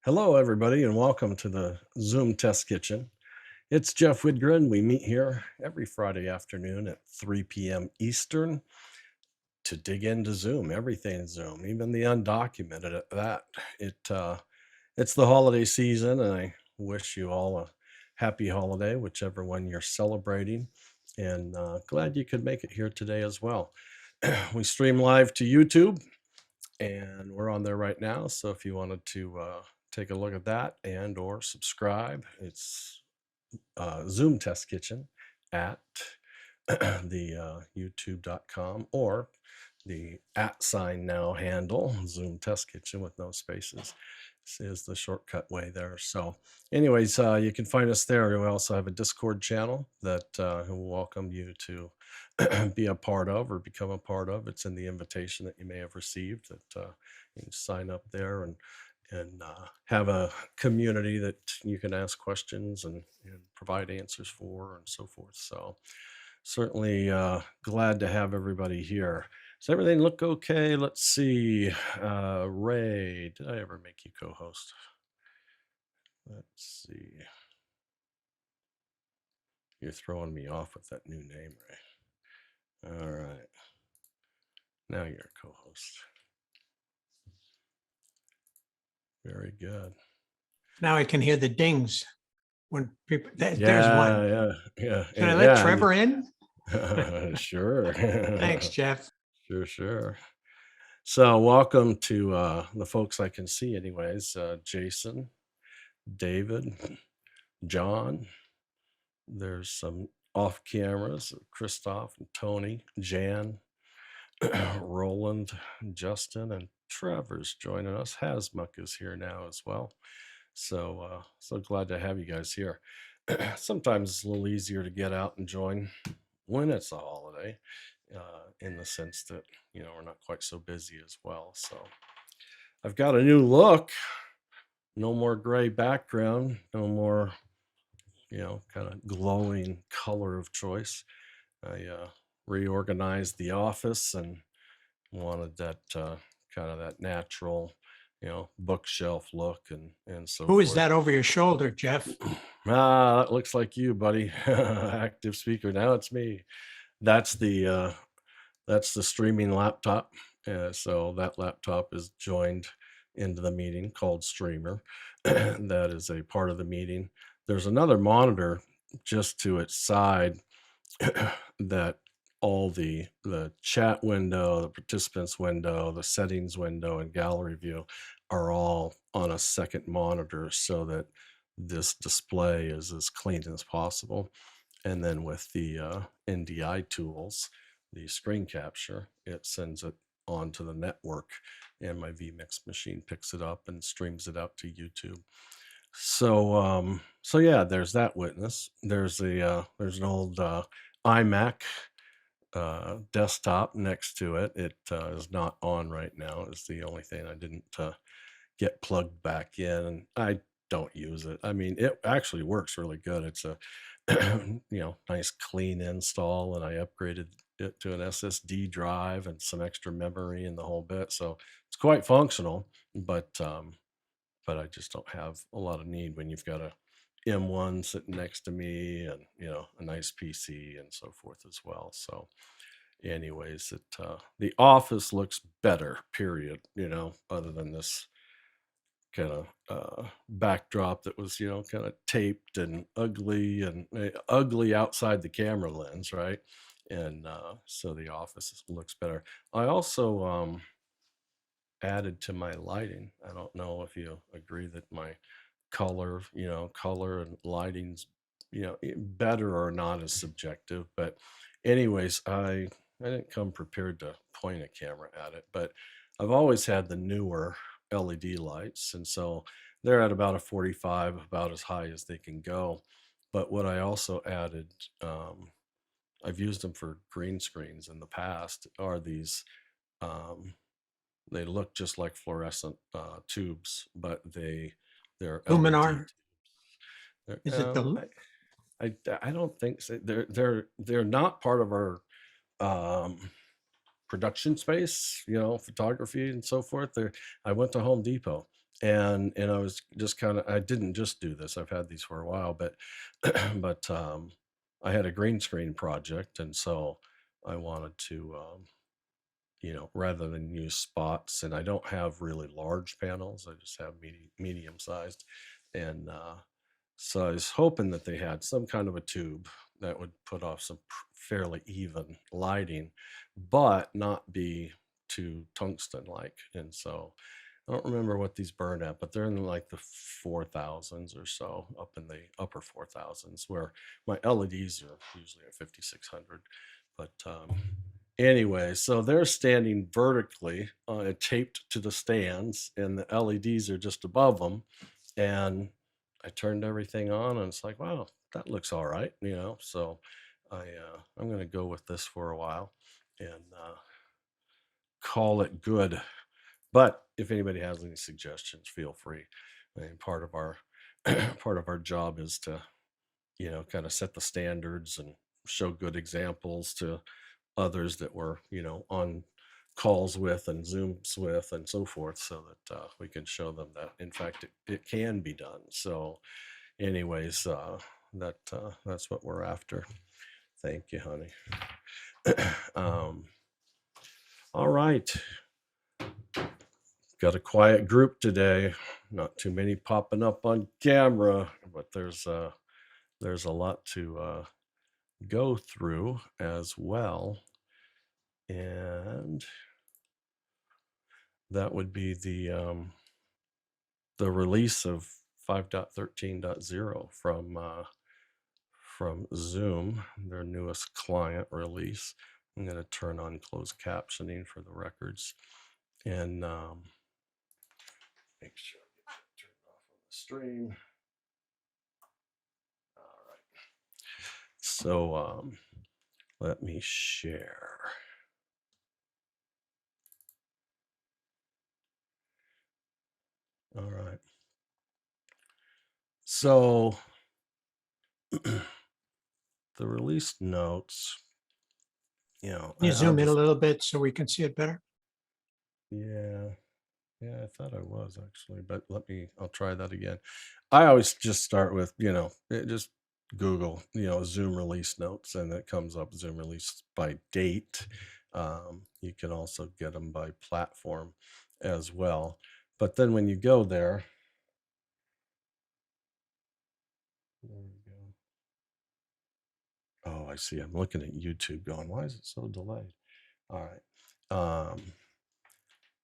Hello, everybody, and welcome to the Zoom Test Kitchen. It's Jeff Widgren. We meet here every Friday afternoon at 3 p.m. Eastern to dig into Zoom, everything Zoom, even the undocumented at that. It's the holiday season, and I wish you all a happy holiday, whichever one you're celebrating. And glad you could make it here today as well. We stream live to YouTube, and we're on there right now. So if you wanted to take a look at that and or subscribe, it's Zoom Test Kitchen at the youtube.com or the @ now handle Zoom Test Kitchen with no spaces. This is the shortcut way there. So anyways, you can find us there. We also have a Discord channel that will welcome you to be a part of or become a part of. It's in the invitation that you may have received that you can sign up there and have a community that you can ask questions and provide answers for and so forth. So certainly glad to have everybody here. Does everything look okay? Let's see. Ray, did I ever make you co-host? Let's see. You're throwing me off with that new name, Ray. All right. Now you're a co-host. Very good. Now I can hear the dings when people. There's one. Yeah. Should I let Trevor in? Sure. Thanks, Jeff. Sure. So welcome to the folks I can see anyways. Jason, David, John. There's some off cameras, Christoph and Tony, Jan, Roland, Justin, and Trevor's joining us. Hasmuck is here now as well. So glad to have you guys here. Sometimes it's a little easier to get out and join when it's a holiday, in the sense that, we're not quite so busy as well. So I've got a new look. No more gray background, no more, kind of glowing color of choice. I reorganized the office and wanted that kind of that natural, bookshelf look and so Who forth. is that over your shoulder, Jeff? That looks like you, buddy. Active speaker. Now it's me. That's the streaming laptop. So that laptop is joined into the meeting called Streamer. That is a part of the meeting. There's another monitor just to its side that all the chat window, the participants window, the settings window, and gallery view are all on a second monitor so that this display is as clean as possible. And then with the NDI tools, the screen capture, it sends it onto the network, and my vMix machine picks it up and streams it out to YouTube. So yeah, there's that witness. There's an old iMac desktop next to it. It is not on right now. It's the only thing I didn't get plugged back in, and I don't use it. I mean, it actually works really good. It's a nice clean install, and I upgraded it to an SSD drive and some extra memory and the whole bit. So it's quite functional, but I just don't have a lot of need when you've got a M1 sitting next to me and a nice PC and so forth as well. So anyways, the office looks better, period, other than this kind of backdrop that was kind of taped and ugly outside the camera lens, right? And so the office looks better. I also added to my lighting. I don't know if you agree that my color and lighting's better or not is subjective, but anyways, I didn't come prepared to point a camera at it, but I've always had the newer LED lights, and so they're at about a 45, about as high as they can go. But what I also added, I've used them for green screens in the past, are these they look just like fluorescent tubes, but they're Luminar. LED. Is it the? I don't think so. They're not part of our production space, photography and so forth. I went to Home Depot and I was just kind of, I didn't just do this. I've had these for a while, but but I had a green screen project, and so I wanted to rather than use spots, and I don't have really large panels. I just have medium sized, and so I was hoping that they had some kind of a tube that would put off some fairly even lighting, but not be too tungsten like. And so I don't remember what these burn at, but they're in like the 4,000s or so, up in the upper 4,000s, where my LEDs are usually at 5,600. But anyway, so they're standing vertically, taped to the stands, and the LEDs are just above them. And I turned everything on, and it's like, wow, that looks all right, So I'm going to go with this for a while and call it good. But if anybody has any suggestions, feel free. I mean, part of our part of our job is to, kind of set the standards and show good examples to others that we're, on calls with and Zooms with and so forth, so that we can show them that in fact it can be done. So anyways, that's what we're after. Thank you, honey. All right. Got a quiet group today. Not too many popping up on camera, but there's a lot to go through as well. And that would be the release of 5.13.0 from Zoom, their newest client release. I'm going to turn on closed captioning for the records, and make sure I get that turned off on the stream. All right. So let me share. All right. So the release notes, You I'll zoom in a just, little bit so we can see it better. yeah, I thought I was actually, but I'll try that again. I always just start with, just Google, Zoom release notes, and it comes up Zoom release by date. You can also get them by platform as well. But then when you go there we go. Oh, I see. I'm looking at YouTube going, why is it so delayed? All right.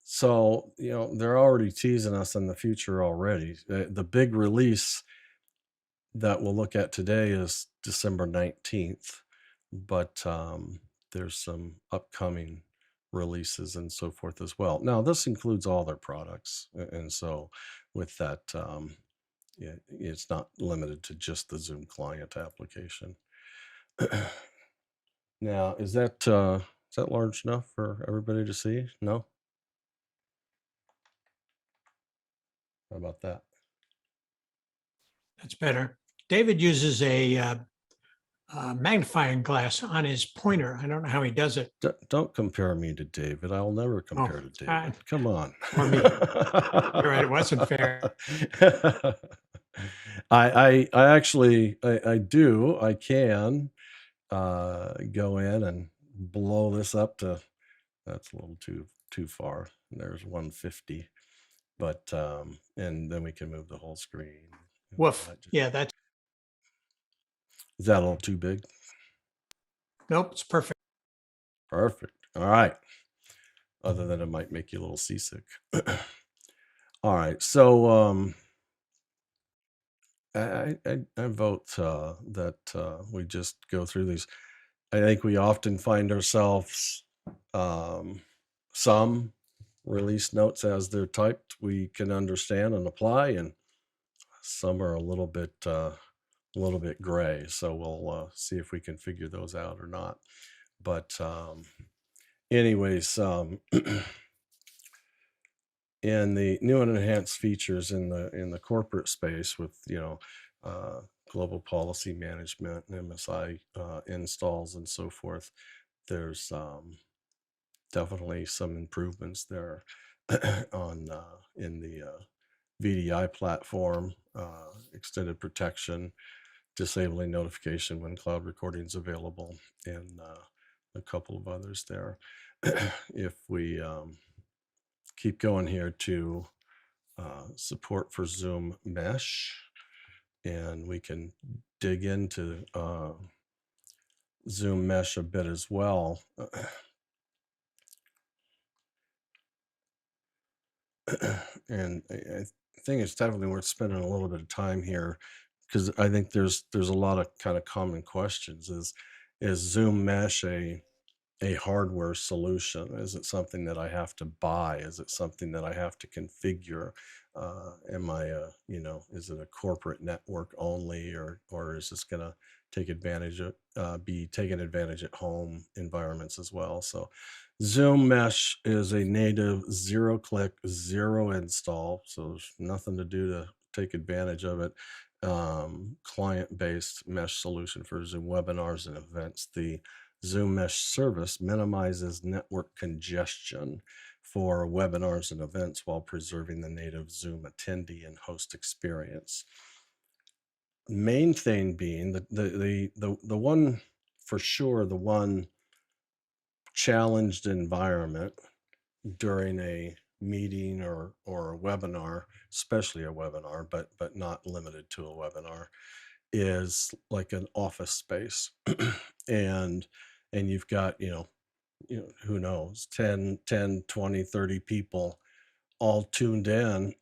So, they're already teasing us in the future already. The big release that we'll look at today is December 19th, but there's some upcoming releases and so forth as well. Now, this includes all their products. And so with that, it's not limited to just the Zoom client application. Now, is that large enough for everybody to see? No? How about that? That's better. David uses a magnifying glass on his pointer. I don't know how he does it. Don't compare me to David. I'll never compare to David. Come on. Or me. You're right. It wasn't fair. I actually I do. I can go in and blow this up to, that's a little too far. There's 150. But and then we can move the whole screen. Woof. Yeah, that's, Is that a little too big? nope, it's perfect. Perfect. All right. Other than it might make you a little seasick. All right. So I vote that we just go through these. I think we often find ourselves some release notes as they're typed we can understand and apply, and some are a little bit gray. So we'll see if we can figure those out or not. But anyways, and the new and enhanced features in the corporate space with global policy management and MSI installs and so forth, there's definitely some improvements there on in the VDI platform, extended protection, disabling notification when cloud recording is available, and a couple of others there. If we keep going here to support for Zoom Mesh, and we can dig into Zoom Mesh a bit as well. And I think it's definitely worth spending a little bit of time here, because I think there's a lot of kind of common questions. Is Zoom Mesh a hardware solution? Is it something that I have to buy? Is it something that I have to configure? Am I is it a corporate network only, or is this going to take advantage of be taken advantage at home environments as well? So Zoom Mesh is a native zero click, zero install. So there's nothing to do to take advantage of it. Client-based mesh solution for Zoom webinars and events. The Zoom Mesh service minimizes network congestion for webinars and events while preserving the native Zoom attendee and host experience. Main thing being the one, for sure, the one challenged environment during a meeting or a webinar, especially a webinar, but not limited to a webinar, is like an office space. and you've got, who knows, 20, 30 people all tuned in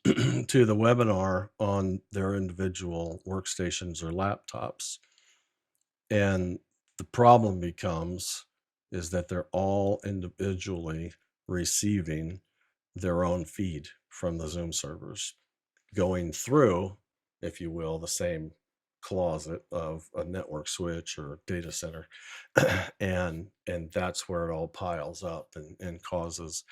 to the webinar on their individual workstations or laptops. And the problem becomes is that they're all individually receiving their own feed from the Zoom servers, going through, if you will, the same closet of a network switch or data center. and that's where it all piles up and causes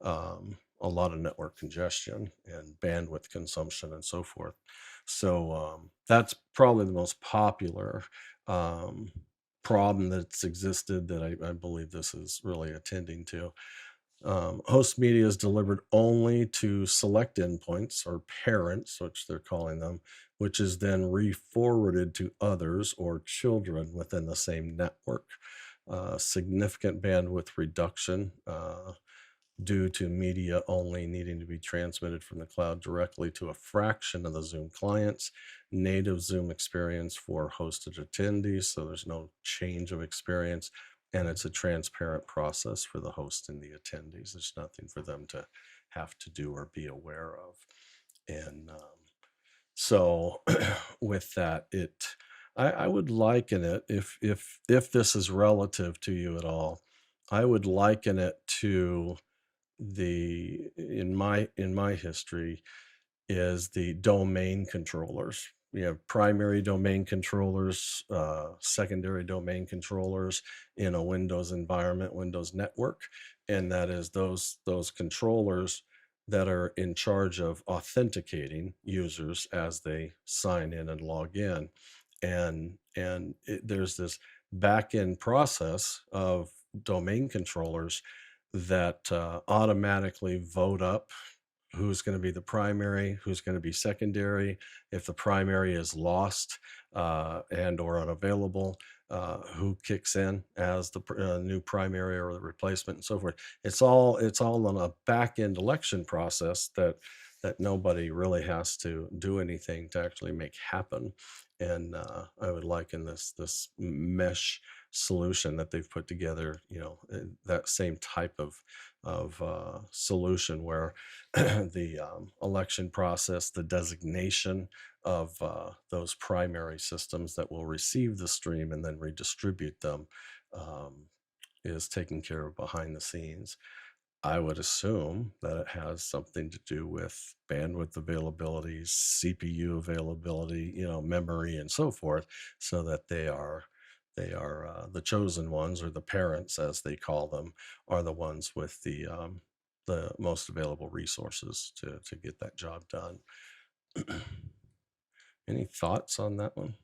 a lot of network congestion and bandwidth consumption and so forth. So that's probably the most popular problem that's existed that I believe this is really attending to. Host media is delivered only to select endpoints or parents, which they're calling them, which is then re-forwarded to others or children within the same network. Significant bandwidth reduction due to media only needing to be transmitted from the cloud directly to a fraction of the Zoom clients. Native Zoom experience for hosted attendees, so there's no change of experience, and it's a transparent process for the host and the attendees. There's nothing for them to have to do or be aware of. And so with that, I would liken it, if this is relative to you at all, I would liken it to in my history is the domain controllers. We have primary domain controllers, secondary domain controllers in a Windows environment, Windows network, and that is those controllers that are in charge of authenticating users as they sign in and log in. There's this back end process of domain controllers that automatically vote up who's going to be the primary, who's going to be secondary. If the primary is lost and or unavailable, who kicks in as the new primary or the replacement and so forth. It's all on a back end election process that nobody really has to do anything to actually make happen. And I would liken this mesh solution that they've put together, that same type of solution where the election process, the designation of those primary systems that will receive the stream and then redistribute them is taken care of behind the scenes. I would assume that it has something to do with bandwidth availability, CPU availability, memory, and so forth, so that they are the chosen ones, or the parents, as they call them, are the ones with the most available resources to get that job done. Any thoughts on that one?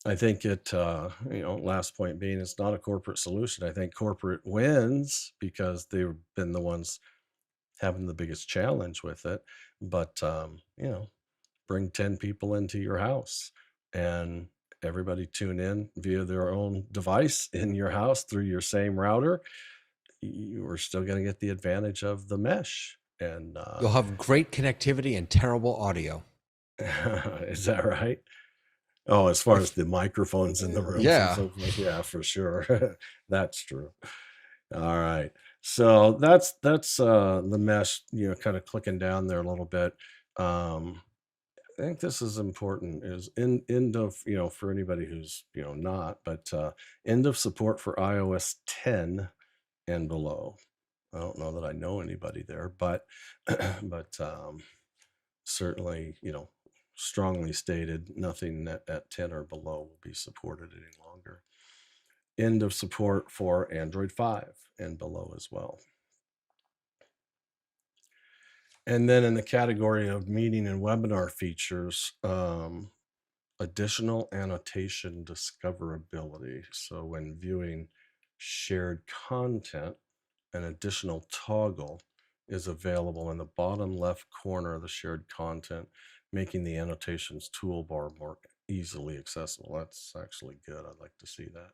I think it, last point being, it's not a corporate solution. I think corporate wins because they've been the ones having the biggest challenge with it. But, bring 10 people into your house and everybody tune in via their own device in your house through your same router. You are still going to get the advantage of the mesh. And You'll have great connectivity and terrible audio. is that right? Oh, as far as the microphones in the rooms and Yeah. so forth, yeah, for sure. That's true. All right. So that's the mesh, kind of clicking down there a little bit. Um, I think this is important is end of, for anybody who's, not, but end of support for iOS 10 and below. I don't know that I know anybody there, but but certainly, strongly stated, nothing at 10 or below will be supported any longer. End of support for Android 5 and below as well. And then in the category of meeting and webinar features, additional annotation discoverability. So when viewing shared content, an additional toggle is available in the bottom left corner of the shared content, making the annotations toolbar more easily accessible. That's actually good. I'd like to see that.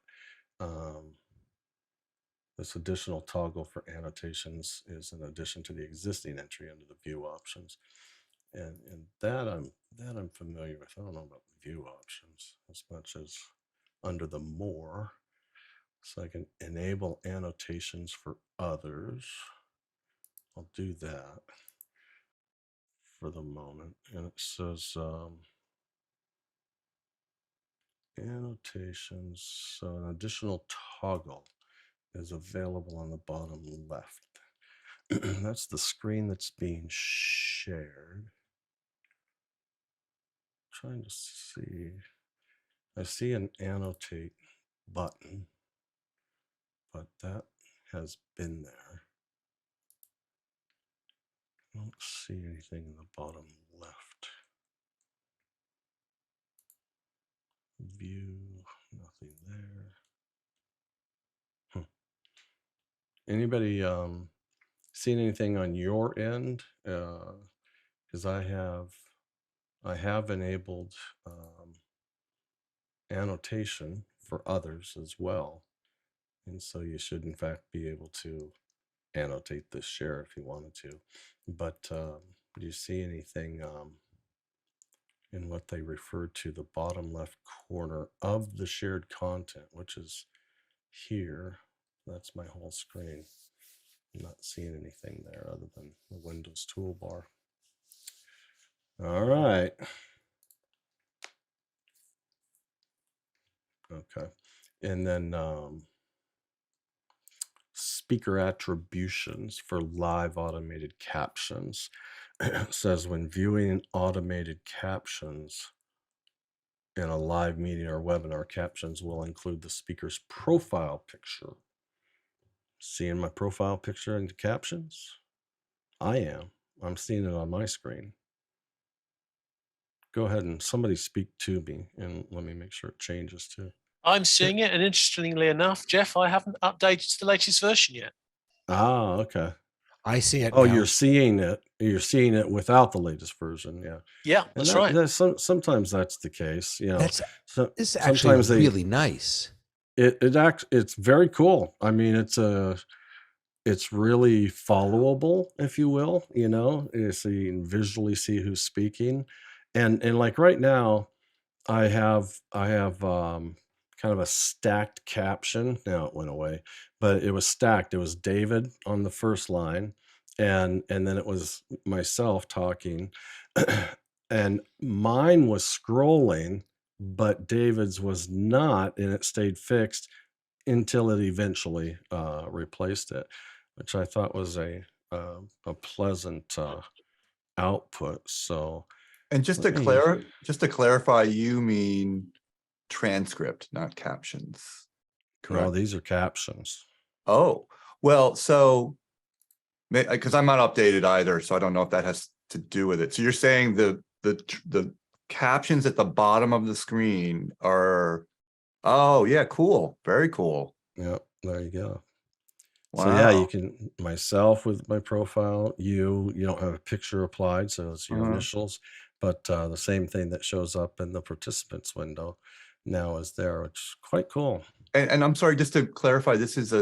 This additional toggle for annotations is in addition to the existing entry into the view options. And that I'm familiar with. I don't know about the view options as much as under the more. So I can enable annotations for others. I'll do that for the moment. And it says annotations. So an additional toggle is available on the bottom left. That's the screen that's being shared. Trying to see. I see an annotate button, but that has been there. I don't see anything in the bottom left. View, nothing there. Anybody seen anything on your end? Because I have enabled annotation for others as well. And so you should in fact be able to annotate this share if you wanted to. But do you see anything in what they refer to the bottom left corner of the shared content, which is here? That's my whole screen. I'm not seeing anything there other than the Windows toolbar. All right. Okay. And then speaker attributions for live automated captions. Says when viewing automated captions in a live meeting or webinar, captions will include the speaker's profile picture. Seeing my profile picture in the captions? I am. I'm seeing it on my screen. Go ahead and somebody speak to me and let me make sure it changes too. I'm seeing it, and interestingly enough, Jeff, I haven't updated to the latest version yet. Ah, okay. I see it Oh, now. you're seeing it. You're seeing it without the latest version. Yeah. Yeah, And that's right. Sometimes that's the case. This is sometimes actually really nice. It's very cool. I mean, it's really followable, if you will, so you can visually see who's speaking. And like right now, I have kind of a stacked caption. Now it went away, but it was stacked. It was David on the first line, and then it was myself talking, and mine was scrolling, but David's was not, and it stayed fixed until it eventually replaced it, which I thought was a pleasant output. So, And just to clarify, you mean transcript, not captions, correct? no, these are captions. Oh, well, so because I'm not updated either, so I don't know if that has to do with it. So you're saying the captions at the bottom of the screen are, oh yeah, cool. Very cool. Yep, there you go. Wow. So yeah, you can myself with my profile, you don't have a picture applied, so it's your Uh-huh. initials, but the same thing that shows up in the participants window now is there, which is quite cool. And I'm sorry, just to clarify, this is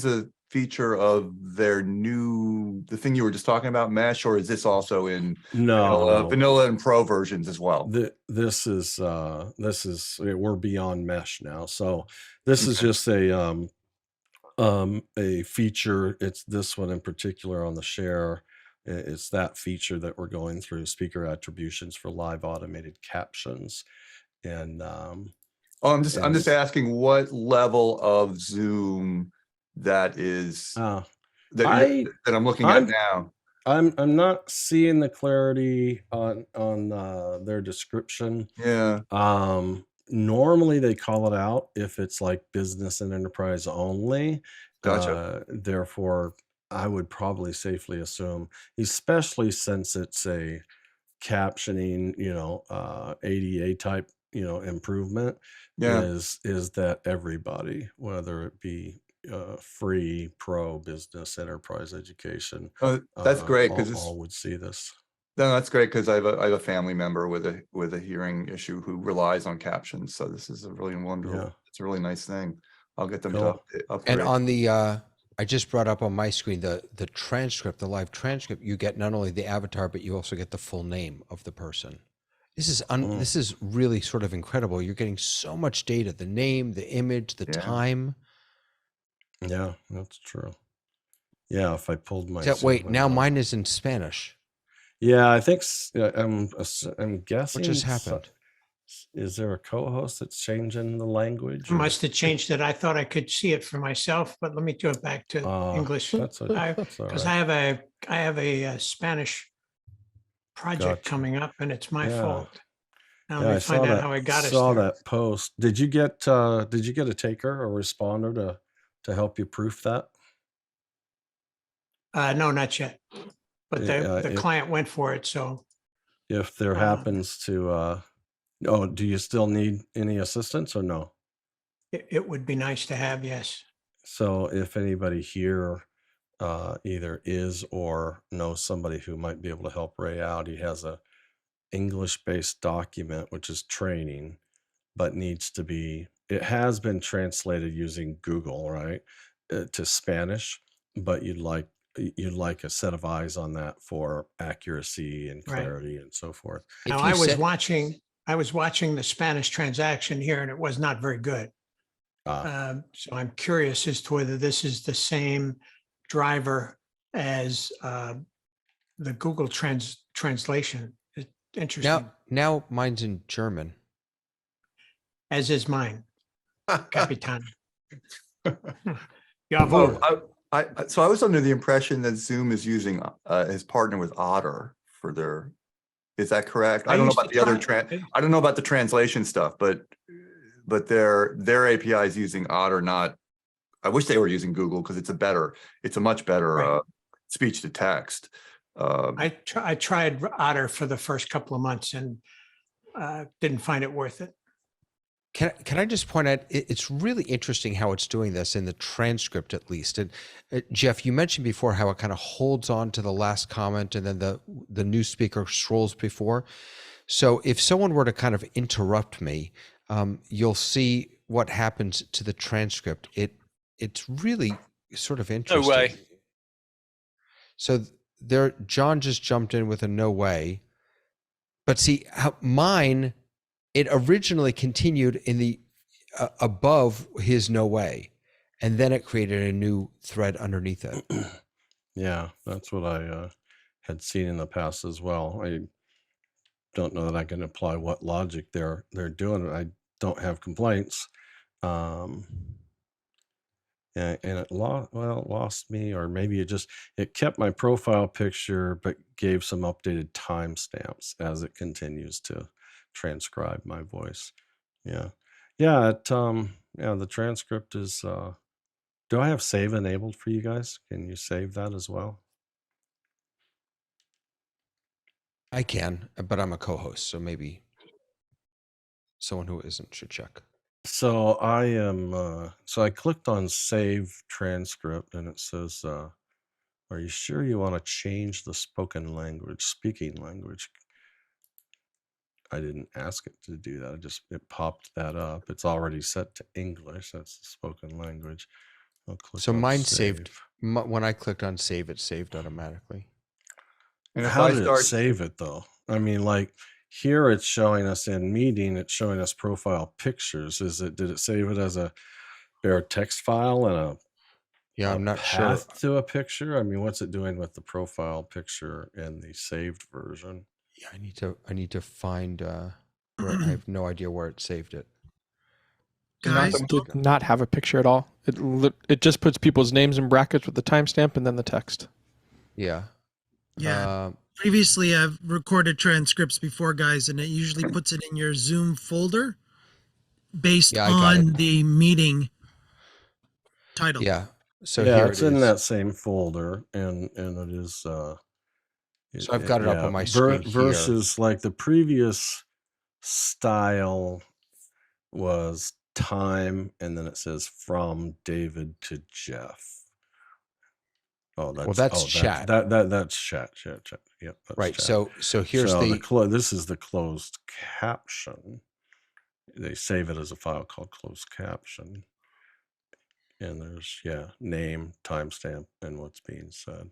a feature of their new, the thing you were just talking about, Mesh, or is this also in No, vanilla and pro versions as well? this is we're beyond mesh now. So this is Okay. just a feature. It's this one in particular on the share. It's that feature that we're going through, speaker attributions for live automated captions. And Oh, I'm just asking what level of Zoom that is uh, that I that I'm looking at I'm now. I'm not seeing the clarity on their description. Yeah, Normally they call it out if it's like business and enterprise only. gotcha. Therefore, I would probably safely assume, especially since it's a captioning, ADA type, improvement, Yeah, is that everybody, whether it be free, pro, business, enterprise, education, that's great all, because all would see this. no, that's great because I have a family member with a hearing issue who relies on captions. So this is a really wonderful. Yeah. It's a really nice thing. I'll get them to Cool. upgrade. And on the, I just brought up on my screen the transcript, the live transcript. You get not only the avatar, but you also get the full name of the person. This is this is really sort of incredible. You're getting so much data: the name, the image, the Yeah. time. Yeah, that's true. Yeah, if I pulled my Wait, now window. mine is in Spanish. Yeah, I think I'm guessing. What just happened? Is there a co-host that's changing the language? I must have changed it. I thought I could see it for myself, but let me go back to English. That's all Because right. I have a Spanish project Gotcha. coming up, and it's my Yeah. fault. Now Yeah, let I me find saw out that. how I got us Saw there. that post. Did you get a taker or responder to help you proof that? No, not yet. But the If client went for it, so there happens to oh, do you still need any assistance or no? it would be nice to have, yes. So if anybody here either is or knows somebody who might be able to help Ray out, he has a English-based document which is training, but it has been translated using Google, right, to Spanish, but you'd like a set of eyes on that for accuracy and Right. clarity and so forth. Now I was watching the Spanish transaction here, and it was not very good. So I'm curious as to whether this is the same driver as the Google translation. It's interesting, Now mine's in German. as is mine, Capitan. Jawohl. So I was under the impression that Zoom is using his partner with Otter for their. Is that correct? I don't know used about to the other try- I don't know about the translation stuff, but their API is using Otter, not. I wish they were using Google because it's a much better Right. speech to text. I tried Otter for the first couple of months and didn't find it worth it. Can I just point out, it's really interesting how it's doing this in the transcript, at least. And Jeff, you mentioned before how it kind of holds on to the last comment and then the new speaker scrolls before. So if someone were to kind of interrupt me, you'll see what happens to the transcript. It's really sort of interesting. No way. So John just jumped in with a no way. But see, mine, it originally continued in the above his no way, and then it created a new thread underneath it. Yeah, that's what I had seen in the past as well. I don't know that I can apply what logic they're doing. I don't have complaints. And it lost me, or maybe it kept my profile picture, but gave some updated timestamps as it continues to transcribe my voice. Yeah. The transcript is, do I have save enabled for you guys? Can you save that as well? I can, but I'm a co-host, so maybe someone who isn't should check. So I am, so I clicked on save transcript and it says, are you sure you want to change the speaking language? I didn't ask it to do that. It popped that up. It's already set to English. That's the spoken language. I'll click So on mine save. saved. When I clicked on save, it saved automatically. And if How I did it start, save it though? I mean, like here it's showing us in meeting, it's showing us profile pictures. Did it save it as a bare text file and Yeah, a I'm not sure. path to a picture? I mean, what's it doing with the profile picture and the saved version? Yeah, I need to find where I have no idea where it saved it. Guys, Mine did not have a picture at all. It just puts people's names in brackets with the timestamp and then the text. Yeah. yeah. Previously, I've recorded transcripts before, guys, and it usually puts it in your Zoom folder based Yeah, I got on it. the meeting title. Yeah. So yeah, here it's it in is. that same folder, and it is. So I've got it up on my screen here. versus like the previous style was time, and then it says from David to Jeff. Oh, that's chat. That's chat. Yep, that's Right. chat. So here's this is the closed caption. They save it as a file called closed caption, and there's name, timestamp, and what's being said.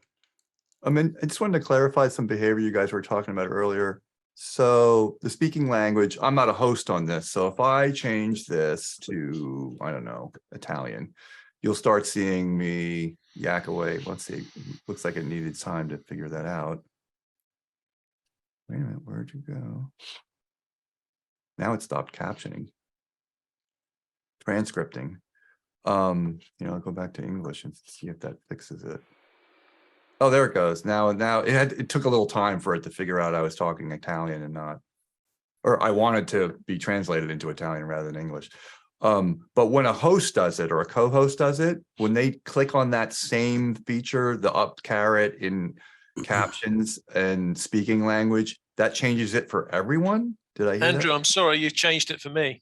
I mean, I just wanted to clarify some behavior you guys were talking about earlier. So the speaking language, I'm not a host on this. So if I change this to, I don't know, Italian, you'll start seeing me yak away. Let's see, looks like it needed time to figure that out. Wait a minute, where'd you go? Now it stopped captioning. Transcripting. I'll go back to English and see if that fixes it. Oh, there it goes. Now it took a little time for it to figure out I was talking Italian and not, or I wanted to be translated into Italian rather than English. But when a host does it or a co-host does it, when they click on that same feature, the up caret in captions and speaking language, that changes it for everyone. Did I hear Andrew, that? I'm sorry, you changed it for me.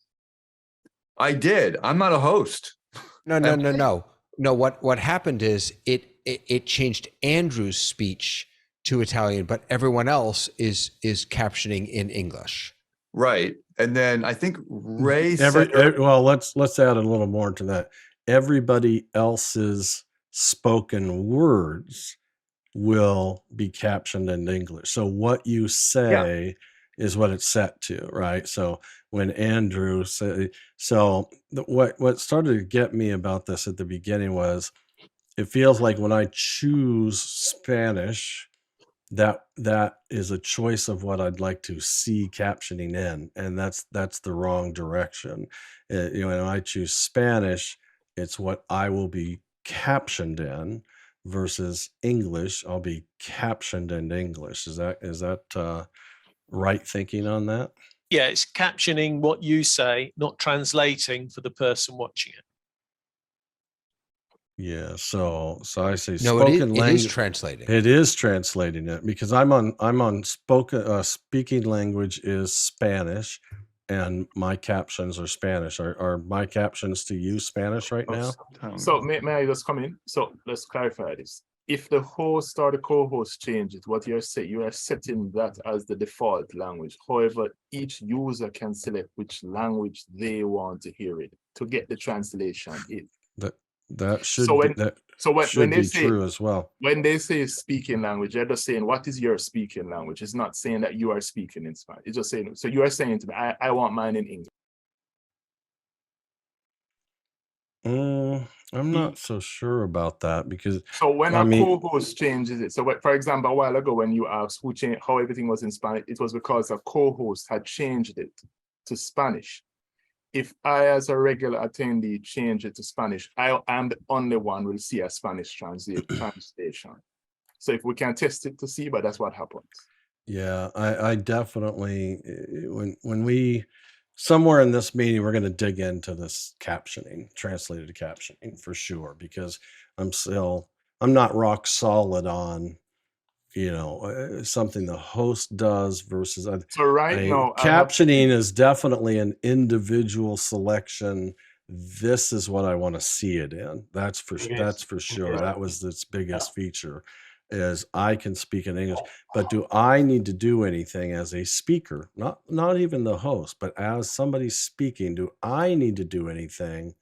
I did. I'm not a host. No. What happened is it changed Andrew's speech to Italian, but everyone else is captioning in English. Right. And then I think Ray well, let's add a little more to that. Everybody else's spoken words will be captioned in English. So what you say is what it's set to, right? So when Andrew said, what started to get me about this at the beginning was it feels like when I choose Spanish, that is a choice of what I'd like to see captioning in, and that's the wrong direction. When I choose Spanish, it's what I will be captioned in, versus English, I'll be captioned in English. Is that right thinking on that? Yeah, it's captioning what you say, not translating for the person watching it. Yeah, so I say No, spoken it language. is translating. It is translating it because I'm on spoken speaking language is Spanish, and my captions are Spanish. Are my captions to use Spanish right now? So may I just come in? So let's clarify this. If the host or the co-host changes, what you're saying, you are setting that as the default language. However, each user can select which language they want to hear it to get the translation in. That should So when- be, that So when should they be say true as well. when they say speaking language, they're just saying what is your speaking language. It's not saying that you are speaking in Spanish. It's just saying, so you are saying to me, I want mine in English. I'm not so sure about that because So when I a mean- co-host changes it, so for example, a while ago when you asked who changed how everything was in Spanish, it was because a co-host had changed it to Spanish. If I, as a regular attendee, change it to Spanish, I am the only one who will see a Spanish translation. So if we can test it to see, but that's what happens. Yeah, I definitely, when we, somewhere in this meeting, we're going to dig into this captioning, translated captioning for sure, because I'm not rock solid on, something the host does versus So right now, I have captioning is definitely an individual selection. This is what I want to see it in. That's for sure. That was its biggest feature, is I can speak in English, but do I need to do anything as a speaker? Not even the host, but as somebody speaking, do I need to do anything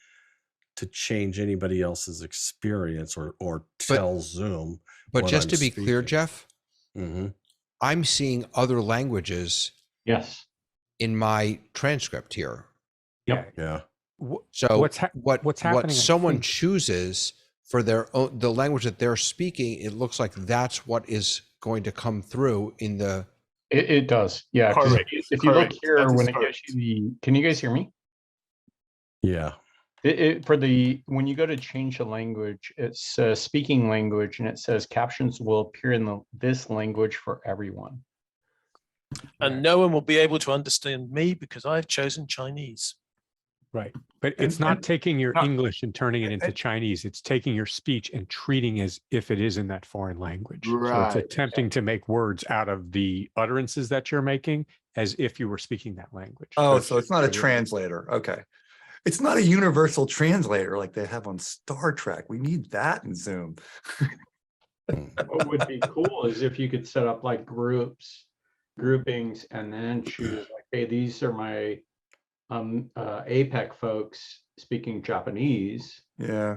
to change anybody else's experience or tell Zoom? But just I'm to be clear, speaking? Jeff, I'm seeing other languages Yes. in my transcript here. Yep. Yeah. So what's happening? what I someone think- chooses for their own, the language that they're speaking, it looks like that's what is going to come through in the. It does. Yeah. 'Cause Correct. if you look Correct. here, That is when it correct. gives you can you guys hear me? Yeah. When you go to change the language, it says speaking language, and it says captions will appear in this language for everyone. And no one will be able to understand me because I've chosen Chinese. Right. But it's not taking your English and turning it into Chinese. It's taking your speech and treating as if it is in that foreign language. So Right. it's attempting to make words out of the utterances that you're making as if you were speaking that language. Oh, so it's not a translator. Okay. It's not a universal translator like they have on Star Trek. We need that in Zoom. What would be cool is if you could set up like groupings, and then choose like, hey, these are my APEC folks speaking Japanese. Yeah.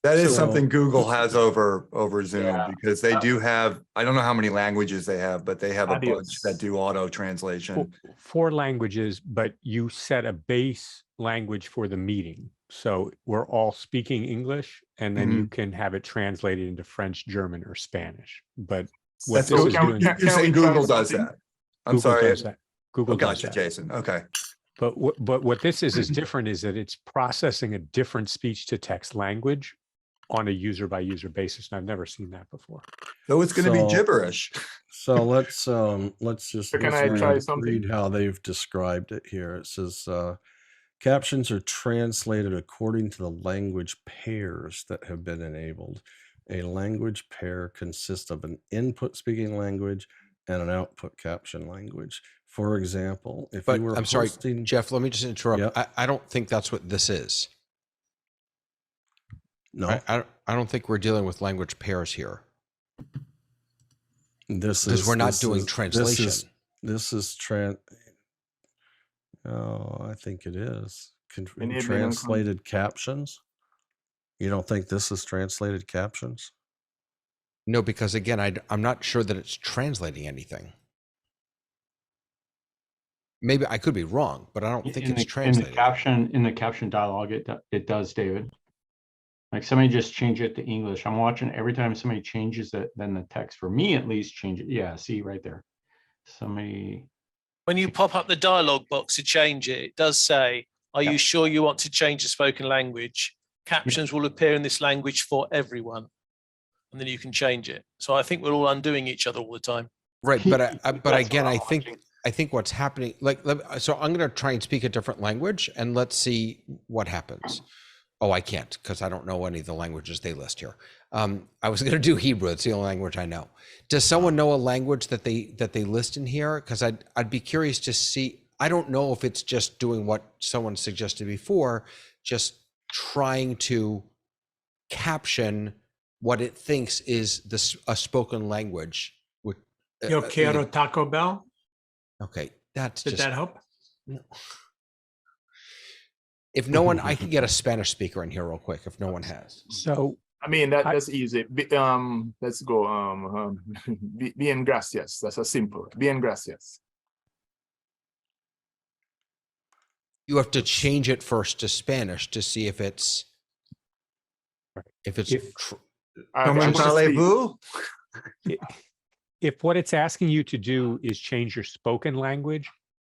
That is So- something Google has over Zoom, Yeah. because they do have, I don't know how many languages they have, but they have a bunch Adios. that do auto translation. 4 languages, but you set a base language for the meeting. So we're all speaking English, and then you can have it translated into French, German, or Spanish. But what That's this what is can- doing, can- You're saying we try Google does something? that. I'm Google sorry. does that. Google Oh, does gotcha, that. Jason. Okay. But what this is different is that it's processing a different speech to text language on a user by user basis. And I've never seen that before. So it's going to be So- gibberish. So let's just So can let's I try something? read how they've described it here. It says captions are translated according to the language pairs that have been enabled. A language pair consists of an input speaking language and an output caption language. For example, if But you were I'm sorry, hosting, Jeff, let me just interrupt. Yep. I don't think that's what this is. no, I don't think we're dealing with language pairs here, this because is we're not this doing is- translation. This is Oh, I think it is Enabling and translated captions. You don't think this is translated captions? No, because again, I'm not sure that it's translating anything. Maybe I could be wrong, but I don't think it's translating. In the caption dialogue, it does, David. Like somebody just change it to English. I'm watching every time somebody changes it, then the text, for me at least, change it. Yeah, see right there. Somebody. When you pop up the dialog box to change it, it does say, are you sure you want to change the spoken language? Captions will appear in this language for everyone. And then you can change it. So I think we're all undoing each other all the time. Right, but but That's again, what I I'm think what's happening, so I'm going to try and speak a different language, and let's see what happens. Oh, I can't, because I don't know any of the languages they list here. I was going to do Hebrew. It's the only language I know. Does someone know a language that they list in here? Because I'd be curious to see. I don't know if it's just doing what someone suggested before, just trying to caption what it thinks is a spoken language. Yo quiero Taco Bell. Okay, that's Did just. that help? If no one, I could get a Spanish speaker in here real quick. If no one has. So I mean, that's easy. Let's go. Bien gracias. That's a simple. Bien gracias. You have to change it first to Spanish to see if it's. If it's. I Comment want to speak. parlez-vous? if what it's asking you to do is change your spoken language,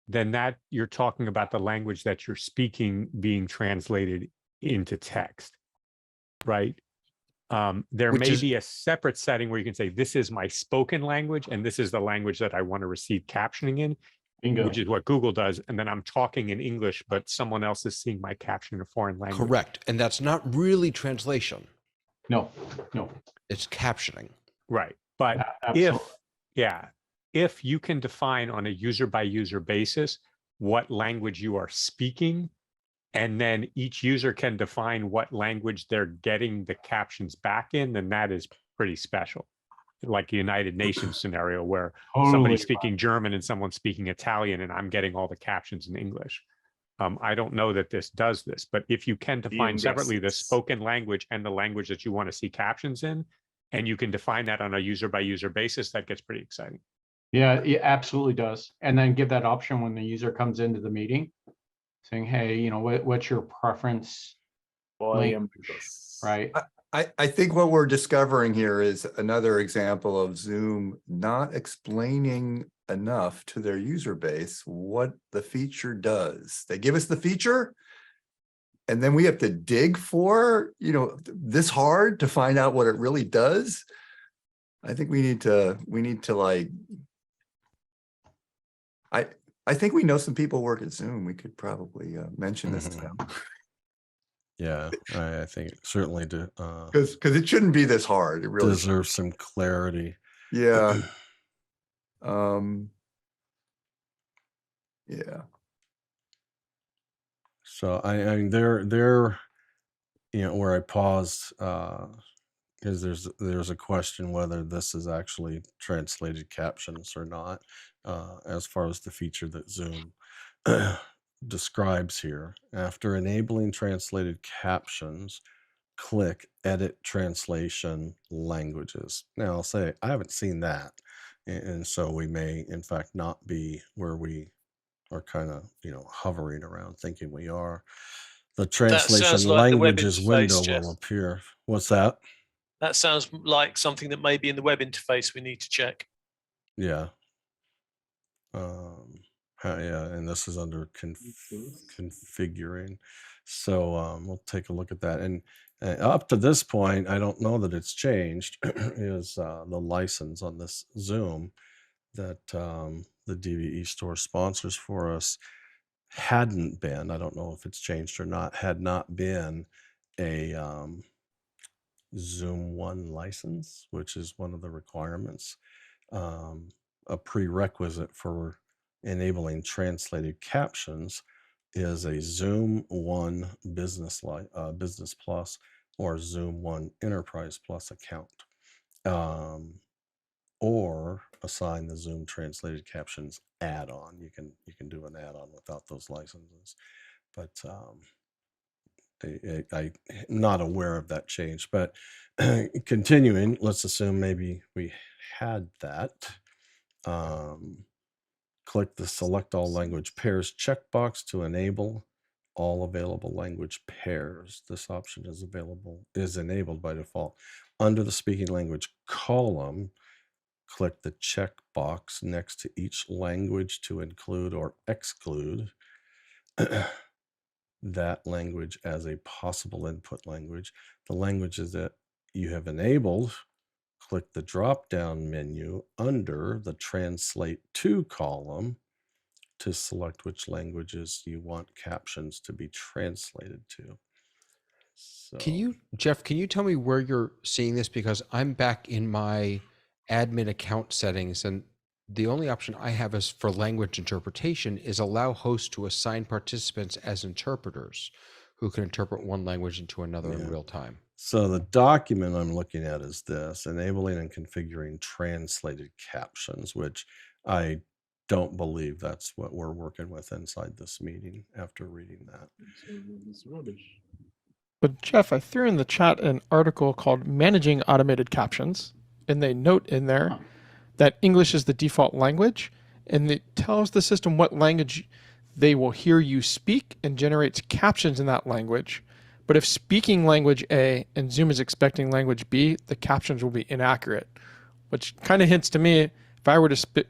then that you're talking about the language that you're speaking being translated into text, right? There Which may is- be a separate setting where you can say, this is my spoken language, and this is the language that I want to receive captioning in, Bingo. which is what Google does. And then I'm talking in English, but someone else is seeing my caption in a foreign language. Correct, and that's not really translation. No. It's captioning. Right. But Absolutely. if you can define on a user by user basis what language you are speaking, and then each user can define what language they're getting the captions back in, then that is pretty special. Like a United Nations scenario where somebody's speaking German and someone's speaking Italian, and I'm getting all the captions in English. I don't know that this does this, but if you can define separately the spoken language and the language that you want to see captions in, and you can define that on a user by user basis, that gets pretty exciting. Yeah, it absolutely does. And then give that option when the user comes into the meeting, saying, hey, you know, what's your preference language, right? I think what we're discovering here is another example of Zoom not explaining enough to their user base what the feature does. They give us the feature, and then we have to dig for, you know, this hard to find out what it really does. I think we need to like, I think we know some people work at Zoom. We could probably mention this to them. Yeah, I think it certainly do. Because it shouldn't be this hard. It really deserves some clarity. Yeah. Yeah. So I mean, they're you know, where I paused is there's a question whether this is actually translated captions or not, as far as the feature that Zoom describes here. After enabling translated captions, click Edit Translation Languages. Now I'll say I haven't seen that, and so we may in fact not be where we are kind of, you know, hovering around thinking we are. The translation like the web languages interface, window Jeff. will appear. What's that? That sounds like something that may be in the web interface we need to check. Yeah. Yeah, and this is under configuring. So we'll take a look at that. And up to this point, I don't know that it's changed, is the license on this Zoom that the DVE store sponsors for us hadn't been, I don't know if it's changed or not, had not been a Zoom One license, which is one of the requirements, a prerequisite for enabling translated captions is a Zoom One Business Business Plus or Zoom One Enterprise Plus account, or assign the Zoom translated captions add-on. You can do an add-on without those licenses, but I'm not aware of that change. But continuing, let's assume maybe we had that. Click the Select All Language Pairs checkbox to enable all available language pairs. This option is enabled by default. Under the speaking language column, click the checkbox next to each language to include or exclude that language as a possible input language. The languages that you have enabled, click the drop-down menu under the Translate To column to select which languages you want captions to be translated to. So, Jeff, can you tell me where you're seeing this? Because I'm back in my admin account settings, and the only option I have is for language interpretation is allow hosts to assign participants as interpreters who can interpret one language into another in real time. So the document I'm looking at is this: enabling and configuring translated captions, which I don't believe that's what we're working with inside this meeting after reading that. It's rubbish. But Jeff, I threw in the chat an article called Managing Automated Captions, and they note in there that English is the default language, and it tells the system what language they will hear you speak and generates captions in that language. But if speaking language A and Zoom is expecting language B, the captions will be inaccurate, which kind of hints to me if I were to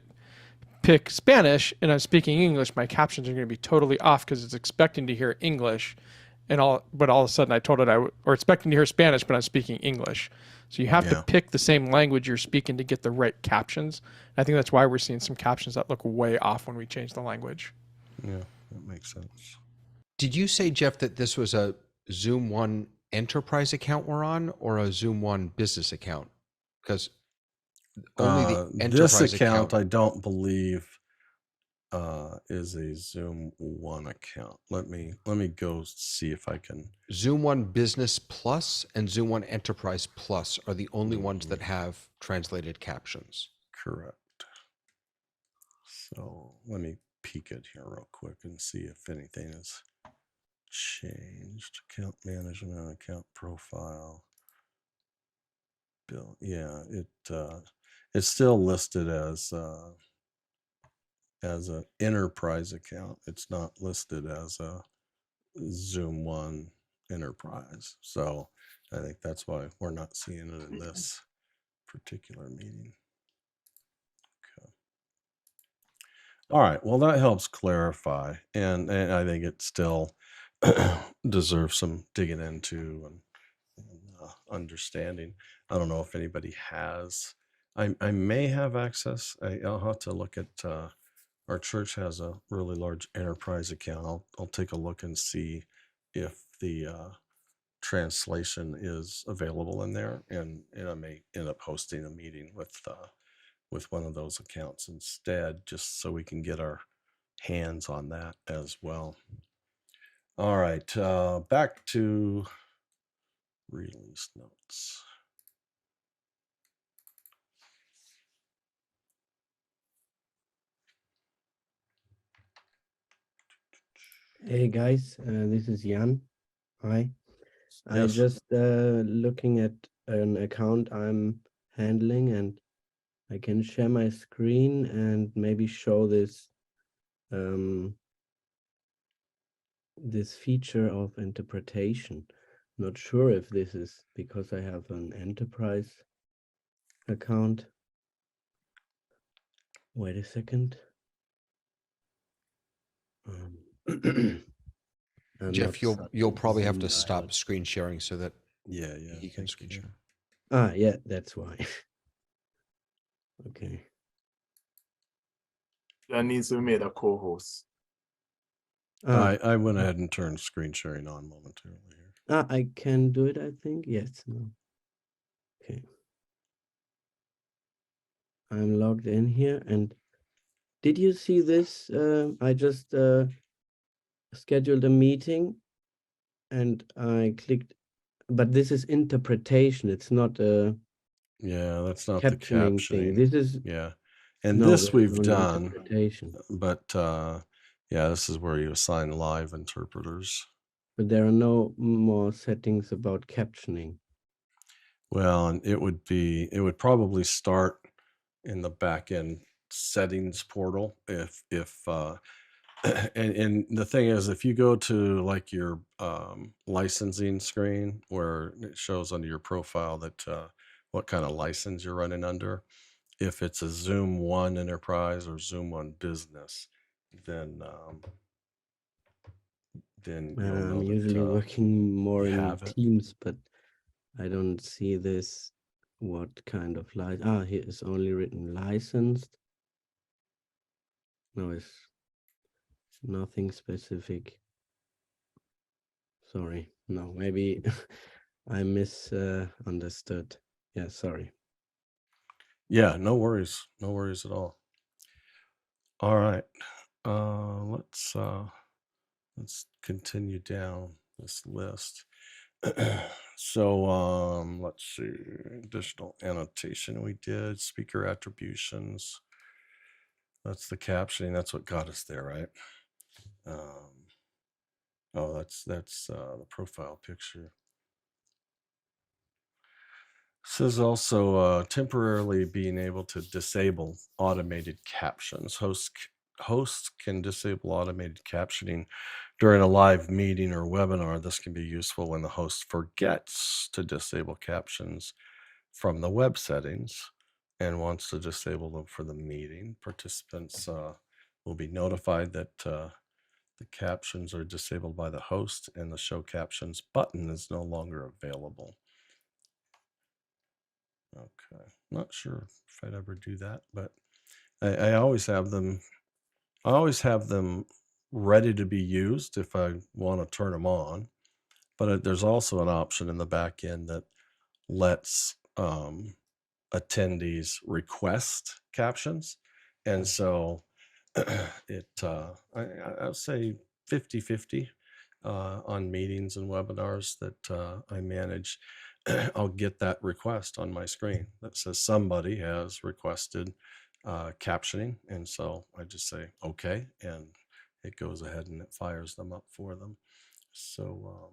pick Spanish and I'm speaking English, my captions are going to be totally off because it's expecting to hear English, but all of a sudden I told it or expecting to hear Spanish, but I'm speaking English. So you have to pick the same language you're speaking to get the right captions. I think that's why we're seeing some captions that look way off when we change the language. Yeah, that makes sense. Did you say, Jeff, that this was a Zoom One Enterprise account we're on or a Zoom One Business account? Because Only the This enterprise account, account. I don't believe, is a Zoom One account. Let me go see if I can. Zoom One Business Plus and Zoom One Enterprise Plus are the only ones that have translated captions. Correct. So let me peek it here real quick and see if anything has changed. Account management, account profile. Bill, yeah, it's still listed as an enterprise account. It's not listed as a Zoom One enterprise. So I think that's why we're not seeing it in this particular meeting. Okay. All right. Well, that helps clarify, and I think it still deserves some digging into and understanding. I don't know if anybody has. I may have access. I'll have to look at. Our church has a really large enterprise account. I'll take a look and see if the translation is available in there, and I may end up hosting a meeting with one of those accounts instead, just so we can get our hands on that as well. All right, back to release notes. Hey guys, this is Jan. Hi. I Yes. just looking at an account I'm handling, and I can share my screen and maybe show this this feature of interpretation. Not sure if this is because I have an enterprise account. Wait a second. I'm Jeff, not you'll probably have to Zoom stop dialed. screen sharing so that Yeah. he can thank screen you. share. Ah, yeah, that's why. Okay. That needs to be made a co-host. Ah, I went ahead and turned screen sharing on momentarily here. I can do it, I think. Yes. No. Okay. I'm logged in here, and did you see this? I just scheduled a meeting and I clicked, but this is interpretation. It's not a Yeah, that's not the captioning captioning. thing. This is Yeah. And no, this this is we've only done, interpretation. but yeah, this is where you assign live interpreters. But there are no more settings about captioning. Well, and it would probably start in the back end settings portal if and the thing is, if you go to like your licensing screen where it shows under your profile that what kind of license you're running under, if it's a Zoom One Enterprise or Zoom One Business, then you'll know I'm usually that working more you in have it. Teams, but I don't see this. What kind of license? Ah, here is only written licensed. No, it's nothing specific. Sorry. No, maybe I misunderstood. Yeah, sorry. Yeah, no worries at all. All right, let's continue down this list. So let's see, additional annotation we did, speaker attributions. That's the captioning. That's what got us there, right? Oh, that's the profile picture. Says also temporarily being able to disable automated captions. Hosts can disable automated captioning during a live meeting or webinar. This can be useful when the host forgets to disable captions from the web settings and wants to disable them for the meeting. Participants will be notified that the captions are disabled by the host and the show captions button is no longer available. Okay, not sure if I'd ever do that, but I always have them. I always have them ready to be used if I want to turn them on. But there's also an option in the back end that lets attendees request captions. And so I'll say 50-50 on meetings and webinars that I manage. I'll get that request on my screen that says somebody has requested captioning. And so I just say, okay, and it goes ahead and it fires them up for them. So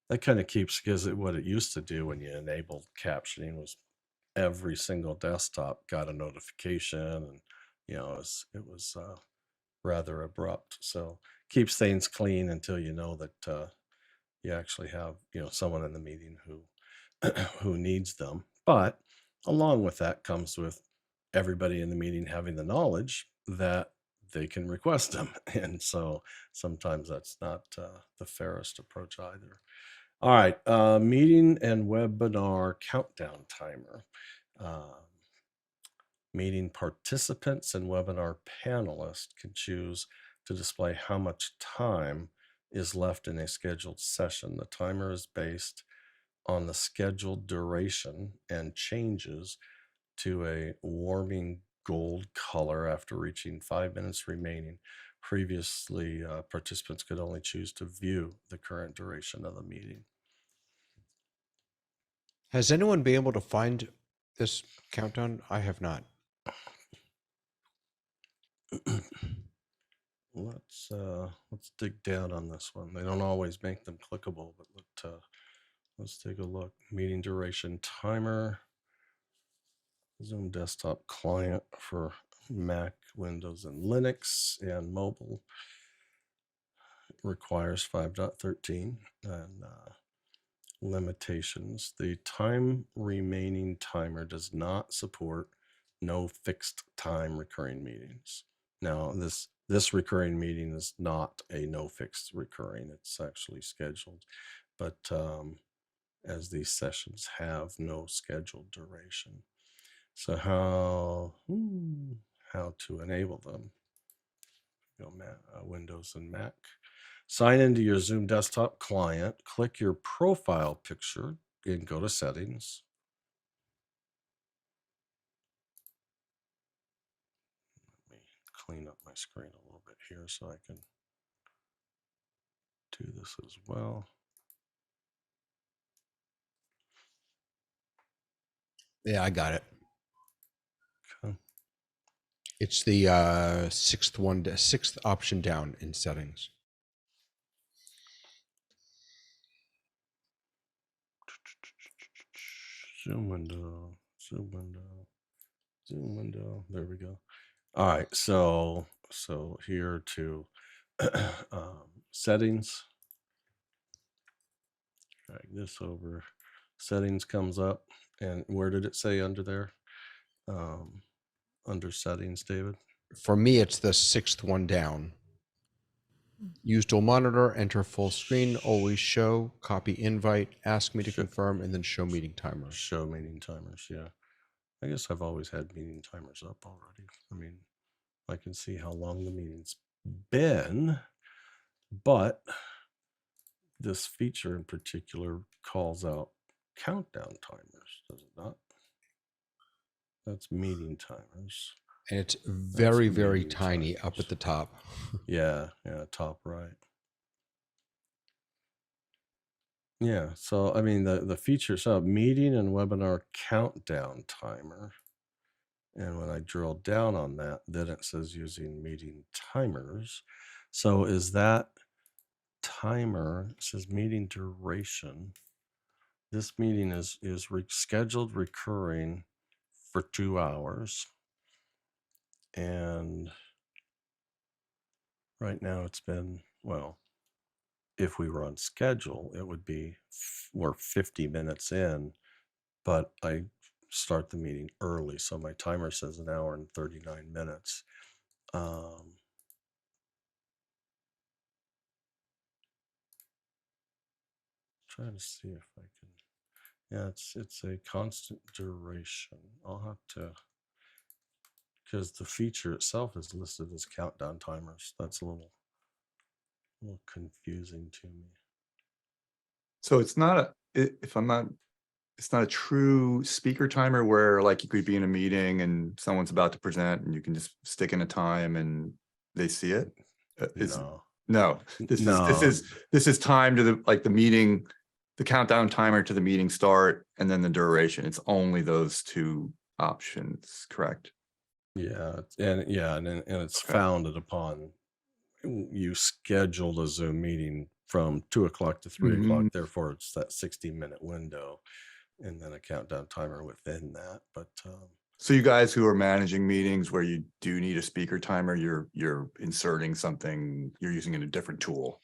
that kind of keeps, because what it used to do when you enabled captioning was every single desktop got a notification, and it was rather abrupt. So keeps things clean until you know that you actually have someone in the meeting who needs them. But along with that comes with everybody in the meeting having the knowledge that they can request them, and so sometimes that's not the fairest approach either. All right, meeting and webinar countdown timer. Meeting participants and webinar panelists can choose to display how much time is left in a scheduled session. The timer is based on the scheduled duration and changes to a warming gold color after reaching 5 minutes remaining. Previously, participants could only choose to view the current duration of the meeting. Has anyone been able to find this countdown? I have not. Let's dig down on this one. They don't always make them clickable, but let's take a look. Meeting duration timer. Zoom desktop client for Mac, Windows, and Linux, and mobile requires 5.13 and limitations. The time remaining timer does not support no fixed time recurring meetings. Now, this recurring meeting is not a no fixed recurring. It's actually scheduled, but as these sessions have no scheduled duration. So how to enable them? Go Windows and Mac. Sign into your Zoom desktop client, click your profile picture, and go to settings. Let me clean up my screen a little bit here so I can do this as well. Yeah, I got it. Okay. It's the sixth option down in settings. Zoom window, Zoom window, Zoom window. There we go. All right, so here to settings. Drag this over. Settings comes up, and where did it say under there? Under settings, David. For me, it's the sixth one down. Use dual monitor, enter full screen, always show, copy invite, ask me to confirm, and then show meeting timers. Show meeting timers, yeah. I guess I've always had meeting timers up already. I mean, I can see how long the meeting's been, but this feature in particular calls out countdown timers, does it not? That's meeting timers. And it's very, very tiny up at the top. Yeah, top right. Yeah, so I mean the feature, so meeting and webinar countdown timer. And when I drill down on that, then it says using meeting timers. So is that timer, it says meeting duration. This meeting is scheduled recurring for 2 hours. And right now it's been, well, if we were on schedule, it would be, we're 50 minutes in, but I start the meeting early. So my timer says 1 hour and 39 minutes. Trying to see if I can, yeah, it's a constant duration. I'll have to, because the feature itself is listed as countdown timers. That's a little confusing to me. So it's not if I'm not, it's not a true speaker timer where like you could be in a meeting and someone's about to present and you can just stick in a time and they see it. No. No, this No. is time to the meeting, the countdown timer to the meeting start, and then the duration. It's only those two options, correct? Yeah, and it's Okay. founded upon you scheduled a Zoom meeting from 2 o'clock to 3 o'clock. Therefore, it's that 60-minute window, and then a countdown timer within that. But So you guys who are managing meetings where you do need a speaker timer, you're inserting something, you're using a different tool,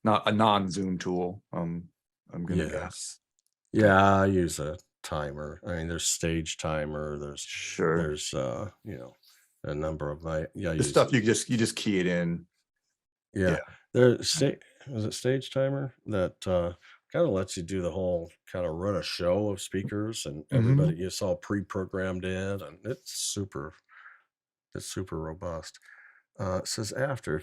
not a non-Zoom tool. I'm gonna guess. Yeah, I use a timer. I mean, there's stage timer. There's a number of The stuff you just key it in. Yeah. There's was it stage timer that kind of lets you do the whole kind of run a show of speakers and everybody gets all pre-programmed in, and it's super robust. It says after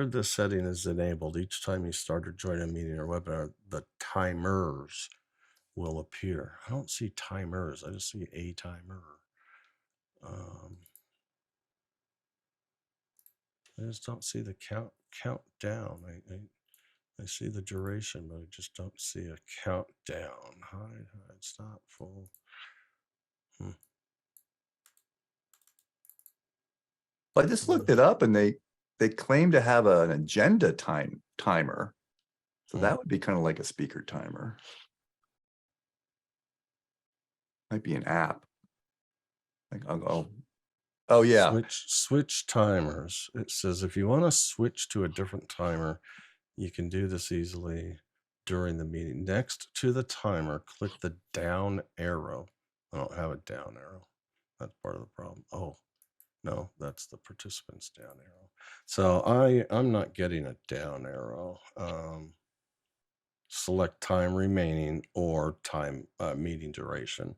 the setting is enabled, each time you start or join a meeting or webinar, the timers will appear. I don't see timers. I just see a timer. I just don't see the countdown. I see the duration, but I just don't see a countdown. Hide, stop, full. I just looked it up and they claim to have an agenda timer. So that would be kind of like a speaker timer. Might be an app. Like oh yeah. Switch timers. It says if you want to switch to a different timer, you can do this easily during the meeting. Next to the timer, click the down arrow. I don't have a down arrow. That's part of the problem. Oh, no, that's the participants down arrow. So I'm not getting a down arrow. Select time remaining or time meeting duration.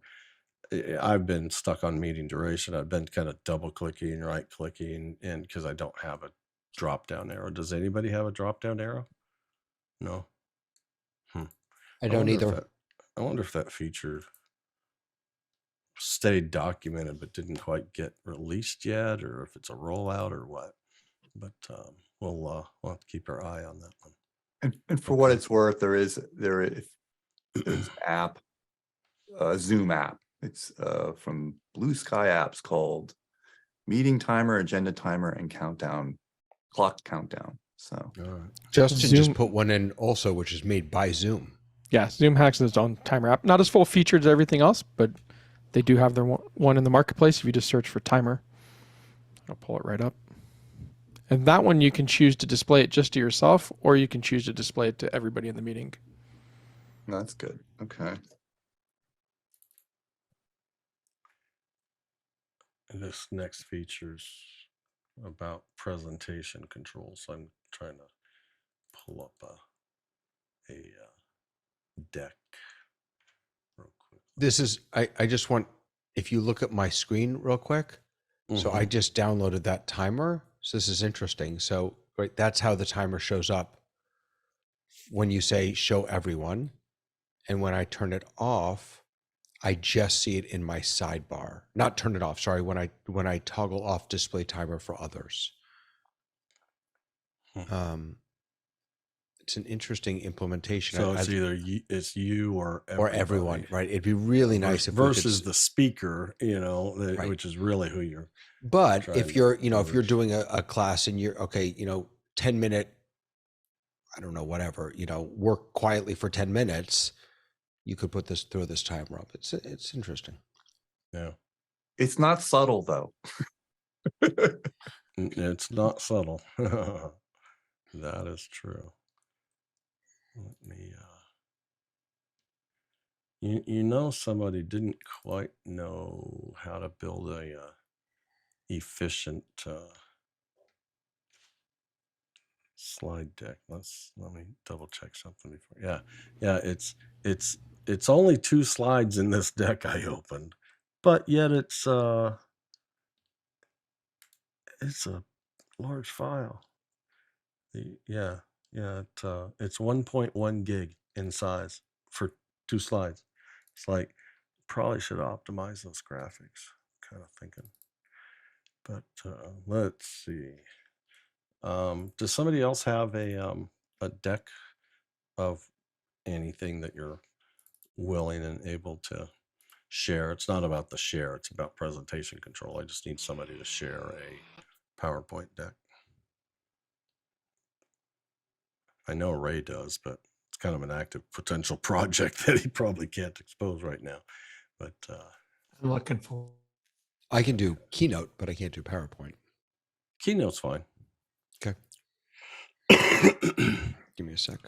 I've been stuck on meeting duration. I've been kind of double clicking, right clicking, and because I don't have a drop down arrow. Does anybody have a drop down arrow? No. I don't either. I wonder if that feature stayed documented but didn't quite get released yet, or if it's a rollout or what. But we'll have to keep our eye on that one. And for what it's worth, there is an app, a Zoom app. It's from Blue Sky Apps called Meeting Timer, Agenda Timer, and Clock Countdown. So Justin just put one in also, which is made by Zoom. Yeah, Zoom has its own timer app. Not as full featured as everything else, but they do have their one in the marketplace. If you just search for timer, I'll pull it right up. And that one you can choose to display it just to yourself, or you can choose to display it to everybody in the meeting. That's good. Okay. And this next feature's about presentation controls. I'm trying to pull up a deck real quick. This is, I just want, if you look at my screen real quick. So I just downloaded that timer. So this is interesting. So right, that's how the timer shows up when you say show everyone. And when I turn it off, I just see it in my sidebar. Not turn it off, sorry, when I toggle off display timer for others. It's an interesting implementation. So it's either you or everyone, right? It'd be really nice if versus the speaker, which is really who you're. But if you're, if you're doing a class and you're 10-minute, I don't know, whatever, work quietly for 10 minutes, you could throw this timer up. It's interesting. Yeah. It's not subtle though. It's not subtle. That is true. Let me somebody didn't quite know how to build a efficient slide deck. Let me double check something before. Yeah, it's only 2 slides in this deck I opened, but yet it's a large file. It's 1.1 gig in size for 2 slides. It's like, probably should optimize those graphics, kind of thinking. But let's see. Does somebody else have a deck of anything that you're willing and able to share? It's not about the share, it's about presentation control. I just need somebody to share a PowerPoint deck. I know Ray does, but it's kind of an active potential project that he probably can't expose right now. But I'm looking for. I can do Keynote, but I can't do PowerPoint. Keynote's fine. Okay. Give me a sec.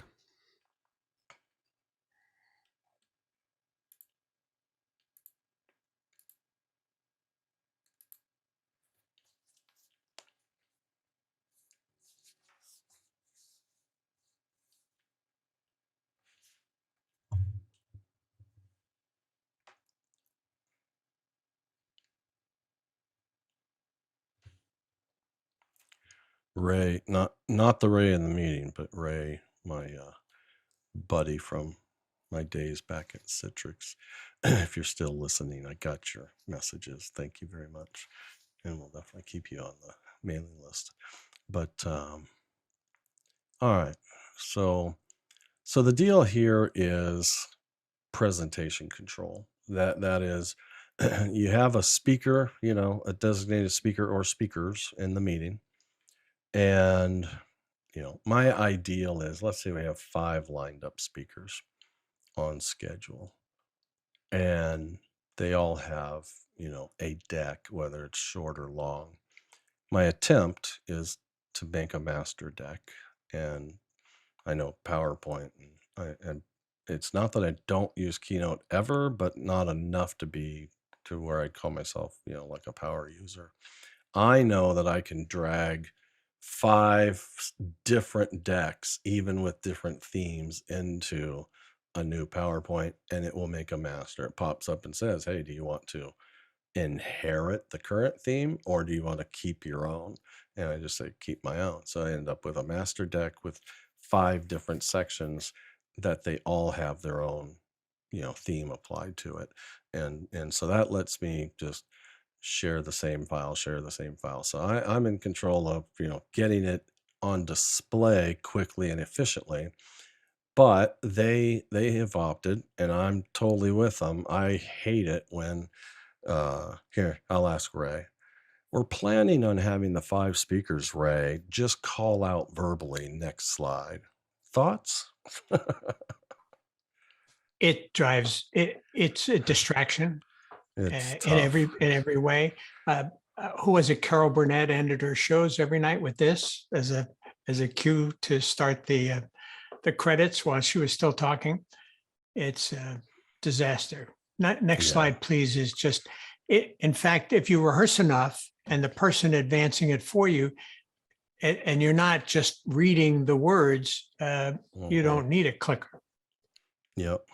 Ray, not the Ray in the meeting, but Ray, my buddy from my days back at Citrix. If you're still listening, I got your messages. Thank you very much. And we'll definitely keep you on the mailing list. But all right. So the deal here is presentation control. That is, you have a speaker, a designated speaker or speakers in the meeting. And, my ideal is, let's say we have 5 lined up speakers on schedule, and they all have, a deck, whether it's short or long. My attempt is to make a master deck, and I know PowerPoint, and it's not that I don't use Keynote ever, but not enough to be to where I'd call myself, like a power user. I know that I can drag 5 different decks, even with different themes, into a new PowerPoint, and it will make a master. It pops up and says, hey, do you want to inherit the current theme, or do you want to keep your own? And I just say, keep my own. So I end up with a master deck with 5 different sections that they all have their own, theme applied to it. And so that lets me just share the same file. So I'm in control of, getting it on display quickly and efficiently. But they have opted, and I'm totally with them. I hate it when, here, I'll ask Ray. We're planning on having the 5 speakers, Ray. Just call out verbally. Next slide. Thoughts? It drives it. It's a distraction It's in tough. every way. Who was it? Carol Burnett ended her shows every night with this as a cue to start the credits while she was still talking. It's a disaster. Next Yeah. slide, please. Is just it. In fact, if you rehearse enough and the person advancing it for you, and you're not just reading the words, you Mhm. don't need a clicker. Yep.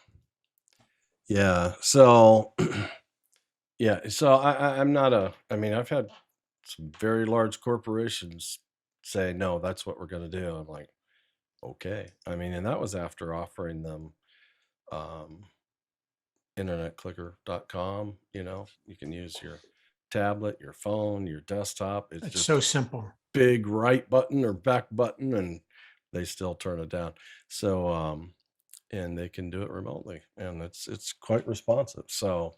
Yeah. So, yeah. So I'm not I mean, I've had some very large corporations say, no, that's what we're going to do. I'm like, okay. I mean, and that was after offering them internetclicker.com. You can use your tablet, your phone, your desktop. It's It's just so a simple. big right button or back button, and they still turn it down. So, and they can do it remotely, and it's quite responsive. So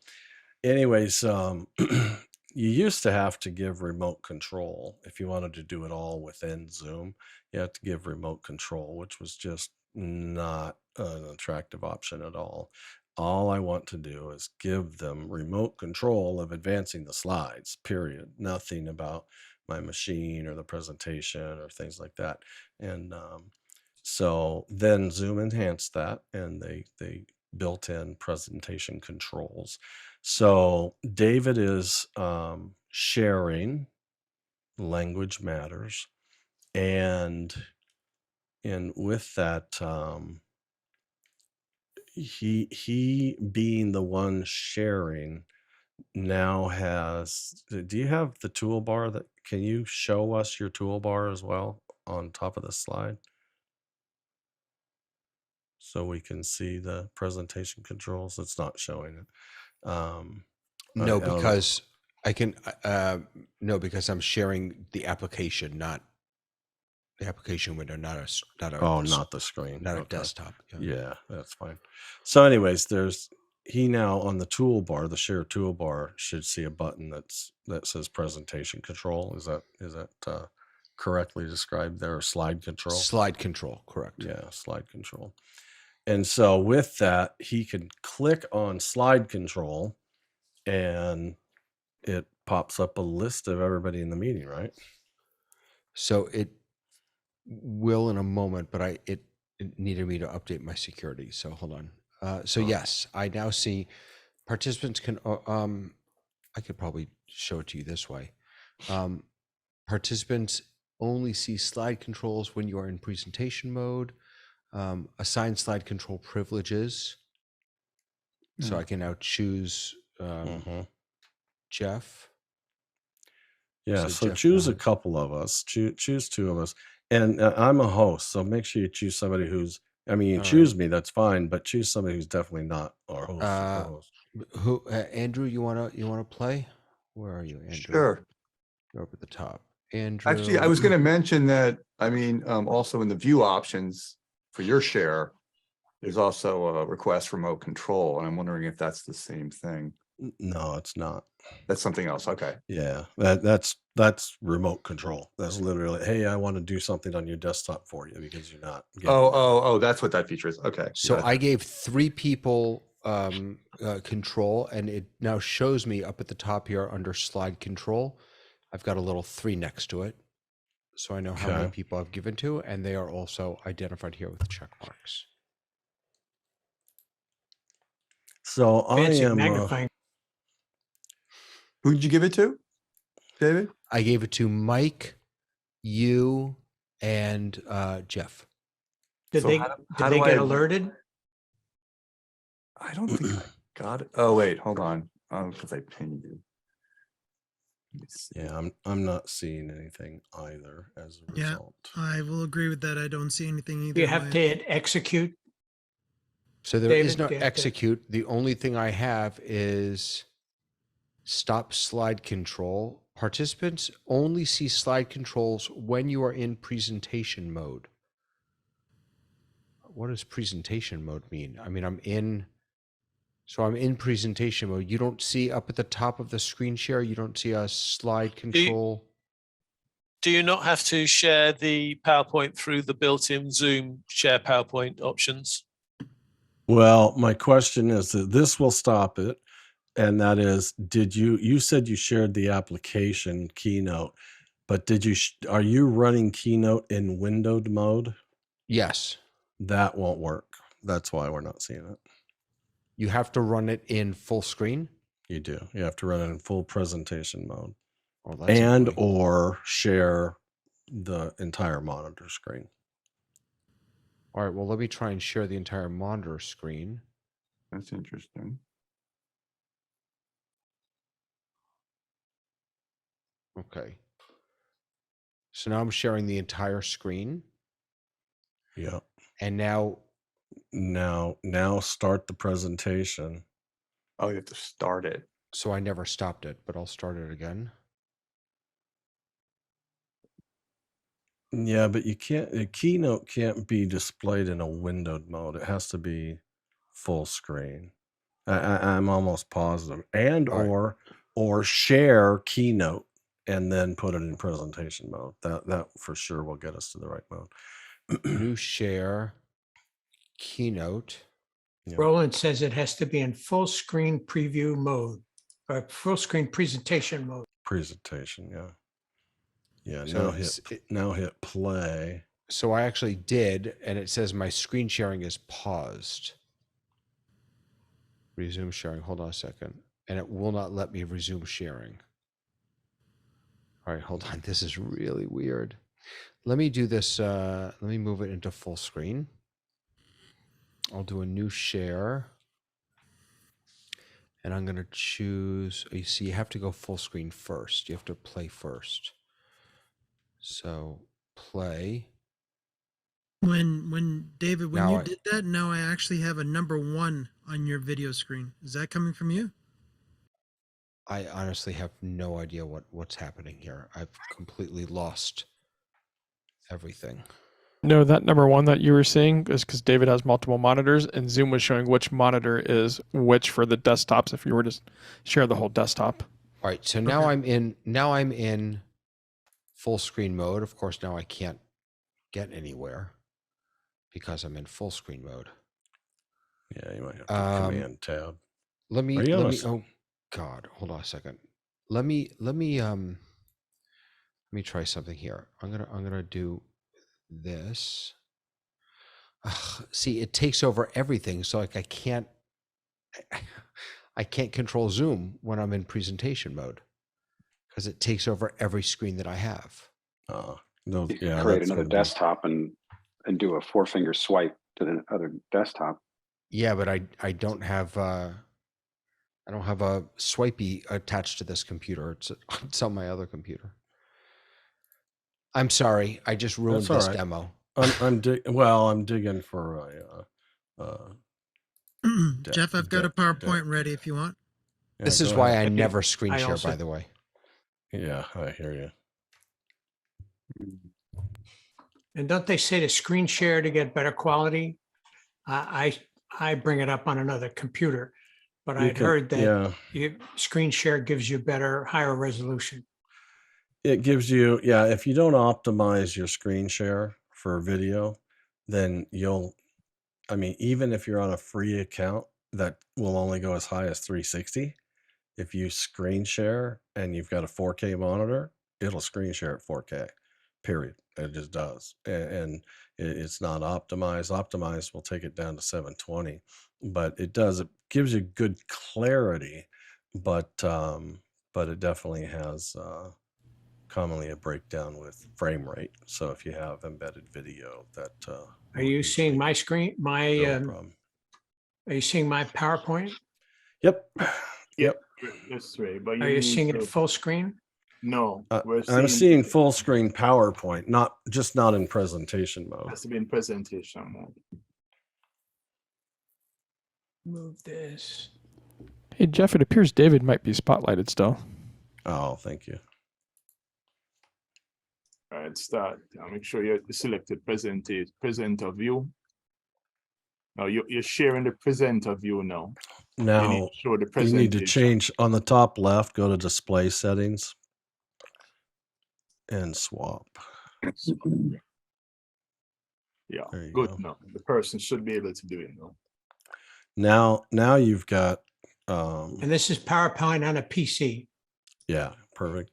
anyways, you used to have to give remote control if you wanted to do it all within Zoom. You had to give remote control, which was just not an attractive option at all. All I want to do is give them remote control of advancing the slides, period. Nothing about my machine or the presentation or things like that. And so then Zoom enhanced that, and they built in presentation controls. So David is sharing language matters, and with that, he being the one sharing now has. Do you have the toolbar? That can you show us your toolbar as well on top of the slide? so we can see the presentation controls? It's not showing it. I No, don't know. because I can, no, because I'm sharing the application, not the application window, not a, Oh, not the screen. not a Okay. desktop. Yeah, that's fine. So anyways, he now on the toolbar, the share toolbar should see a button that says presentation control. Is that correctly described there, or slide control? Slide control, correct. Yeah, slide control. And so with that, he can click on slide control and it pops up a list of everybody in the meeting, right? So it will in a moment, but it needed me to update my security. So hold on. So yes, I now see participants can, I could probably show it to you this way. Participants only see slide controls when you are in presentation mode. Assign slide control privileges. So I can now choose Jeff. Yeah, so Jeff choose a now- couple of us, choose two of us. And I'm a host, so make sure you choose somebody who's, I mean, you All choose me, that's fine, but choose somebody who's definitely not our host. or Uh, co-host. Who, Andrew, you wanna play? Where are you, Andrew? Sure. You're up at the top. Andrew. Actually, I was going to mention that, I mean, also in the view options for your share, there's also a request remote control, and I'm wondering if that's the same thing. No, it's not. That's something else. Okay. Yeah, that's remote control. That's literally, hey, I want to do something on your desktop for you because you're not getting it. Oh, that's what that feature is. Okay. So Gotcha. I gave 3 people control, and it now shows me up at the top here under slide control. I've got a little 3 next to it. So I know how many Okay. people I've given to, and they are also identified here with check marks. So I Fancy am magnifying. Who did you give it to, David? I gave it to Mike, you, and Jeff. Did So they, how did they do get I- alerted? I don't think I got it. Oh, wait, hold on. Because I pinged you. Let me see. Yeah, I'm not seeing anything either as a Yeah, result. I will agree with that. I don't see anything either. You have way. to hit execute. So there is David, no do you have to- execute. The only thing I have is stop slide control. Participants only see slide controls when you are in presentation mode. What does presentation mode mean? I mean, I'm in presentation mode. You don't see up at the top of the screen share, you don't see a slide control. Do you not have to share the PowerPoint through the built-in Zoom share PowerPoint options? Well, my question is that this will stop it. And that is, you said you shared the application Keynote, but are you running Keynote in windowed mode? Yes. That won't work. That's why we're not seeing it. You have to run it in full screen. You do. You have to run it in full presentation mode Oh, that's and annoying. or share the entire monitor screen. All right, well, let me try and share the entire monitor screen. That's interesting. Okay. So now I'm sharing the entire screen. Yeah. And now start the presentation. Oh, you have to start it. So I never stopped it, but I'll start it again. Yeah, but a Keynote can't be displayed in a windowed mode. It has to be full screen. I'm almost positive. And or share Keynote and then put it in presentation mode. That for sure will get us to the right mode. New share Keynote. Yeah. Roland says it has to be in full screen preview mode or full screen presentation mode. Presentation, yeah. Yeah, So now hit play. So I actually did, and it says my screen sharing is paused. Resume sharing. Hold on a second. And it will not let me resume sharing. All right, hold on. This is really weird. Let me do this. Let me move it into full screen. I'll do a new share. And I'm going to choose, you see, you have to go full screen first. You have to play first. So play. When David, when Now you I- did that, now I actually have a number 1 on your video screen. Is that coming from you? I honestly have no idea what's happening here. I've completely lost everything. No, that number 1 that you were seeing is because David has multiple monitors, and Zoom was showing which monitor is which for the desktops if you were to share the whole desktop. All right, so now Okay. I'm in full screen mode. Of course, now I can't get anywhere because I'm in full screen mode. Yeah, you might have to Command Tab. Let me Are you on a oh God, hold on a second. Let me try something here. I'm gonna do this. Ugh, see, it takes over everything. So like I can't control Zoom when I'm in presentation mode because it takes over every screen that I have. No, You can yeah, create that's another gonna be- desktop and do a 4-finger swipe to the other desktop. Yeah, but I don't have a swipey attached to this computer. It's on my other computer. I'm sorry, I just ruined all this right. demo. I'm digging for a Jeff, I've got a PowerPoint ready if you want. yeah, This is go why ahead. I Thank you. never screen I share, also- by the way. Yeah, I hear you. And don't they say to screen share to get better quality? I bring it up on another computer, but You I'd can- heard that yeah. screen share gives you better, higher resolution. It gives you, yeah, if you don't optimize your screen share for video, then I mean, even if you're on a free account, that will only go as high as 360. If you screen share and you've got a 4K monitor, it'll screen share at 4K, period. It just does. And it's not optimized. Optimized will take it down to 720, but it gives you good clarity, but it definitely has commonly a breakdown with frame rate. So if you have embedded video, that Are you seeing my screen? problem. Are you seeing my PowerPoint? Yep. Yep. This way, but Are you need seeing it to- full screen? No, we're I'm seeing full screen PowerPoint, not in presentation mode. has to be in presentation mode. Move this. Hey, Jeff, it appears David might be spotlighted still. Oh, thank you. All right, start. Make sure you selected presenter view. Now you're sharing the presenter view now. You need Now to show the you presentation. need to change on the top left, go to display settings and swap. Yeah, There you good. go. No, the person should be able to do it now. Now you've got And this is PowerPoint on a PC. yeah, perfect.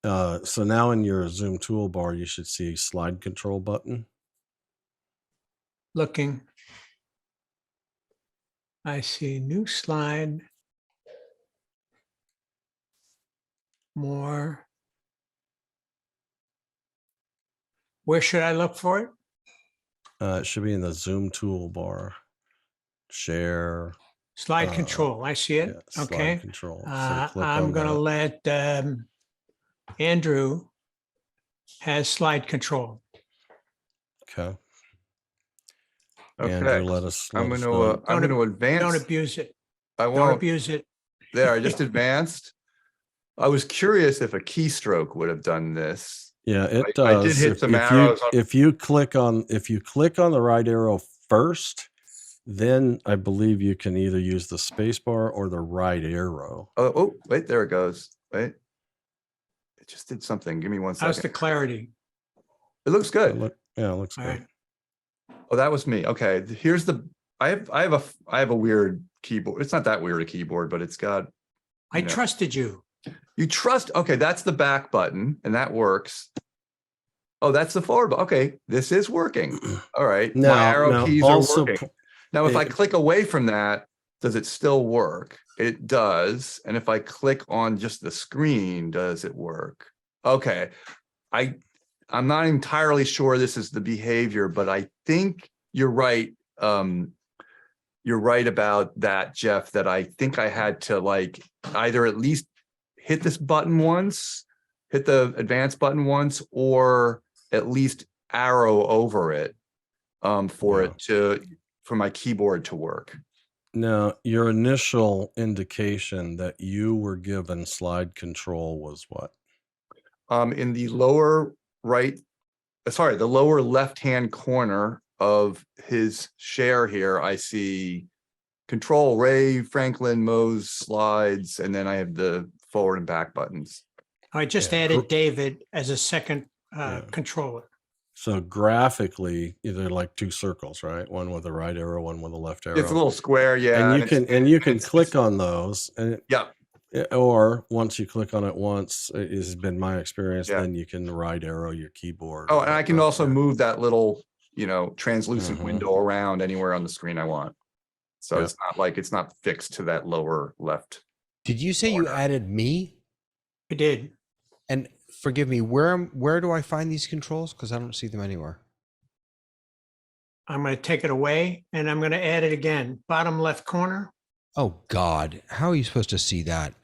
So now in your Zoom toolbar, you should see slide control button. Looking. I see new slide. More. Where should I look for it? It should be in the Zoom toolbar. Share. Slide control. I see it. Yeah, slide Okay. control. So click I'm on going to that. let Andrew has slide control. Okay. Okay. Andrew, let us I'm know. gonna Don't advance. Don't abuse it. I Don't won't. abuse it. There, I just advanced. I was curious if a keystroke would have done this. Yeah, it I does. did hit If- some if arrows you on- if you click on the right arrow first, then I believe you can either use the space bar or the right arrow. Oh, wait, there it goes. Wait. It just did something. Give me one How's the second. clarity? It looks It good. looks All good. right. Oh, that was me. Okay, here's the. I have a weird keyboard. It's not that weird a keyboard, but it's got. I you know. trusted you. You trust. Okay, that's the back button, and that works. Oh, that's the forward button. Okay, this is working. All right, my arrow keys are working. Now, if I click away from that, does it still work? It does. And if I click on just the screen, does it work? Okay, I'm not entirely sure this is the behavior, but I think you're right. You're right about that, Jeff, that I think I had to like either at least hit this button once, hit the advanced button once, or at least arrow over it. for Yeah. it for my keyboard to work. Now, your initial indication that you were given slide control was what? In the lower right, sorry, the lower left-hand corner of his share here, I see Control, Ray, Franklin, Mo's slides, and then I have the forward and back buttons. I just Yeah, added David as a second Yeah. controller. So graphically, they're like two circles, right? One with a right arrow, one with a left arrow. It's a little square, yeah. And you can click on those, and Yeah. or once you click on it once, it has been my experience, Yeah. then you can right arrow your keyboard. Oh, and I can also Yeah. move that little, translucent Mhm. window around anywhere on the screen I want. So Yeah. it's not like it's not fixed to that lower left. Did you say you added me? I did. And forgive me, where do I find these controls? Because I don't see them anywhere. I'm going to take it away and I'm going to add it again. Bottom left corner. Oh God, how are you supposed to see that?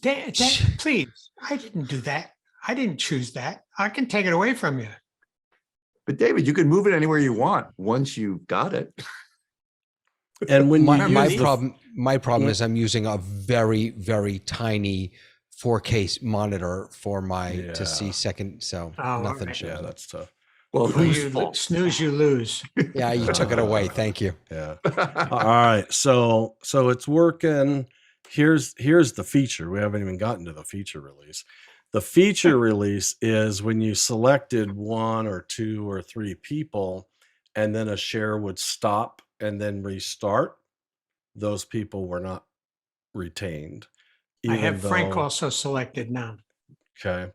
Dan, please, I didn't do that. I didn't choose that. I can take it away from you. But David, you can move it anywhere you want once you got it. And when you My use the- problem is I'm using a very, very tiny 4K monitor for my to see Yeah. second, so Oh, nothing okay. shows Yeah, up. that's tough. Well, Well, whose you fault? snooze, you lose. Yeah, you took it away. Thank you. Yeah. All right. So it's working. Here's the feature. We haven't even gotten to the feature release. The feature release is when you selected one or two or three people, and then a share would stop and then restart. Those people were not retained. I have even Frank though- also selected now. Okay.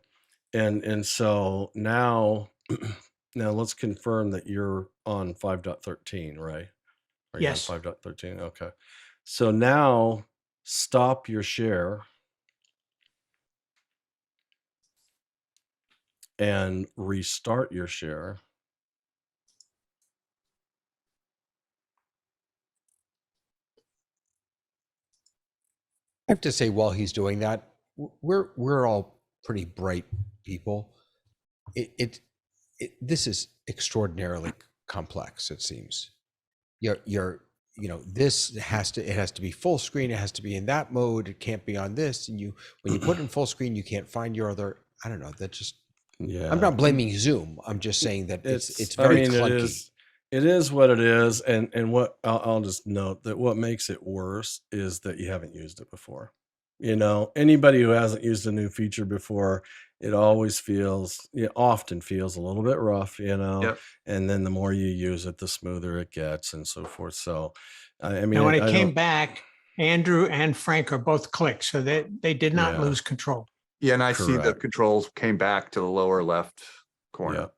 And so now now let's confirm that you're on 5.13, right? Are you Yes. on 5.13? Okay. So now stop your share and restart your share. I have to say, while he's doing that, we're all pretty bright people. This is extraordinarily complex. It seems. This has to be full screen. It has to be in that mode. It can't be on this. And when you put it in full screen, you can't find your other. I don't know. That just. Yeah. I'm not blaming Zoom. I'm just saying that it's very clunky. It is what it is, and what I'll just note that what makes it worse is that you haven't used it before. Anybody who hasn't used a new feature before, it often feels a little bit rough, Yep. and then the more you use it, the smoother it gets, and so forth. So, I mean, Now, when I it came don't- back, Andrew and Frank are both clicked, so they did not Yeah. lose control. Yeah, and I see the Correct. controls came back to the lower left corner.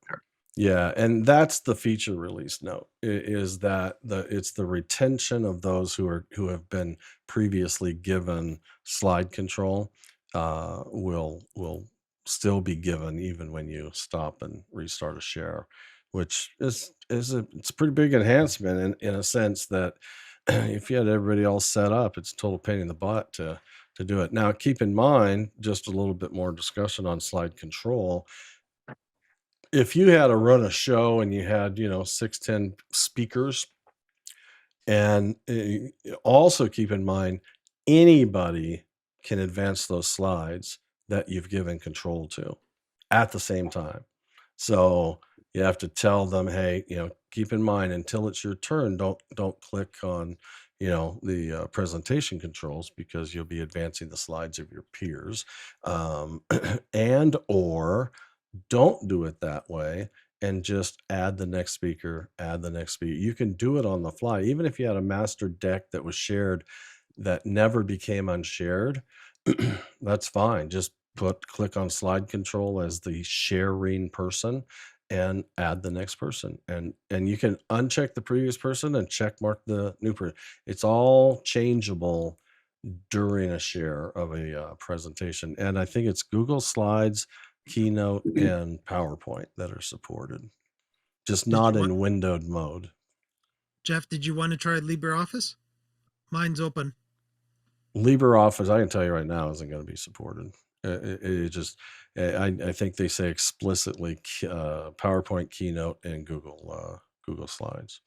Yeah, and that's the feature release note, is that it's the retention of those who have been previously given slide control will still be given even when you stop and restart a share, which it's a pretty big enhancement in a sense that if you had everybody all set up, it's a total pain in the butt to do it. Now, keep in mind, just a little bit more discussion on slide control. If you had to run a show and you had 6-10 speakers, and also keep in mind anybody can advance those slides that you've given control to at the same time. So you have to tell them, hey, keep in mind until it's your turn, don't click on the presentation controls, because you'll be advancing the slides of your peers, and or don't do it that way and just add the next speaker. You can do it on the fly. Even if you had a master deck that was shared that never became unshared, that's fine. Just click on slide control as the sharing person and add the next person. And you can uncheck the previous person and check mark the new person. It's all changeable during a share of a presentation. And I think it's Google Slides, Keynote, and PowerPoint that are supported, just not in windowed mode. Jeff, did you want to try LibreOffice? Mine's open. LibreOffice, I can tell you right now, isn't going to be supported. I think they say explicitly PowerPoint, Keynote, and Google Google Slides.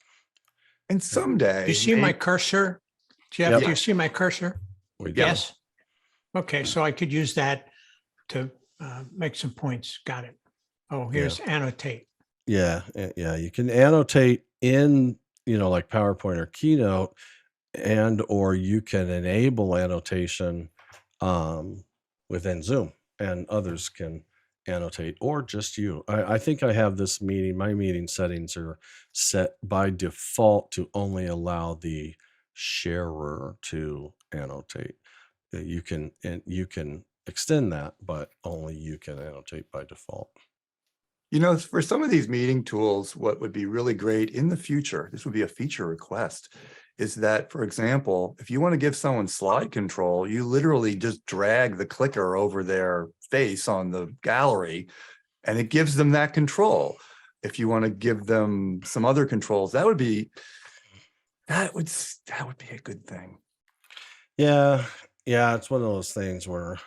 And someday, Do you see my cursor? Jeff, Yep. do you see my cursor? We do. Yes. Okay, so I could use that to make some points. Got it. Oh, here's annotate. Yeah, yeah. You can annotate in, like PowerPoint or Keynote, and or you can enable annotation within Zoom, and others can annotate, or just you. I think I have this meeting. My meeting settings are set by default to only allow the sharer to annotate. You can extend that, but only you can annotate by default. For some of these meeting tools, what would be really great in the future, this would be a feature request, is that, for example, if you want to give someone slide control, you literally just drag the clicker over their face on the gallery and it gives them that control. If you want to give them some other controls, that would be a good thing. Yeah, it's one of those things where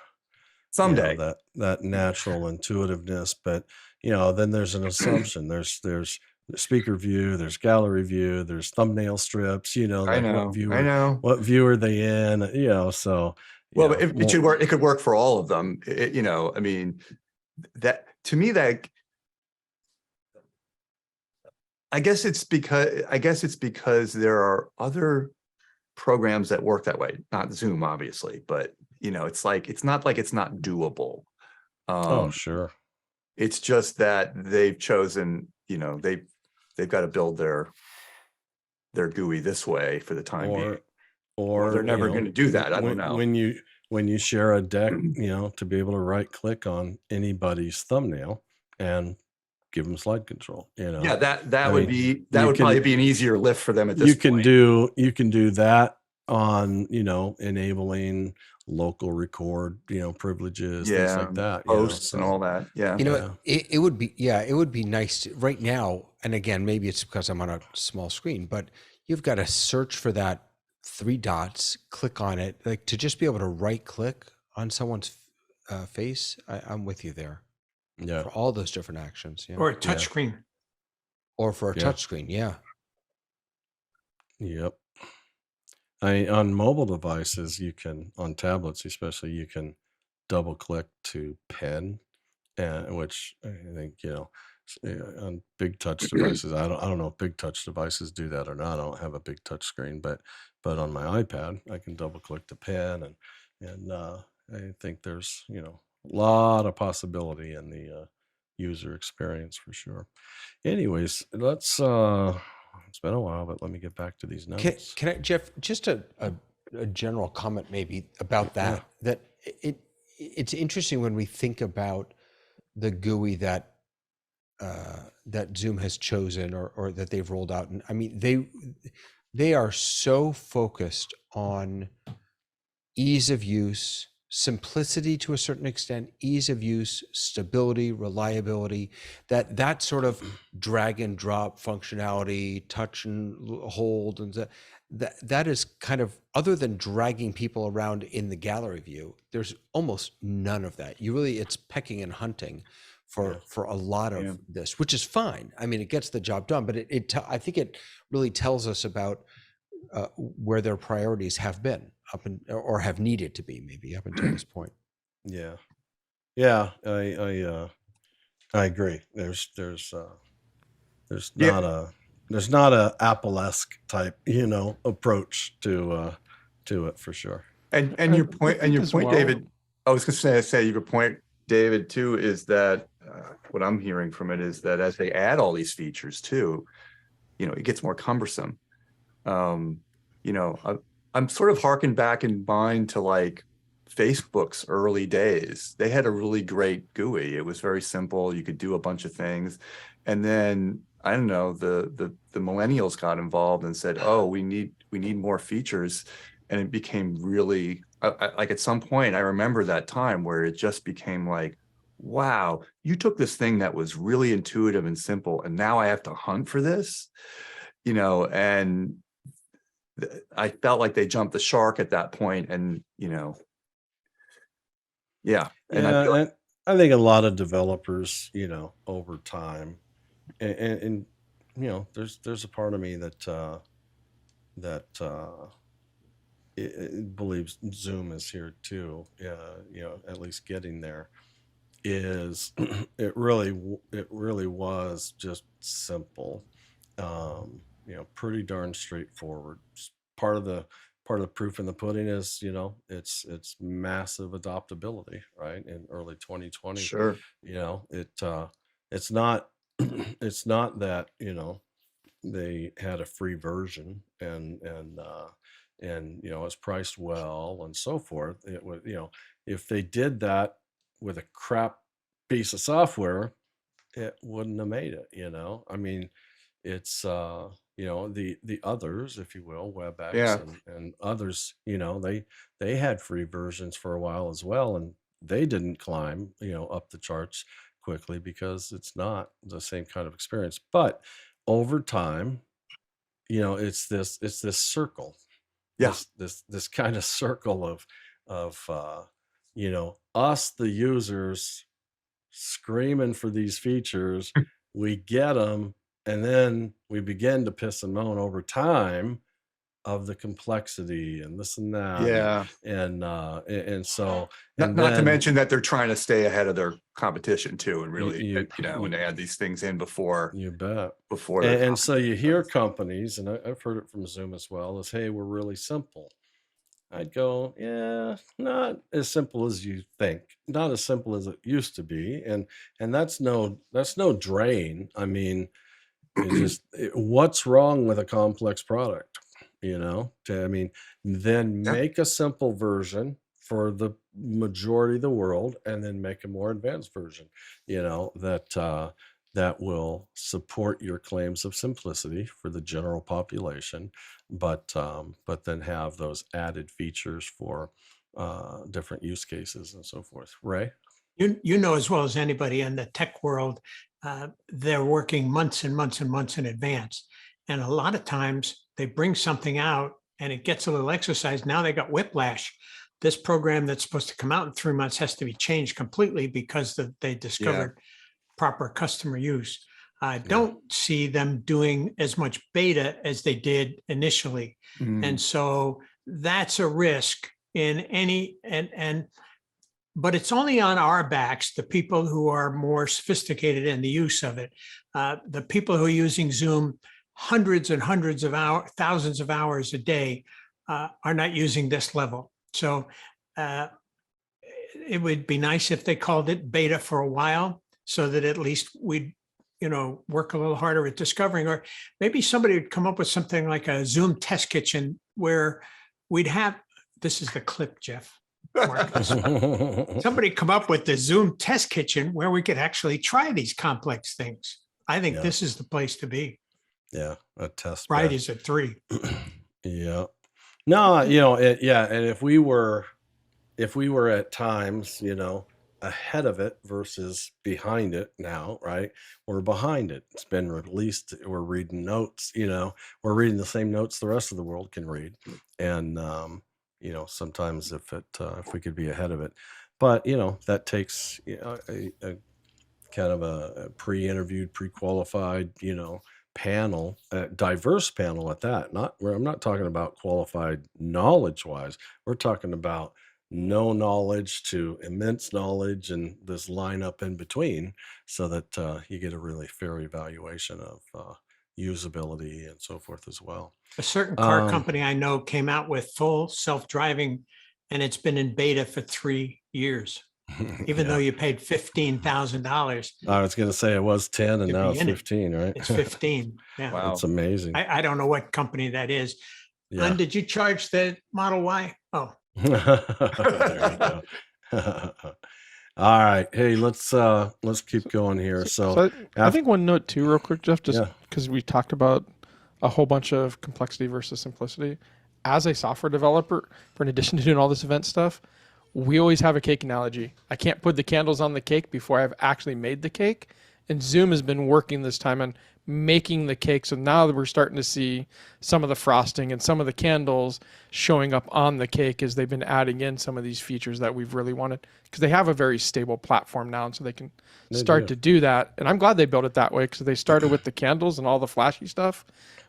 someday that natural intuitiveness, but then there's an assumption. There's the speaker view, there's gallery view, there's thumbnail strips, I know. what view are they in, so. Well, but it should work. It could work for all of them. I mean, that to me, that I guess it's because there are other programs that work that way, not Zoom, obviously, but it's not like it's not doable. Oh, sure. It's just that they've chosen, they've got to build their GUI this way for the time being. Or they're never going to do that. I don't know. When you share a deck, to be able to right click on anybody's thumbnail and give them slide control, Yeah, that would probably be an easier lift for them at this point. You can do that on, enabling local record, privileges, things like that. Posts and all that. Yeah. It would be nice to, right now. And again, maybe it's because I'm on a small screen, but you've got to search for that 3 dots, click on it, like to just be able to right click on someone's face. I'm with you there. Yeah. For all those different actions. Yeah. Or a touch screen. Or for a touch screen. Yeah. Yep. On mobile devices, on tablets especially, you can double click to pen, which I think, on big touch devices, I don't know if big touch devices do that or not. I don't have a big touch screen, but on my iPad, I can double click to pen, and I think there's, a lot of possibility in the user experience for sure. Anyways, let's it's been a while, but let me get back to these notes. Can I, Jeff, just a general comment maybe about that, that it's interesting when we think about the GUI that Zoom has chosen or that they've rolled out. And I mean, they are so focused on ease of use, simplicity to a certain extent, ease of use, stability, reliability, that sort of drag and drop functionality, touch and hold, and that is kind of, other than dragging people around in the gallery view, there's almost none of that. It's pecking and hunting for a lot of this, which is fine. I mean, it gets the job done, but I think it really tells us about where their priorities have been or have needed to be, maybe up until this point. Yeah, I agree. There's not a Apple-esque type, approach to it for sure. And your point, David, I was going to say your point, David, too, is that what I'm hearing from it is that as they add all these features too, it gets more cumbersome. I'm sort of harking back in mind to like Facebook's early days. They had a really great GUI. It was very simple. You could do a bunch of things. And then, I don't know, the millennials got involved and said, oh, we need more features. And it became really, like at some point, I remember that time where it just became like, wow, you took this thing that was really intuitive and simple, and now I have to hunt for this, and I felt like they jumped the shark at that point, and I think a lot of developers, over time, and there's a part of me that believes Zoom is here too. At least getting there is it really was just simple. Pretty darn straightforward. Part of the proof in the pudding is it's massive adoptability, right? In early 2020, Sure. it's not it's not that they had a free version and it's priced well and so forth. It was if they did that with a crap piece of software, it wouldn't have made it. I mean, it's the others, if you will, WebEx Yeah. and others, they had free versions for a while as well, and they didn't climb up the charts quickly because it's not the same kind of experience. But over time, it's this circle, Yeah. this kind of circle of us, the users, screaming for these features. We get them, and then we begin to piss and moan over time of the complexity and this and that. Yeah. And so Not to mention that they're trying to stay ahead of their competition too, and really, when they add these things in before. You bet. Before. And so you hear companies, and I've heard it from Zoom as well, is, hey, we're really simple. I'd go, yeah, not as simple as you think, not as simple as it used to be, and that's no drain. I mean, what's wrong with a complex product? Then make a simple version for the majority of the world, and then make a more advanced version, that will support your claims of simplicity for the general population, but then have those added features for different use cases and so forth. Ray? You know as well as anybody in the tech world, they're working months and months and months in advance. And a lot of times they bring something out and it gets a little exercise. Now they got whiplash. This program that's supposed to come out in 3 months has to be changed completely because they discovered proper customer use. I don't see them doing as much beta as they did initially. And so that's a risk in any, but it's only on our backs, the people who are more sophisticated in the use of it. The people who are using Zoom hundreds and hundreds of hours, thousands of hours a day, are not using this level. So it would be nice if they called it beta for a while, so that at least we'd work a little harder at discovering, or maybe somebody would come up with something like a Zoom test kitchen where we'd have, this is the clip, Jeff. Marcus. Somebody come up with the Zoom test kitchen where we could actually try these complex things. I think this is the place to be. Yeah, a test. Friday's at 3. Yeah. No, and if we were at times, ahead of it versus behind it now, right? We're behind it. It's been released. We're reading notes, we're reading the same notes the rest of the world can read. And, sometimes if we could be ahead of it, but, that takes a kind of a pre-interviewed, pre-qualified, panel, a diverse panel at that. I'm not talking about qualified knowledge-wise. We're talking about no knowledge to immense knowledge and this lineup in between, so that you get a really fair evaluation of usability and so forth as well. A certain car company I know came out with full self-driving, and it's been in beta for 3 years, even though you paid $15,000. I was going to say it was 10 and now it's 15, right? It's 15. Yeah. Wow. That's amazing. I don't know what company that is. Yeah. And did you charge the Model Y? Oh, There you go. All right. Hey, let's keep going here. So I think one note too, real quick, Jeff, just Yeah. because we talked about a whole bunch of complexity versus simplicity. As a software developer, in addition to doing all this event stuff, we always have a cake analogy. I can't put the candles on the cake before I've actually made the cake. And Zoom has been working this time on making the cake. So now that we're starting to see some of the frosting and some of the candles showing up on the cake as they've been adding in some of these features that we've really wanted, because they have a very stable platform now. And so they can start to do that. And I'm glad they built it that way, because they started with the candles and all the flashy stuff.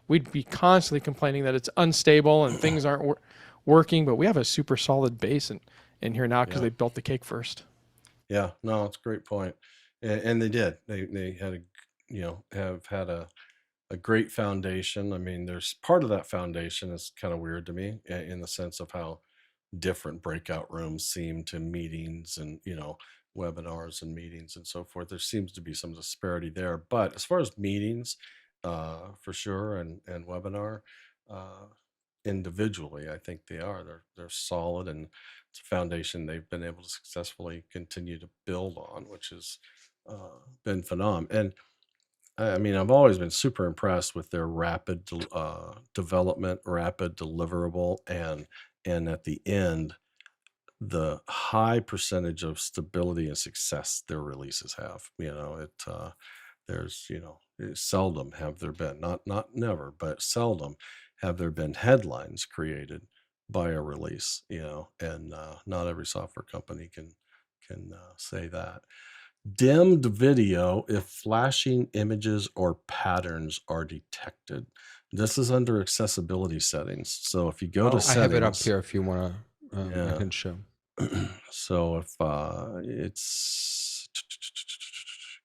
We'd be constantly complaining that it's unstable and things aren't working, but we have a super solid base in here now because they built the cake first. Yeah, no, it's a great point. And they did. They had have had a great foundation. I mean, there's part of that foundation is kind of weird to me in the sense of how different breakout rooms seem to meetings and, webinars and meetings and so forth. There seems to be some disparity there. But as far as meetings, for sure, and webinar, individually, I think they're solid, and it's a foundation they've been able to successfully continue to build on, which has been phenomenal. And I mean, I've always been super impressed with their rapid development, rapid deliverable, and at the end, the high percentage of stability and success their releases have. There's seldom have there been, not never, but seldom have there been headlines created by a release. And not every software company can say that. Dimmed video if flashing images or patterns are detected. This is under accessibility settings. So if you go to I settings, have it up here if you want to. I can show. So if it's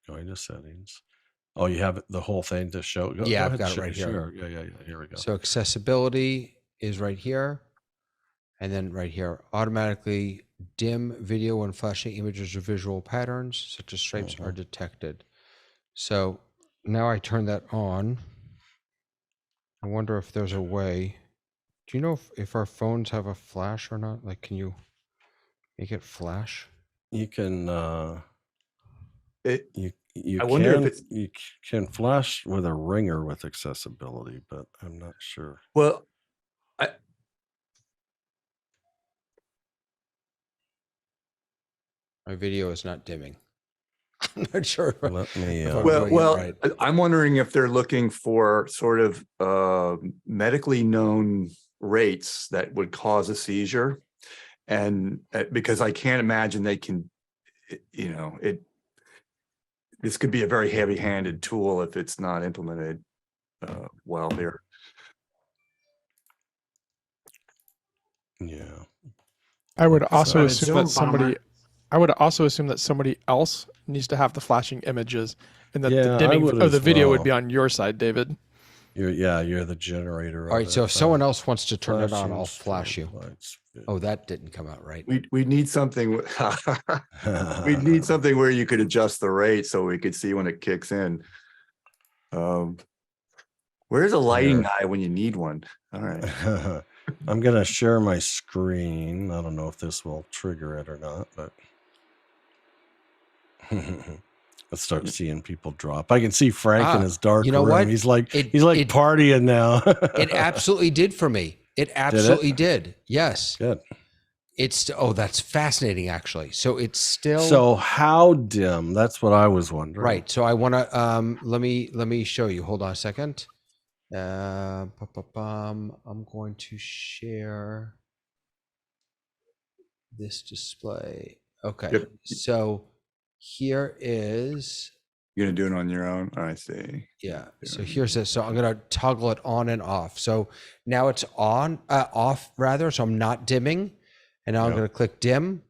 going to settings. Oh, you have the whole thing to show. Go Yeah, I've ahead, got it right here. Sure. Yeah. Here we go. So accessibility is right here. And then right here, automatically dim video when flashing images or visual patterns such as stripes are detected. So now I turn that on. I wonder if there's a way. Do you know if our phones have a flash or not? Like, can you make it flash? You can. You I wonder if it's you can flash with a ringer with accessibility, but I'm not sure. well. My video is not dimming. I'm not sure. Let me. Well, I'm wondering if they're looking for sort of medically known rates that would cause a seizure, and because I can't imagine they can, this could be a very heavy-handed tool if it's not implemented well here. Yeah. I would also assume Zoom that somebody. bomber. I would also assume that somebody else needs to have the flashing images, and that Yeah, the I dimming would of the as video would well. be on your side, David. You're the generator. All right, of so it, if someone else wants to turn it on, flashing I'll flash you. lights. Oh, that didn't come out right. We need something. We need something where you could adjust the rate so we could see when it kicks in. Where's a lighting guy when you need one? All right. I'm gonna share my screen. I don't know if this will trigger it or not, but let's start seeing people drop. I can see Frank in his dark you know room. what? He's like It partying now. It absolutely did for me. It absolutely did. Yes. Good. It's that's fascinating actually. So it's still So how dim? That's what I was wondering. right. So I want to let me show you. Hold on a second. I'm going to share this display. Okay. Yep. So here is You're gonna do it on your own. I see. yeah. So here's this. So I'm gonna toggle it on and off. So now it's on, off rather. So I'm not dimming, and now I'm gonna click dim.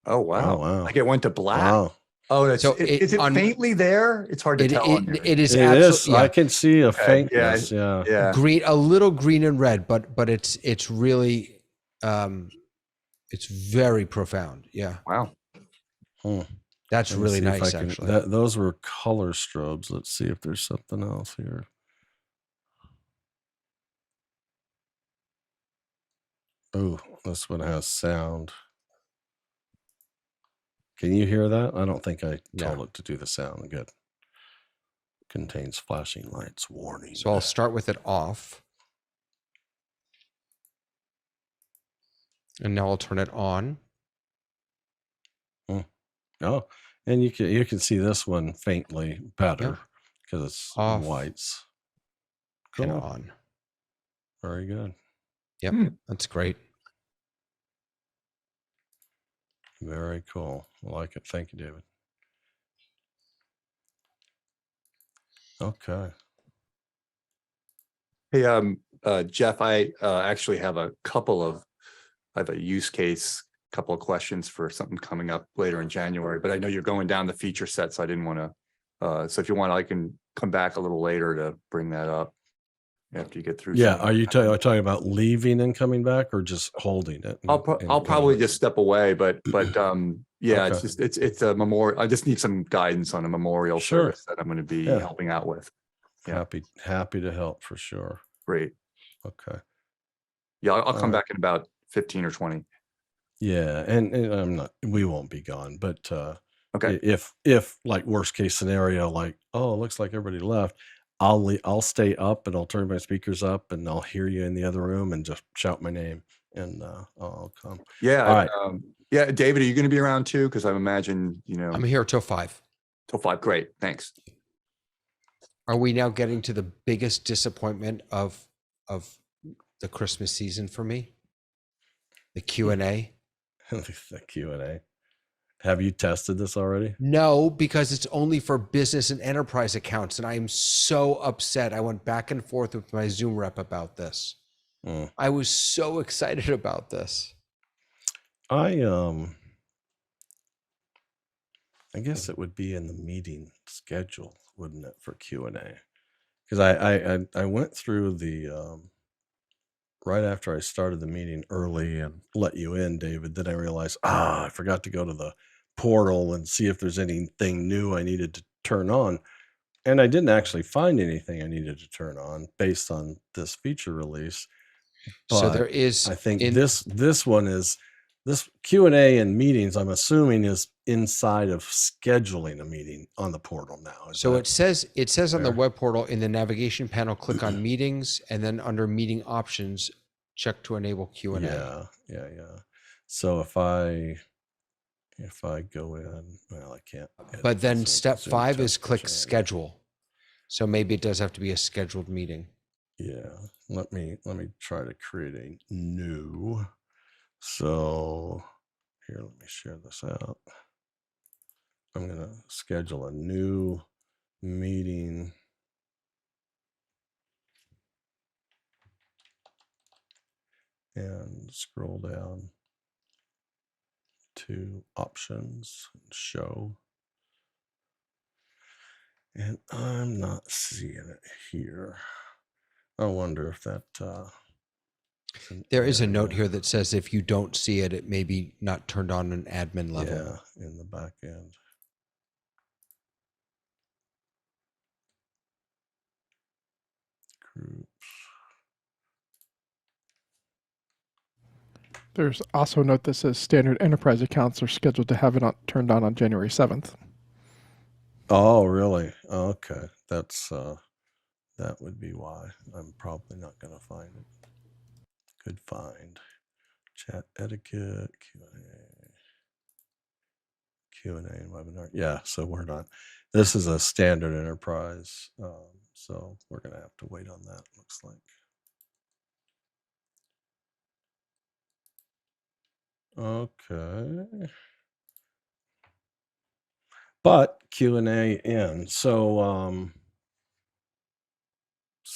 Oh wow. Oh, wow. Like it went to black. Wow. Oh, that's So is it faintly there? It's hard to tell. on here. It is It absolutely is. I can see a faintness. Yeah. Yeah. green, a little green and red, but it's really it's very profound. Yeah. Wow. That's Let me really see if I nice can- actually. those were color strobes. Let's see if there's something else here. Oh, this one has sound. Can you hear that? I don't think I told it to do the sound. Good. Contains flashing lights. Warning. So I'll start with it off. And now I'll turn it on. Oh, And you can see this one faintly better because it's Off whites. and Cool. on. Very good. Yep, that's great. Very cool. I like it. Thank you, David. Okay. Hey, Jeff, I actually have I have a use case, couple of questions for something coming up later in January, but I know you're going down the feature set, so I didn't want to, so if you want, I can come back a little later to bring that up after you get through. Yeah. some of Are you that. talking about leaving and coming back or just holding it? I'll probably just step away, but yeah, Okay. it's just, it's a memorial. I just need some guidance on a memorial Sure. service that I'm going to be Yeah. helping out with. Yeah. Happy to help for sure. Great. Okay. Yeah, I'll come All right. back in about 15 or 20. Yeah, and we won't be gone, but Okay. if like worst case scenario, like, oh, it looks like everybody left, I'll stay up and I'll turn my speakers up and I'll hear you in the other room and just shout my name and I'll come. Yeah. All right. Yeah, David, are you going to be around too? Because I imagine, I'm here till 5. Till 5. Great. Thanks. Are we now getting to the biggest disappointment of the Christmas season for me? The Q&A? The Q&A. Have you tested this already? No, because it's only for business and enterprise accounts, and I am so upset. I went back and forth with my Zoom rep about this. I was so excited about this. I guess it would be in the meeting schedule, wouldn't it, for Q&A? Because I went through the right after I started the meeting early and let you in, David. Then I realized, I forgot to go to the portal and see if there's anything new I needed to turn on. And I didn't actually find anything I needed to turn on based on this feature release. So there But is, I think this one is this Q&A and meetings, I'm assuming, is inside of scheduling a meeting on the portal now. So it says on the fair? web portal in the navigation panel, click on meetings, and then under meeting options, check to enable Q&A. Yeah. So if I go in, well, I can't. But then step Zoom 5 is test click channel. schedule. So maybe it does have to be a scheduled meeting. Yeah, let me try to create a new. So here, let me share this out. I'm gonna schedule a new meeting. And scroll down to options, show. And I'm not seeing it here. I wonder if that There is a note here that says if you don't see it, it may be not turned on an admin level. Yeah, in the back end. Groups. There's also a note that says standard enterprise accounts are scheduled to have it turned on January 7th. Oh, really? Okay. That's that would be why. I'm probably not going to find it. Good find. Chat etiquette, Q&A and webinar. Yeah, so we're not. This is a standard enterprise, so we're going to have to wait on that, looks like. Okay. But Q&A in. So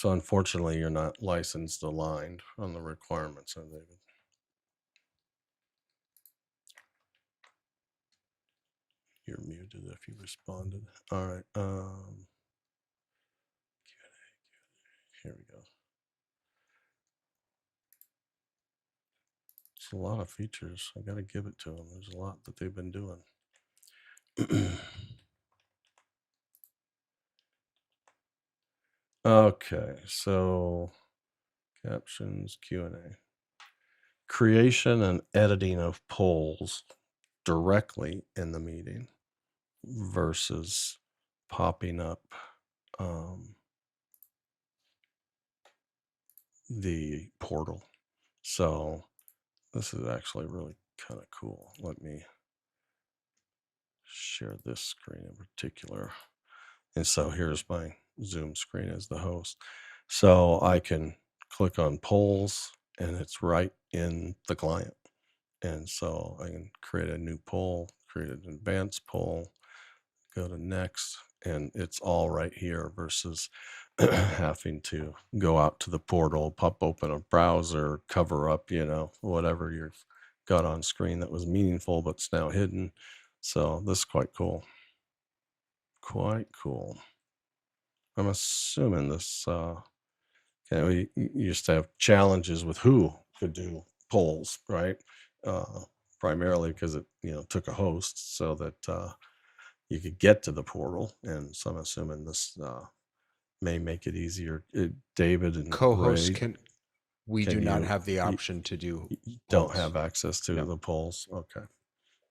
unfortunately, you're not licensed aligned on the requirements, huh, David? You're muted if you responded. All right. Q&A. Here we go. It's a lot of features. I got to give it to them. There's a lot that they've been doing. Okay, so captions, Q&A. Creation and editing of polls directly in the meeting versus popping up the portal. So this is actually really kind of cool. Let me share this screen in particular. And so here's my Zoom screen as the host. So I can click on polls and it's right in the client. And so I can create a new poll, create an advanced poll, go to next, and it's all right here versus having to go out to the portal, pop open a browser, cover up, whatever you've got on screen that was meaningful, but it's now hidden. So this is quite cool. Quite cool. I'm assuming this, we used to have challenges with who could do polls, right? Primarily because it, took a host so that you could get to the portal. And so I'm assuming this may make it easier. David and Co-hosts Ray, we can do not you- have the option to do. you don't polls. have access to No. the polls. Okay.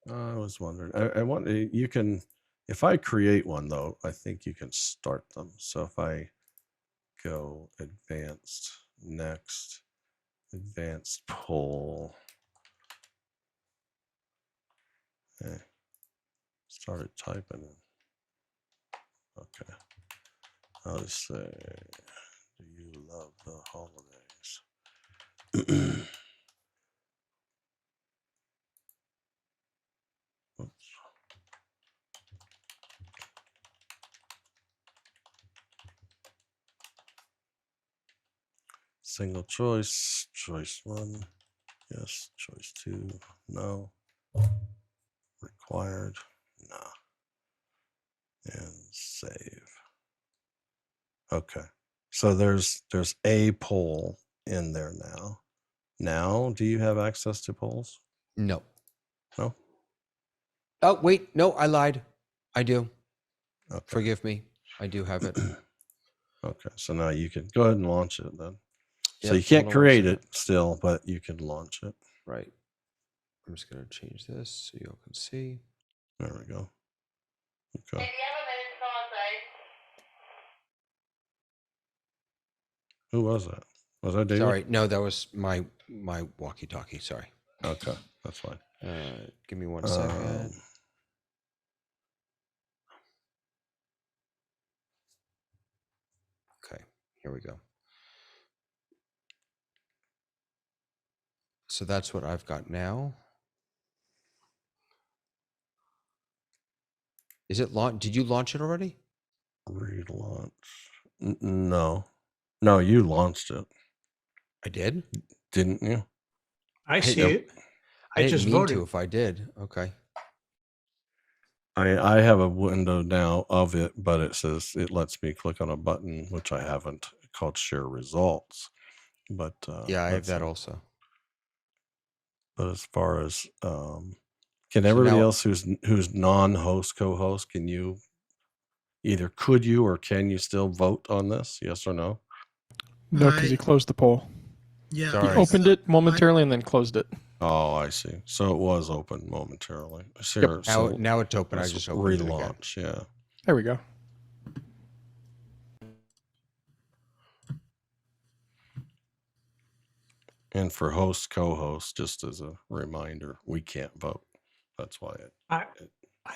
I was wondering. I want you can, if I create one though, I think you can start them. So if I go advanced, next, advanced poll. Okay. Started typing. Okay. I'll just say, do you love the holidays? Oops. Single choice, choice 1, yes, choice 2, no, required, no, and save. Okay, so there's a poll in there now. Now, do you have access to polls? No. No? Oh, wait. No, I lied. I do. Okay. Forgive me. I do have it. Okay, so now you can go ahead and launch it then. So Yep, you can't hold on one create second. it still, but you can launch it. Right. I'm just going to change this so you all can see. There we go. Okay. Who was that? Was that David? Sorry. No, that was my walkie-talkie. Sorry. Okay, that's fine. Give me 1 second. Okay, here we go. So that's what I've got now. Is it launch? Did you launch it already? Relaunch. No. No, you launched it, I did. didn't you? I see Yep. it. I I didn't just mean voted. to if I did. Okay. I have a window now of it, but it says it lets me click on a button, which I haven't, called share results. But Yeah, I have that's that it. also. But as far as can So everybody now- else who's non-host co-host, can you either could you or can you still vote on this? Yes or no? No, because I- he closed the poll. Yeah. Sorry. He Alright. opened it momentarily and then closed it. Oh, I see. So it was open momentarily. Sure. Now it's open. I let's just opened it again. relaunch. Yeah. There we go. And for host co-host, just as a reminder, we can't vote. That's why I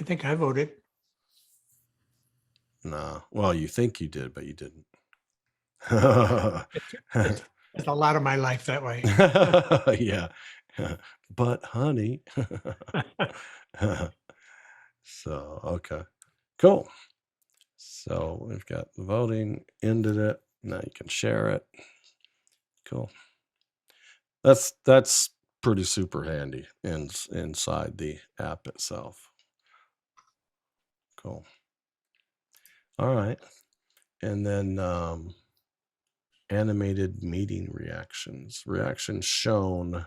think I voted. nah. Well, you think you did, but you didn't. It's a lot of my life that way. Yeah. But honey. So okay. Cool. So we've got the voting, ended it. Now you can share it. Cool. That's pretty super handy inside the app itself. Cool. All right. And then animated meeting reactions. Reactions shown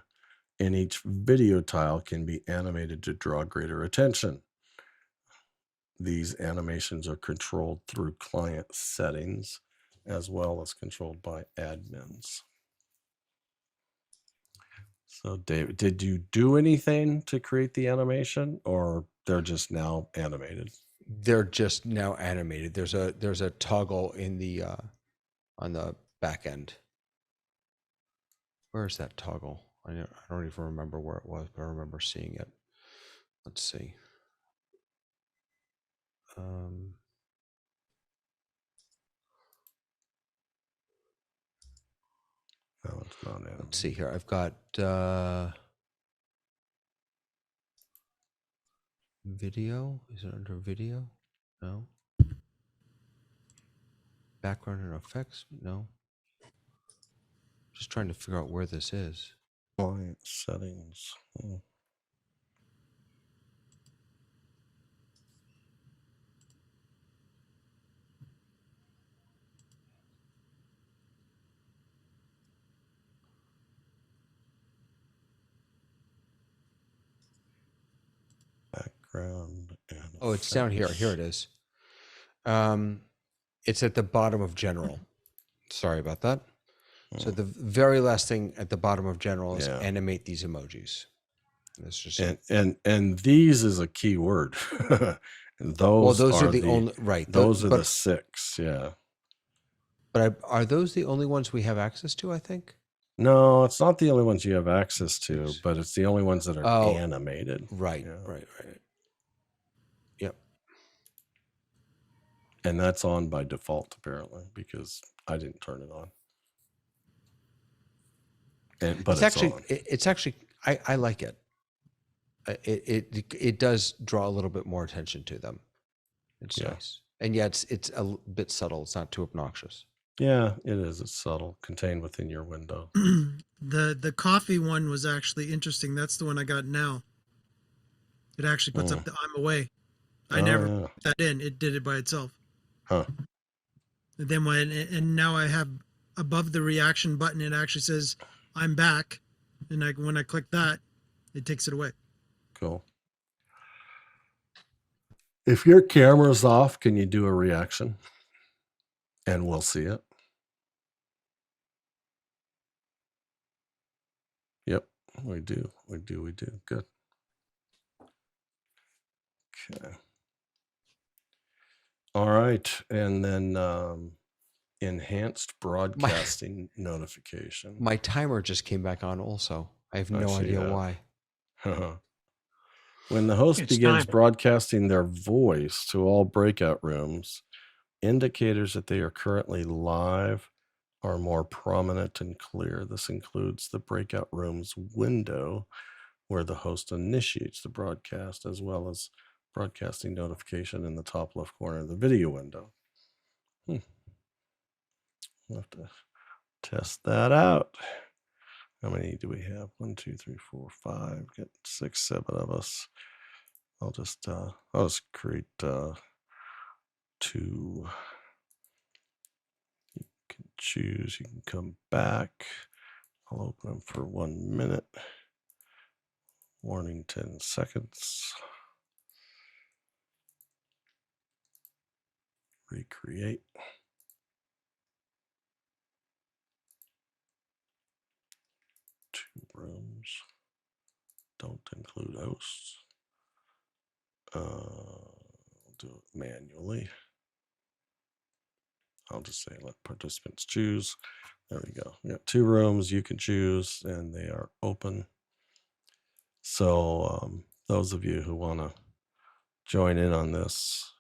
in each video tile can be animated to draw greater attention. These animations are controlled through client settings as well as controlled by admins. So David, did you do anything to create the animation or they're just now animated? They're just now animated. There's a toggle in the on the back end. Where's that toggle? I don't even remember where it was, but I remember seeing it. Let's see. No, it's not animated. Let's see here. I've got video. Is it under video? No. Background and effects? No. Just trying to figure out where this is. Client settings. Hmm. Background and Oh, it's down here. Here it is. It's at the bottom of general. Sorry about that. So the very last thing at the bottom of general is Yeah. animate these emojis. It's just and these is a key word. Those are the only right. Those are the 6. Yeah. But are those the only ones we have access to? I think. No, it's not the only ones you have access to, but it's the only ones that are Oh, animated. Right. Yeah. Right. Yep. And that's on by default, apparently, because I didn't turn it on. But it's actually I like it. It does draw a little bit more attention to them. It's nice, and yeah, it's a bit subtle. It's not too obnoxious. Yeah, it is. It's subtle, contained within your window. The coffee one was actually interesting. That's the one I got now. It actually puts up the I'm away. I never put that in. It did it by itself. Huh. And then and now I have above the reaction button, it actually says I'm back. And when I click that, it takes it away. Cool. If your camera's off, can you do a reaction? And we'll see it. Yep, we do. We do. Good. Okay. All right. And then enhanced broadcasting notification. My timer just came back on also. I have no idea why. When the host begins broadcasting their voice to all breakout rooms, indicators that they are currently live are more prominent and clear. This includes the breakout rooms window where the host initiates the broadcast, as well as broadcasting notification in the top left corner of the video window. We'll have to test that out. How many do we have? 1, 2, 3, 4, 5. Got 6, 7 of us. I'll just create 2. You can choose. You can come back. I'll open them for 1 minute. Warning, 10 seconds. Recreate. Two rooms. Don't include hosts. I'll do it manually. I'll just say let participants choose. There we go. We got 2 rooms you can choose, and they are open. So those of you who want to join in on this,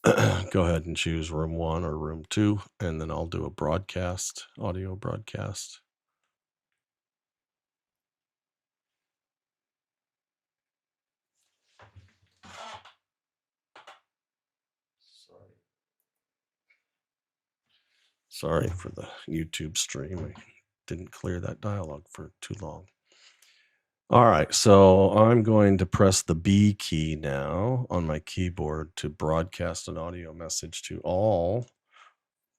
go ahead and choose room 1 or room 2, and then I'll do a broadcast, audio broadcast. Sorry for the YouTube stream. I didn't clear that dialogue for too long. All right, so I'm going to press the B key now on my keyboard to broadcast an audio message to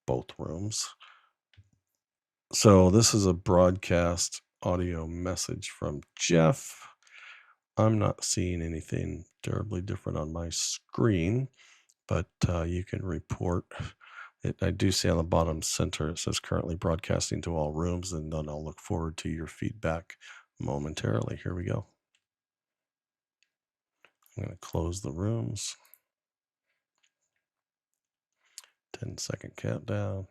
both rooms. So this is a broadcast audio message from Jeff. I'm not seeing anything terribly different on my screen, but you can report it. I do see on the bottom center, it says currently broadcasting to all rooms, and then I'll look forward to your feedback momentarily. Here we go. I'm going to close the rooms. 10-second countdown.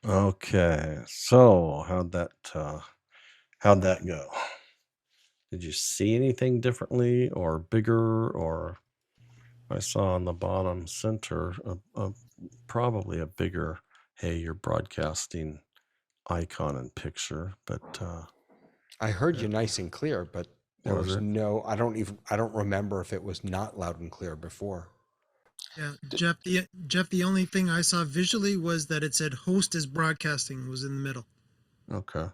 Okay, so how'd that go? Did you see anything differently or bigger? Or I saw on the bottom center probably a bigger, hey, you're broadcasting icon and picture, but I heard you nice and clear, but there was was it? no, I don't remember if it was not loud and clear before. Yeah, Jeff. The only thing I saw visually was that it said "host is broadcasting" was in the middle. Okay.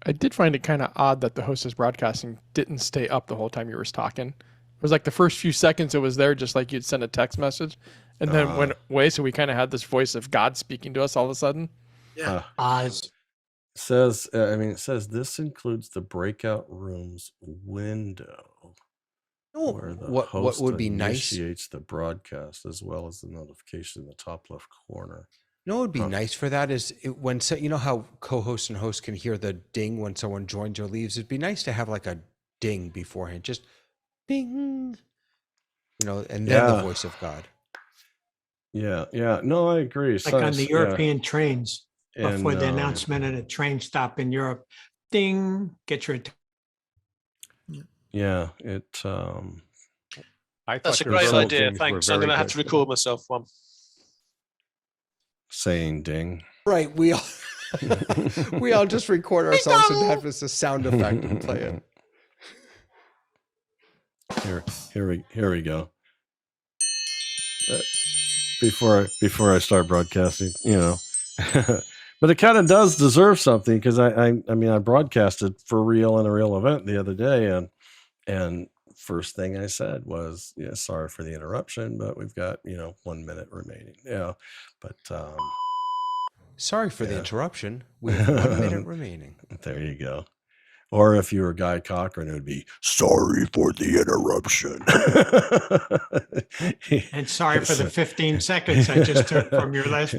I did find it kind of odd that the host is broadcasting didn't stay up the whole time you were talking. It was like the first few seconds it was there, just like you'd send a text message, and then went away. So we kind of had this voice of God speaking to us all of a sudden. Yeah. Oz. Says, it says this includes the breakout rooms window where the What host would be nice? initiates the broadcast as well as the notification in the top left corner. You know what would be nice for that is when you know how co-host and host can hear the ding when someone joins or leaves. It'd be nice to have like a ding beforehand, just ding, you know, and then the voice of God. Yeah, no, I agree. Like on the European trains before the announcement at a train stop in Europe, ding, get your. Yeah, it. That's a great idea. Thanks. I'm going to have to record myself one. Saying ding. Right. We all just record ourselves and have this a sound effect and play it. Here we go. Before I start broadcasting, you know, but it kind of does deserve something because I mean I broadcasted for real in a real event the other day, and first thing I said was, yeah, sorry for the interruption, but we've got 1 minute remaining. Yeah, but sorry for the interruption. We have 1 minute remaining. There you go. Or if you were Guy Cochran, it would be sorry for the interruption. And sorry for the 15 seconds I just took from your last.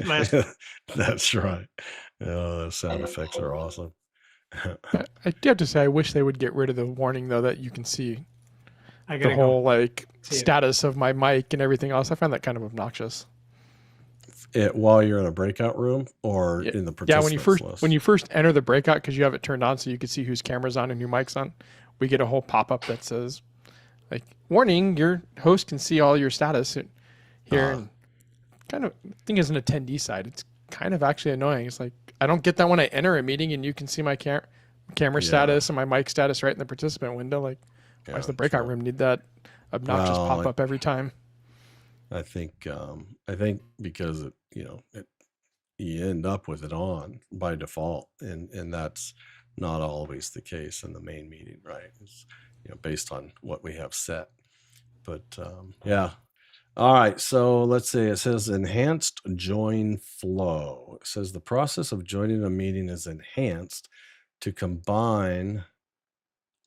That's right. Oh, those sound effects are awesome. I do have to say, I wish they would get rid of the warning though that you can see the whole status of my mic and everything else. I find that kind of obnoxious. While you're in a breakout room or in the participants list? When you first enter the breakout, because you have it turned on so you can see whose camera's on and who mic's on, we get a whole pop-up that says, like, warning, your host can see all your status here. And kind of, I think as an attendee side, it's kind of actually annoying. It's like, I don't get that when I enter a meeting and you can see my camera status and my mic status right in the participant window. Like, why does the breakout room need that obnoxious pop-up every time? I think because you end up with it on by default, and that's not always the case in the main meeting, right? It's, based on what we have set. But yeah. All right. So let's see. It says enhanced join flow. It says the process of joining a meeting is enhanced to combine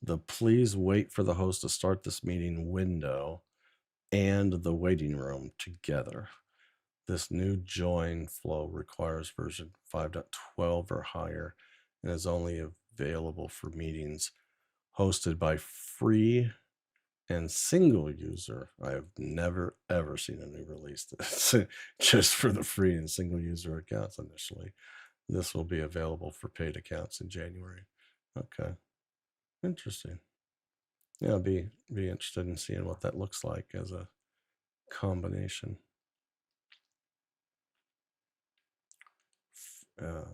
the please wait for the host to start this meeting window and the waiting room together. This new join flow requires version 5.12 or higher and is only available for meetings hosted by free and single user. I have never ever seen a new release that's just for the free and single user accounts initially. This will be available for paid accounts in January. Okay. Interesting. Yeah, I'll be interested in seeing what that looks like as a combination.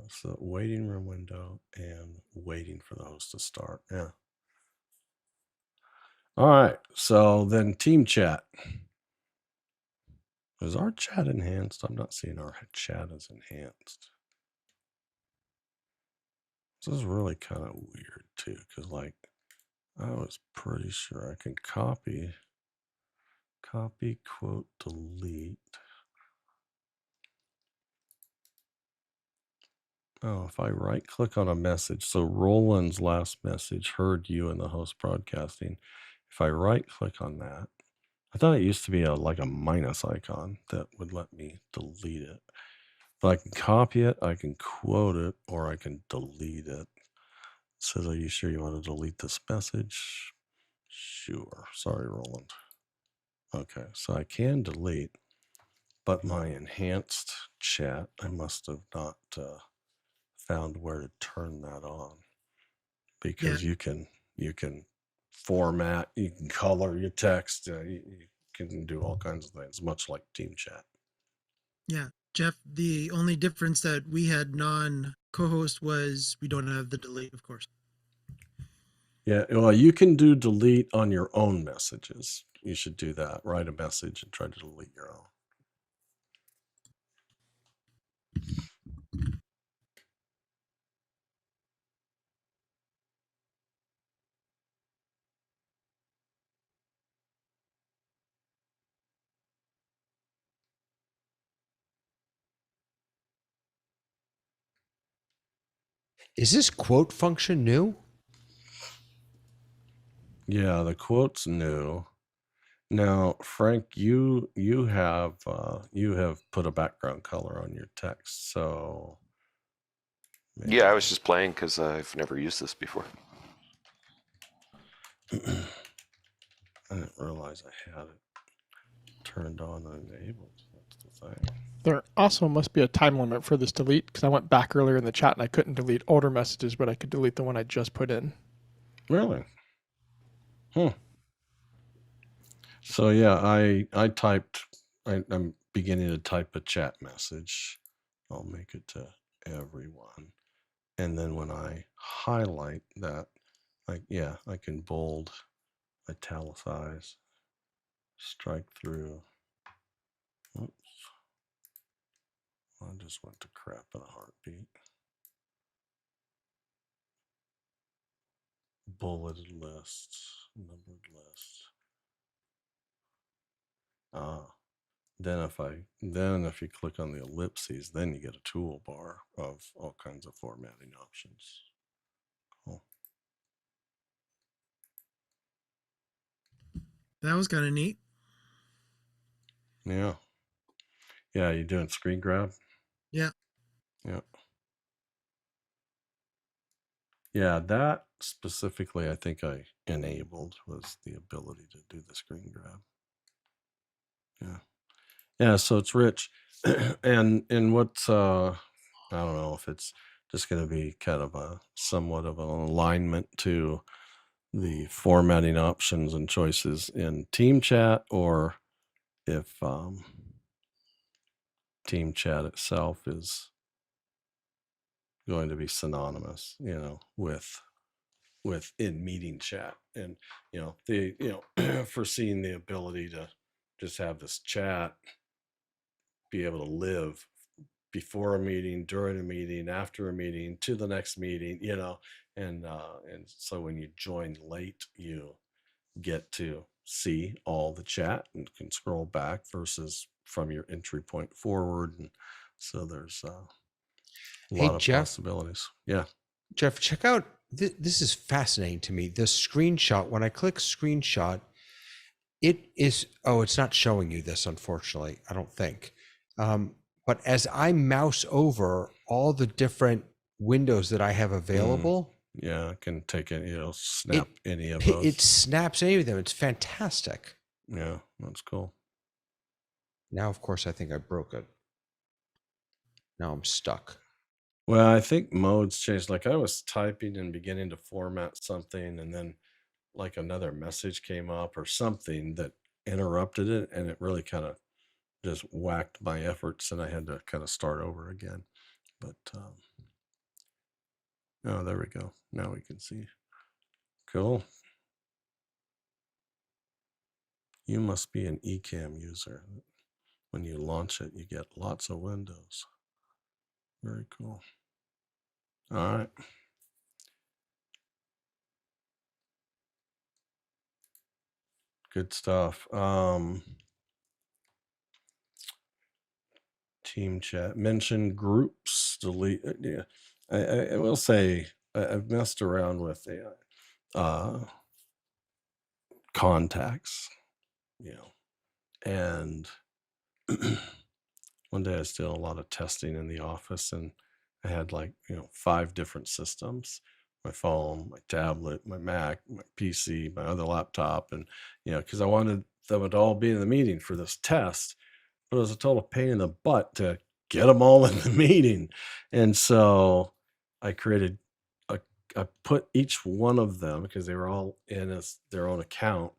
So waiting room window and waiting for the host to start. Yeah. All right. So then team chat. Is our chat enhanced? I'm not seeing our chat as enhanced. This is really kind of weird too, because like I was pretty sure I can copy, quote, delete. Oh, if I right click on a message, so Roland's last message, heard you in the host broadcasting. If I right click on that, I thought it used to be like a minus icon that would let me delete it. But I can copy it, I can quote it, or I can delete it. It says, are you sure you want to delete this message? Sure. Sorry, Roland. Okay, so I can delete. But my enhanced chat, I must have not found where to turn that on, because you can format, you can color your text, you can do all kinds of things, much like team chat. Yeah, Jeff, the only difference that we had non-co-host was we don't have the delete, of course. Yeah, well, you can do delete on your own messages. You should do that. Write a message and try to delete your own. Is this quote function new? Yeah, the quote's new. Now, Frank, you have put a background color on your text, so maybe. Yeah, I was just playing because I've never used this before. I didn't realize I had it turned on and enabled. That's the thing. There also must be a time limit for this delete, because I went back earlier in the chat and I couldn't delete older messages, but I could delete the one I just put in. Really? So yeah, I'm beginning to type a chat message. I'll make it to everyone. And then when I highlight that, I can bold, italicize, strike through. Oops. I just went to crap in a heartbeat. Bulleted lists, numbered lists. Then if you click on the ellipses, then you get a toolbar of all kinds of formatting options. Cool. That was kind of neat. Yeah. Yeah, you doing screen grab? Yeah. Yeah. Yeah, that specifically I think I enabled was the ability to do the screen grab. Yeah. Yeah, so it's rich. and what's I don't know if it's just going to be kind of a somewhat of an alignment to the formatting options and choices in team chat, or if team chat itself is going to be synonymous, with in meeting chat, and foreseeing the ability to just have this chat be able to live before a meeting, during a meeting, after a meeting, to the next meeting, and so when you join late, you get to see all the chat and can scroll back versus from your entry point forward, and so there's a lot of Jeff, possibilities. Yeah, Jeff, check out this is fascinating to me. The screenshot, when I click screenshot, it's not showing you this, unfortunately, I don't think. But as I mouse over all the different windows that I have available, yeah, I can take it, snap any of those. It snaps any of them. It's fantastic. Yeah, that's cool. Now, of course, I think I broke it. Now I'm stuck. Well, I think modes changed. Like I was typing and beginning to format something, and then like another message came up or something that interrupted it, and it really kind of just whacked my efforts, and I had to kind of start over again. But oh, there we go. Now we can see. Cool. You must be an Ecamm user. When you launch it, you get lots of windows. Very cool. All right. Good stuff. Team chat. Mention groups. Delete. Yeah. I will say I've messed around with contacts, and one day I was doing a lot of testing in the office, and I had 5 different systems: my phone, my tablet, my Mac, my PC, my other laptop, and because I wanted them to all be in the meeting for this test. but it was a total pain in the butt to get them all in the meeting. And so I put each one of them, because they were all in their own account.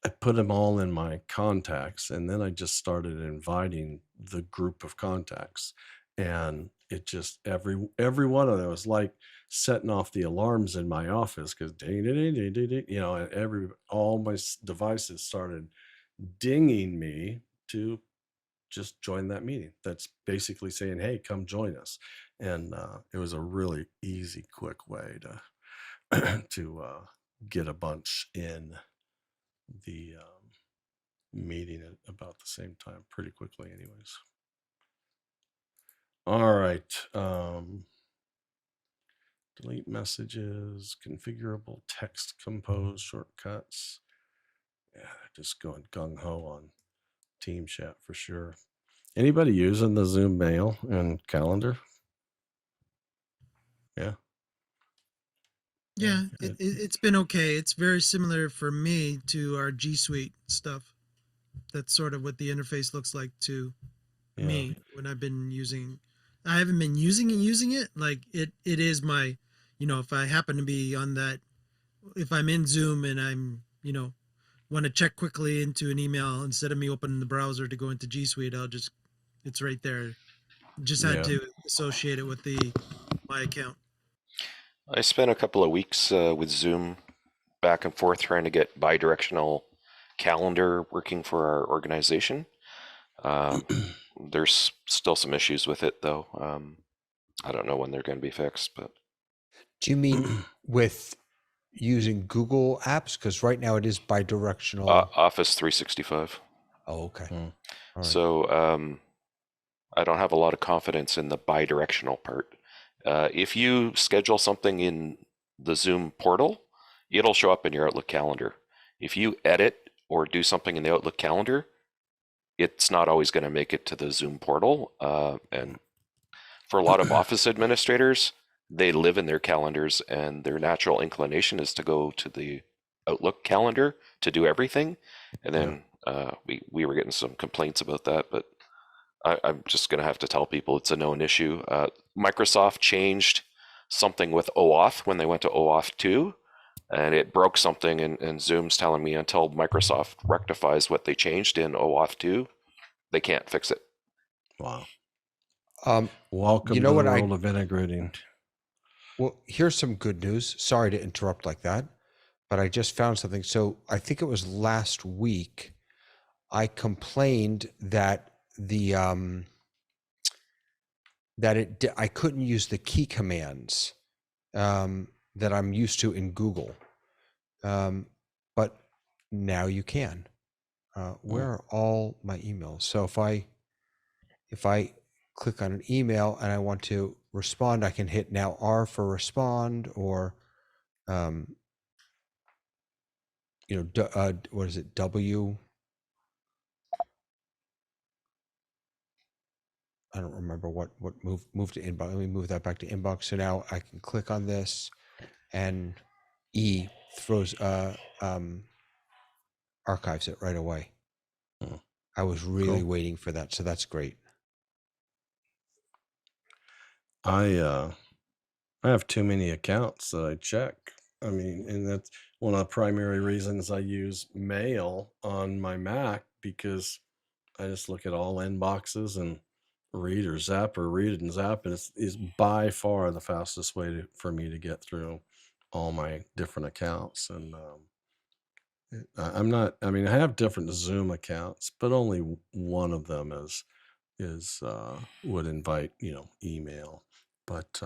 I put them all in my contacts, and then I just started inviting the group of contacts, and it just every one of them was like setting off the alarms in my office, because ding, ding, ding, ding, ding, and all my devices started dinging me to just join that meeting. That's basically saying, hey, come join us. And it was a really easy, quick way to to get a bunch in the meeting at about the same time pretty quickly anyways. All right. Delete messages, configurable text compose shortcuts. Yeah, just going gung-ho on Team Chat for sure. Anybody using the Zoom Mail and Calendar? Yeah. Yeah, it's been okay. It's very similar for me to our G Suite stuff. That's sort of what the interface looks like to me when I've been using. I haven't been using it. Like it is my, if I happen to be on that, if I'm in Zoom and I'm, want to check quickly into an email instead of me opening the browser to go into G Suite, it's right there. Just had to associate it with my account. I spent a couple of weeks with Zoom back and forth trying to get bi-directional calendar working for our organization. There's still some issues with it, though. I don't know when they're going to be fixed. But do you mean with using Google apps? Because right now it is bi-directional. Office 365. Oh, okay. All right. So I don't have a lot of confidence in the bi-directional part. If you schedule something in the Zoom portal, it'll show up in your Outlook calendar. If you edit or do something in the Outlook calendar, it's not always going to make it to the Zoom portal. And for a lot of Office administrators, they live in their calendars, and their natural inclination is to go to the Outlook calendar to do everything. And then we were getting some complaints about that, but I'm just going to have to tell people it's a known issue. Microsoft changed something with OAuth when they went to OAuth 2, and it broke something, and Zoom's telling me until Microsoft rectifies what they changed in OAuth 2, they can't fix it. Wow. Welcome to the world of integrating. Well, here's some good news. Sorry to interrupt like that, but I just found something. So I think it was last week I complained that I couldn't use the key commands that I'm used to in Google, but now you can. Where are all my emails? So if I click on an email and I want to respond, I can hit now R for respond, or what is it, W? I don't remember what moved to inbox. Let me move that back to inbox. So now I can click on this, and E throws archives it right away. I was really waiting for that, so that's great. I have too many accounts that I check. I mean, and that's one of the primary reasons I use Mail on my Mac, because I just look at all inboxes and read and zap, and it's by far the fastest way for me to get through all my different accounts. And I have different Zoom accounts, but only one of them would invite email, but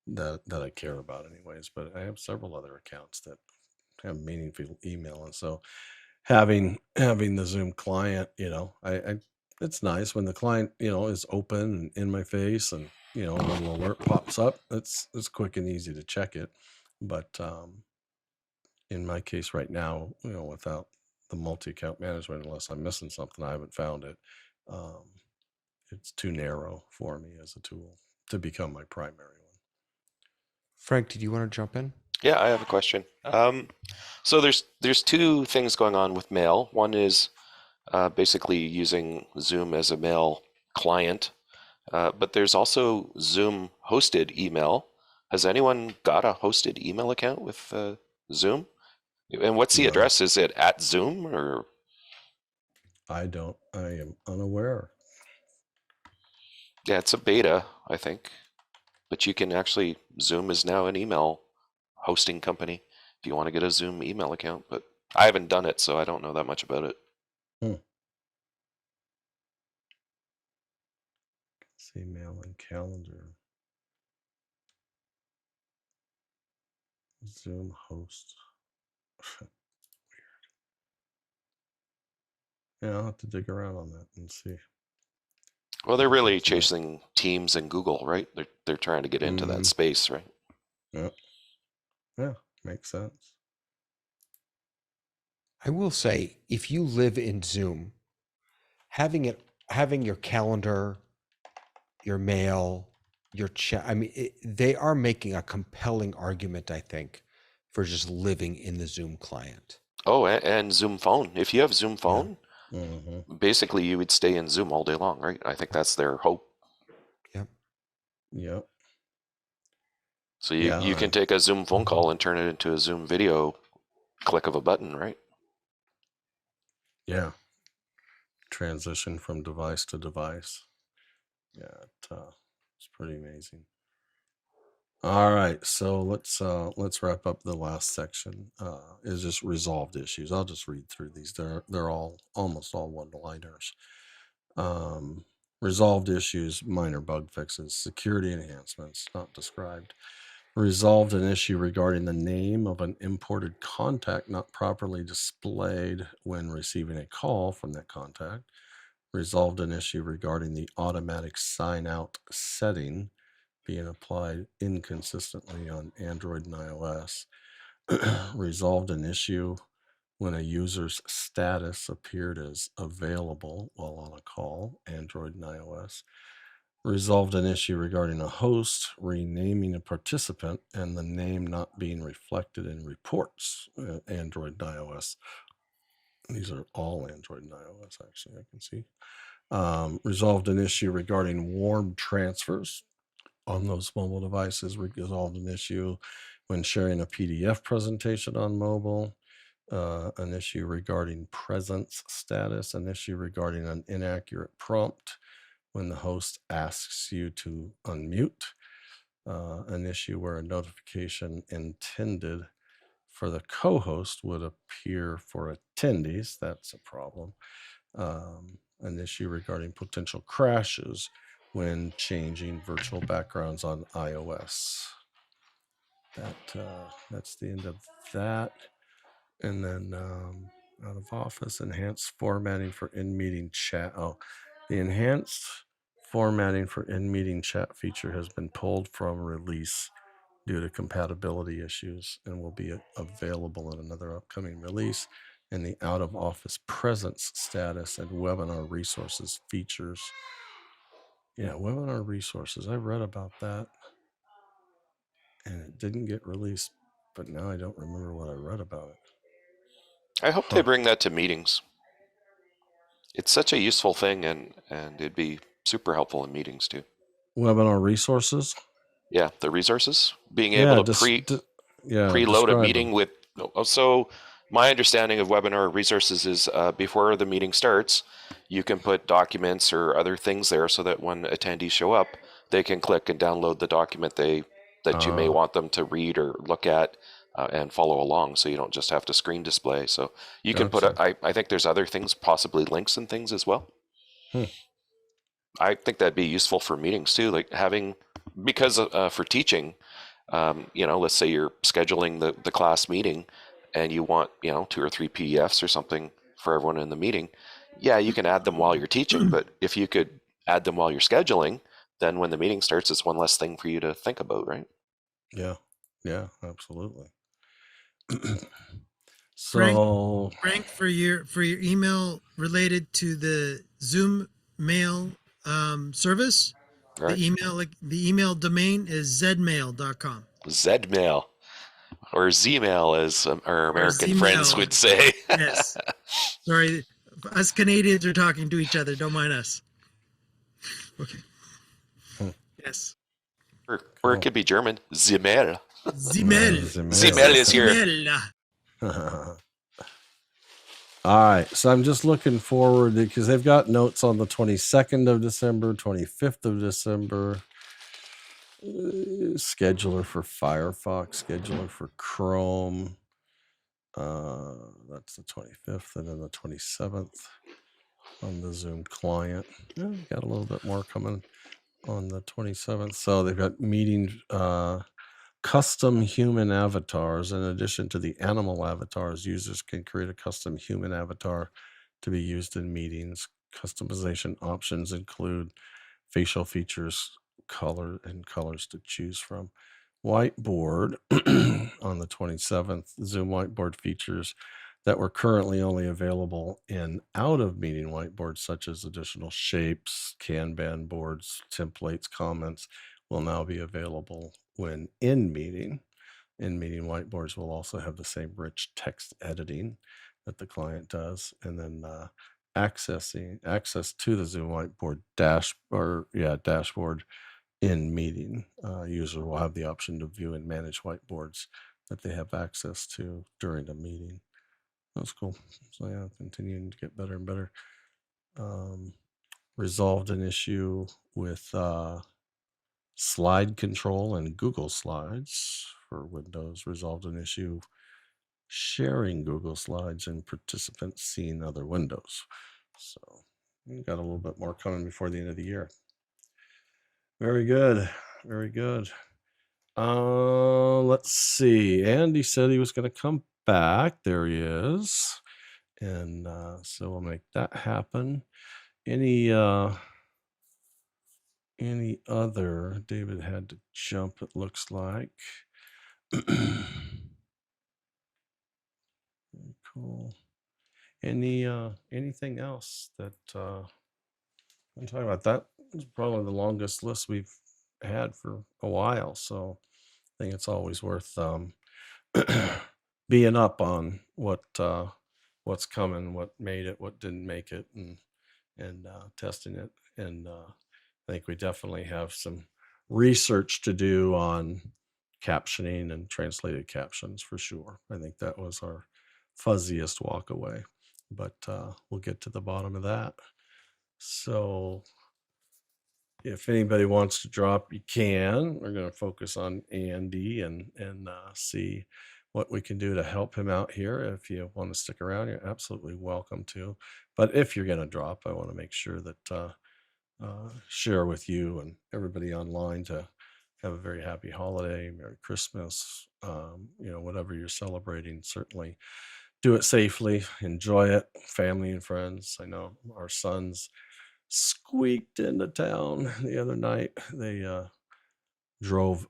that I care about anyways. But I have several other accounts that have meaningful email, and so having the Zoom client, it's nice when the client is open and in my face, and a little alert pops up. It's quick and easy to check it. But in my case right now, without the multi-account management, unless I'm missing something, I haven't found it. It's too narrow for me as a tool to become my primary one. Frank, did you want to jump in? Yeah, I have a question. So there's two things going on with Mail. One is basically using Zoom as a mail client. But there's also Zoom hosted email. Has anyone got a hosted email account with Zoom? And what's the No. address? Is it at Zoom or? I am unaware. Yeah, it's a beta, I think. But you can actually, Zoom is now an email hosting company if you want to get a Zoom email account. But I haven't done it, so I don't know that much about it. See, mail and calendar. Zoom host. Yeah, I'll have to dig around on that and see. Well, they're really chasing Teams and Google, right? They're trying to get into that space, right? Yeah, makes sense. I will say, if you live in Zoom, having your calendar, your mail, your chat, I mean, they are making a compelling argument, I think, for just living in the Zoom client. Oh, and Zoom phone. If you have Zoom phone, basically you would stay in Zoom all day long, right? I think that's their hope. Yep. So you can take a Zoom phone call and turn it into a Zoom video, click of a button, right? Yeah. Transition from device to device. Yeah, it's pretty amazing. All right, so let's wrap up the last section. Is just resolved issues. I'll just read through these. They're all almost all one-liners. Resolved issues, minor bug fixes, security enhancements not described. Resolved an issue regarding the name of an imported contact not properly displayed when receiving a call from that contact. Resolved an issue regarding the automatic sign out setting being applied inconsistently on Android and iOS. Resolved an issue when a user's status appeared as available while on a call, Android and iOS. Resolved an issue regarding a host renaming a participant and the name not being reflected in reports, Android and iOS. These are all Android and iOS, actually, I can see. Resolved an issue regarding warm transfers on those mobile devices. Resolved an issue when sharing a PDF presentation on mobile. An issue regarding presence status. An issue regarding an inaccurate prompt when the host asks you to unmute. An issue where a notification intended for the co-host would appear for attendees. That's a problem. An issue regarding potential crashes when changing virtual backgrounds on iOS. That's the end of that. And then out of office, enhanced formatting for in-meeting chat. Oh, the enhanced formatting for in-meeting chat feature has been pulled from release due to compatibility issues and will be available in another upcoming release. And the out-of-office presence status and webinar resources features. Yeah, webinar resources. I read about that and it didn't get released, but now I don't remember what I read about it. I hope they bring that to meetings. It's such a useful thing, and it'd be super helpful in meetings too. Webinar resources? Yeah, the resources. Being able to preload a meeting with... So my understanding of webinar resources is before the meeting starts, you can put documents or other things there so that when attendees show up, they can click and download the document that you may want them to read or look at and follow along, so you don't just have to screen display. So you can put, I think there's other things, possibly links and things as well. I think that'd be useful for meetings too, like having, because for teaching, let's say you're scheduling the class meeting and you want, 2 or 3 PDFs or something for everyone in the meeting. Yeah, you can add them while you're teaching, but if you could add them while you're scheduling, then when the meeting starts, it's one less thing for you to think about, right? Yeah, absolutely. So Frank, for your email related to the Zoom mail service, right. the email domain is zmail.com. Zmail, or Zmail, as our American friends would say. Yes. Sorry, Us Canadians are talking to each other. Don't mind us. Okay. Yes. Or it could be German. Zimmel. Zimmel. Zimmel is here. Zimmel. All right, so I'm just looking forward because they've got notes on the 22nd of December, 25th of December, scheduler for Firefox, scheduler for Chrome. That's the 25th, and then the 27th on the Zoom client. Yeah, got a little bit more coming on the 27th. So they've got meeting custom human avatars. In addition to the animal avatars, users can create a custom human avatar to be used in meetings. Customization options include facial features, colors to choose from. Whiteboard on the 27th, Zoom whiteboard features that were currently only available in out of meeting whiteboards, such as additional shapes, Kanban boards, templates, comments, will now be available when in meeting. In meeting whiteboards will also have the same rich text editing that the client does, and then access to the Zoom whiteboard dashboard in meeting. User will have the option to view and manage whiteboards that they have access to during a meeting. That's cool. So yeah, continuing to get better and better. Resolved an issue with slide control and Google Slides for Windows. Resolved an issue sharing Google Slides and participants seeing other windows. So we got a little bit more coming before the end of the year. Very good. Very good. Let's see. Andy said he was going to come back. There he is. And so we'll make that happen. Any other? David had to jump, it looks like. Very cool. Anything else that I'm talking about? That was probably the longest list we've had for a while, so I think it's always worth being up on what's coming, what made it, what didn't make it, and testing it. And I think we definitely have some research to do on captioning and translated captions for sure. I think that was our fuzziest walk away, but we'll get to the bottom of that. So if anybody wants to drop, you can. We're going to focus on Andy and see what we can do to help him out here. If you want to stick around, you're absolutely welcome to. But if you're going to drop, I want to make sure that share with you and everybody online to have a very happy holiday, Merry Christmas, whatever you're celebrating. Certainly do it safely, enjoy it, family and friends. I know our sons squeaked into town the other night. They drove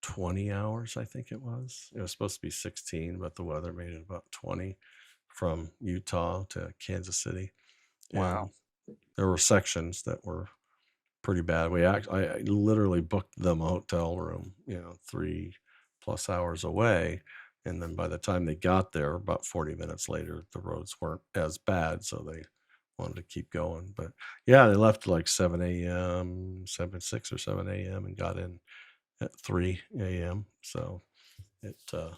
20 hours, I think it was. It was supposed to be 16, but the weather made it about 20 from Utah to Kansas City. Wow. And there were sections that were pretty bad. I literally booked them a hotel room, 3+ hours away. And then by the time they got there, about 40 minutes later, the roads weren't as bad. So they wanted to keep going. But yeah, they left like 7 a.m., 6 or 7 a.m. and got in at 3 a.m. So it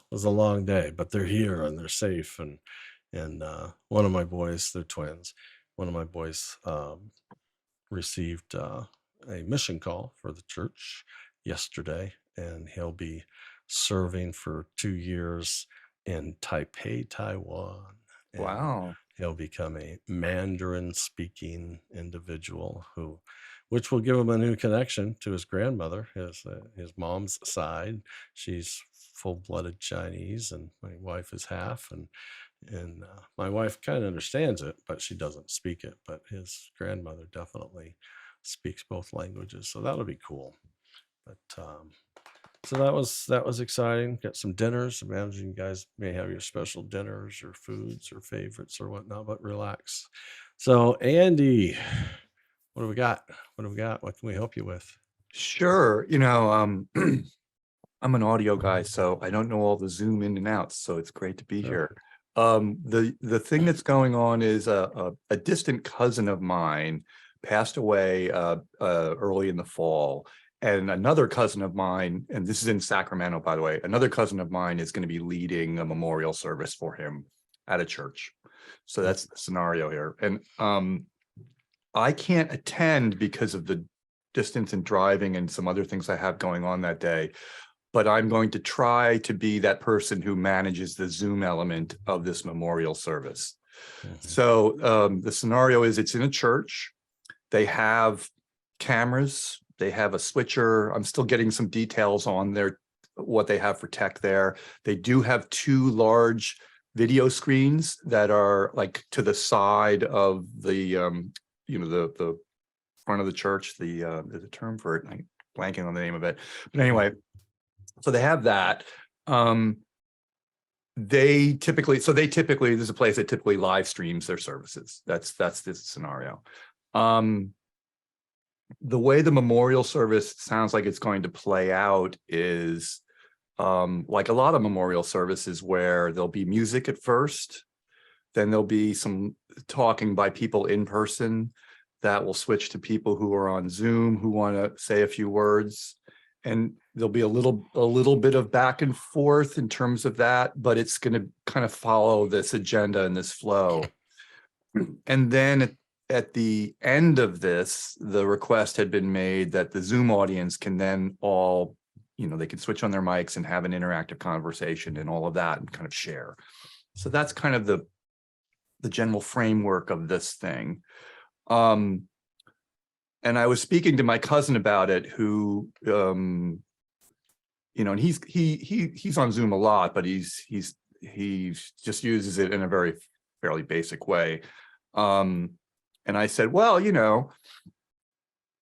was a long day, but they're here and they're safe. And one of my boys, they're twins. One of my boys received a mission call for the church yesterday, and he'll be serving for 2 years in Taipei, Taiwan. And Wow. he'll become a Mandarin speaking individual which will give him a new connection to his grandmother, his mom's side. She's full-blooded Chinese, and my wife is half, and my wife kind of understands it, but she doesn't speak it. But his grandmother definitely speaks both languages, so that'll be cool. But so that was exciting. Got some dinners. Imagine you guys may have your special dinners or foods or favorites or whatnot, but relax. So Andy, what do we got? What can we help you with? Sure. I'm an audio guy, so I don't know all the Zoom in and outs. So it's great to be here. The thing that's going on is a distant cousin of mine passed away early in the fall. And another cousin of mine, and this is in Sacramento, by the way, another cousin of mine is going to be leading a memorial service for him at a church. So that's the scenario here. And I can't attend because of the distance and driving and some other things I have going on that day. But I'm going to try to be that person who manages the Zoom element of this memorial service. So the scenario is it's in a church. They have cameras. They have a switcher. I'm still getting some details on what they have for tech there. They do have 2 large video screens that are like to the side of the the front of the church. There's a term for it. I'm blanking on the name of it. But anyway, so they have that. They typically, this is a place that typically live streams their services. That's this scenario. The way the memorial service sounds like it's going to play out is like a lot of memorial services where there'll be music at first, then there'll be some talking by people in person that will switch to people who are on Zoom who want to say a few words. And there'll be a little bit of back and forth in terms of that, but it's going to kind of follow this agenda and this flow. And then at the end of this, the request had been made that the Zoom audience can then all, they can switch on their mics and have an interactive conversation and all of that and kind of share. So that's kind of the general framework of this thing. And I was speaking to my cousin about it, who, and he's on Zoom a lot, but he just uses it in a fairly basic way. And I said, well,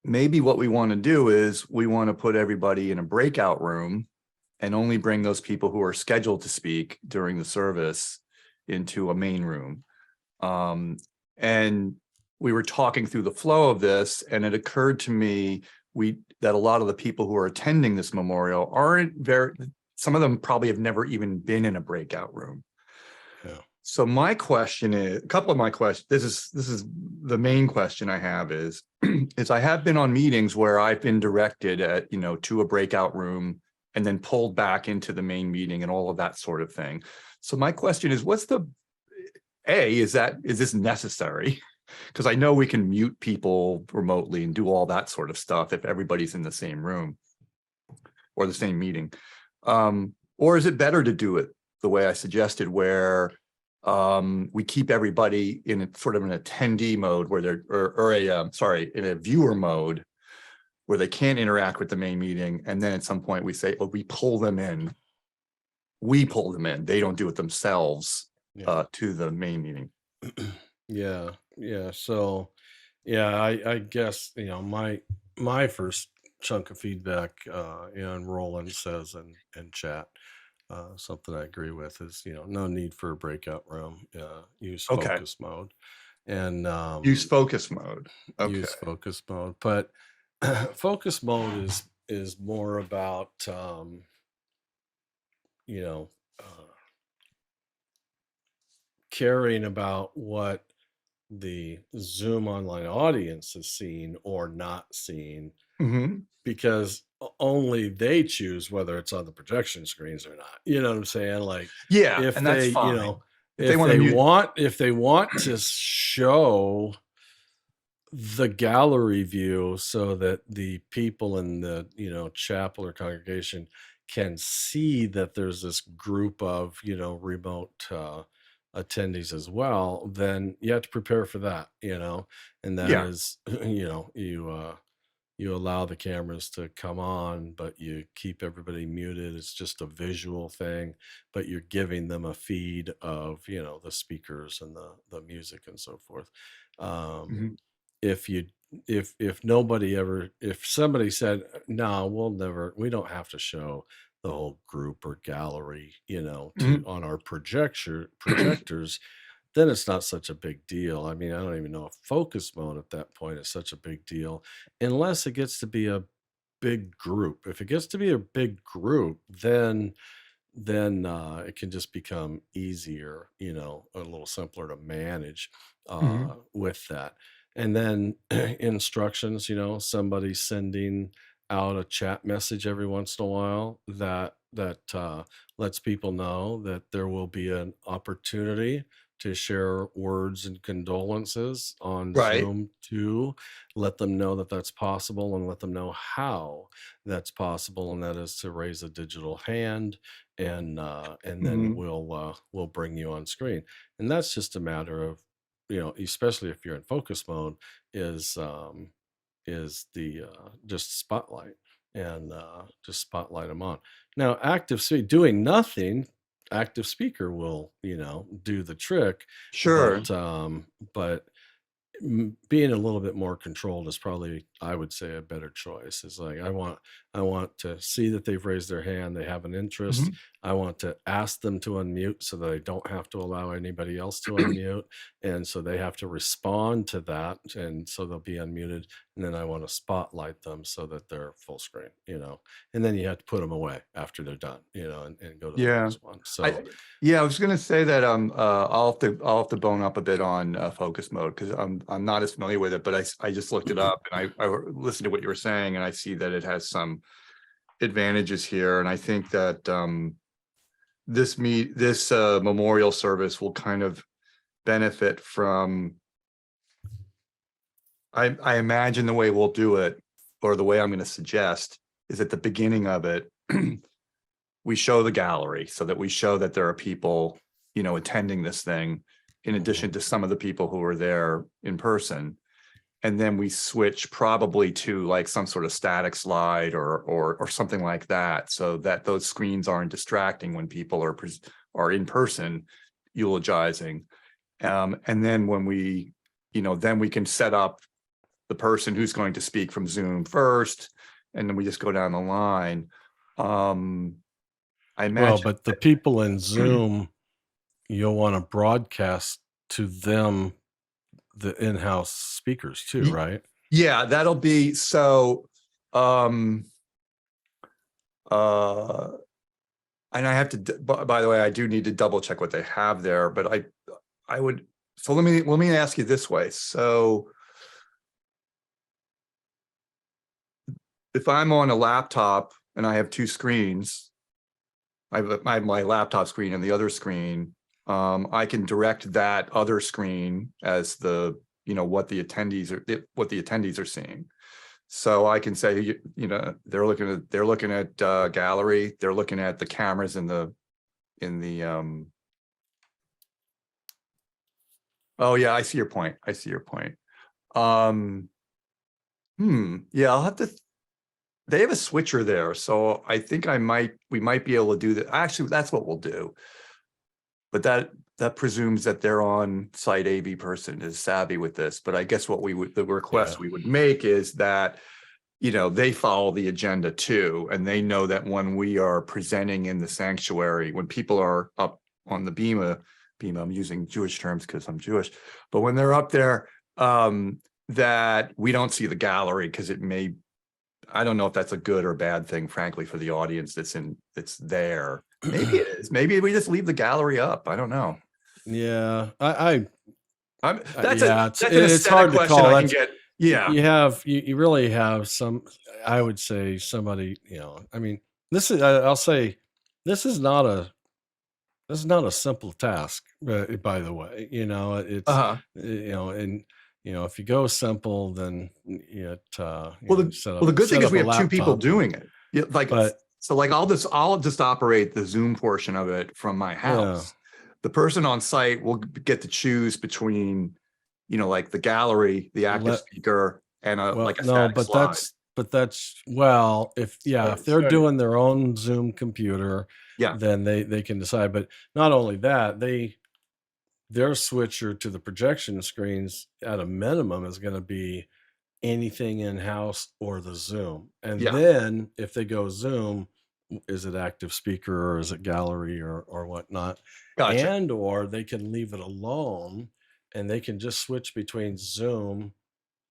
maybe what we want to do is we want to put everybody in a breakout room and only bring those people who are scheduled to speak during the service into a main room. And we were talking through the flow of this, and it occurred to me that a lot of the people who are attending this memorial some of them probably have never even been in a breakout room. Yeah. So my question is, a couple of my questions, this is the main question I have is I have been on meetings where I've been directed at, to a breakout room and then pulled back into the main meeting and all of that sort of thing. So my question is, is this necessary? Because I know we can mute people remotely and do all that sort of stuff if everybody's in the same room or the same meeting. Or is it better to do it the way I suggested, where we keep everybody in sort of an attendee mode where they're, in a viewer mode where they can't interact with the main meeting. And then at some point we say, we pull them in. They don't do it themselves to the main meeting. Yeah. So, I guess, my first chunk of feedback, and Roland says in chat, something I agree with is, no need for a breakout room. Use focus mode. And use focus mode. Okay. Use focus mode. But focus mode is more about, caring about what the Zoom online audience is seeing or not seeing, because only they choose whether it's on the projection screens or not. You know what I'm saying? Like, if and they, that's fine. if they want to show the gallery view so that the people in the, chapel or congregation can see that there's this group of, remote, attendees as well, then you have to prepare for that, and that is, you allow the cameras to come on, but you keep everybody muted. It's just a visual thing, but you're giving them a feed of, the speakers and the music and so forth. If somebody said, no, we don't have to show the whole group or gallery, on our projectors, then it's not such a big deal. I mean, I don't even know if focus mode at that point is such a big deal, unless it gets to be a big group. If it gets to be a big group, then then it can just become easier, you know, a little simpler to manage with that. And then instructions, you know, somebody sending out a chat message every once in a while that lets people know that there will be an opportunity to share words and condolences on Right. Zoom to let them know that that's possible and let them know how that's possible, and that is to raise a digital hand, and then Mhm. we'll bring you on screen. And that's just a matter of, you know, especially if you're in focus mode, is the just spotlight, and just spotlight them on. Now, doing nothing, active speaker will, you know, do the trick, Sure. but being a little bit more controlled is probably, I would say, a better choice. Is like, I want to see that they've raised their hand, they have an interest. Mhm. I want to ask them to unmute so that I don't have to allow anybody else to unmute, and so they have to respond to that, and so they'll be unmuted. And then I want to spotlight them so that they're full screen, you know. And then you have to put them away after they're done, you know, and go to the Yeah. next one. So I was gonna say that I'll have to bone up a bit on focus mode, because I'm not as familiar with it, but I just looked it up, and I listened to what you were saying, and I see that it has some advantages here, and I think that this memorial service will kind of benefit from. I imagine the way we'll do it, or the way I'm going to suggest, is at the beginning of it, we show the gallery so that we show that there are people, you know, attending this thing, in addition to some of the people who are there in person. And then we switch probably to like some sort of static slide or something like that, so that those screens aren't distracting when people are in person eulogizing. And then when we, you know, then we can set up the person who's going to speak from Zoom first, and then we just go down the line. I well, imagine. but the people in Zoom, you'll want to broadcast to them the in-house speakers too, Ye- right? Yeah, that'll be so. And I have to. By the way, I do need to double check what they have there, but I would. So let me ask you this way. So if I'm on a laptop and I have two screens, I have my laptop screen and the other screen. I can direct that other screen as the, you know, what the attendees are seeing. So I can say, you know, they're looking at gallery, they're looking at the cameras in the oh yeah, I see your point. Yeah, I'll have to. They have a switcher there, so I think we might be able to do that. Actually, that's what we'll do. But that presumes that their on-site AV person is savvy with this. But I guess the request we would make is that, you know, they follow the agenda too, and they know that when we are presenting in the sanctuary, when people are up on the bima, I'm using Jewish terms because I'm Jewish, but when they're up there, that we don't see the gallery, because I don't know if that's a good or bad thing, frankly, for the audience that's there. Maybe it is. Maybe we just leave the gallery up. I don't know. Yeah, That's an it's aesthetic hard to question call. I can get. Yeah. You really have some. I would say somebody. You know, I mean, I'll say, this is not a simple task. By the way, you know, it's you know, and you know, if you go simple, then The good thing is we have two people doing it. Yeah, like I'll just operate the Zoom portion of it from my house. The person on site will get to choose between, you know, like the gallery, the active speaker, and a static slide. If they're doing their own Zoom computer, then they can decide. But not only that, their switcher to the projection screens at a minimum is going to be anything in-house or the Zoom. And then if they go Zoom, is it active speaker or is it gallery or whatnot? Gotcha. And or they can leave it alone and they can just switch between Zoom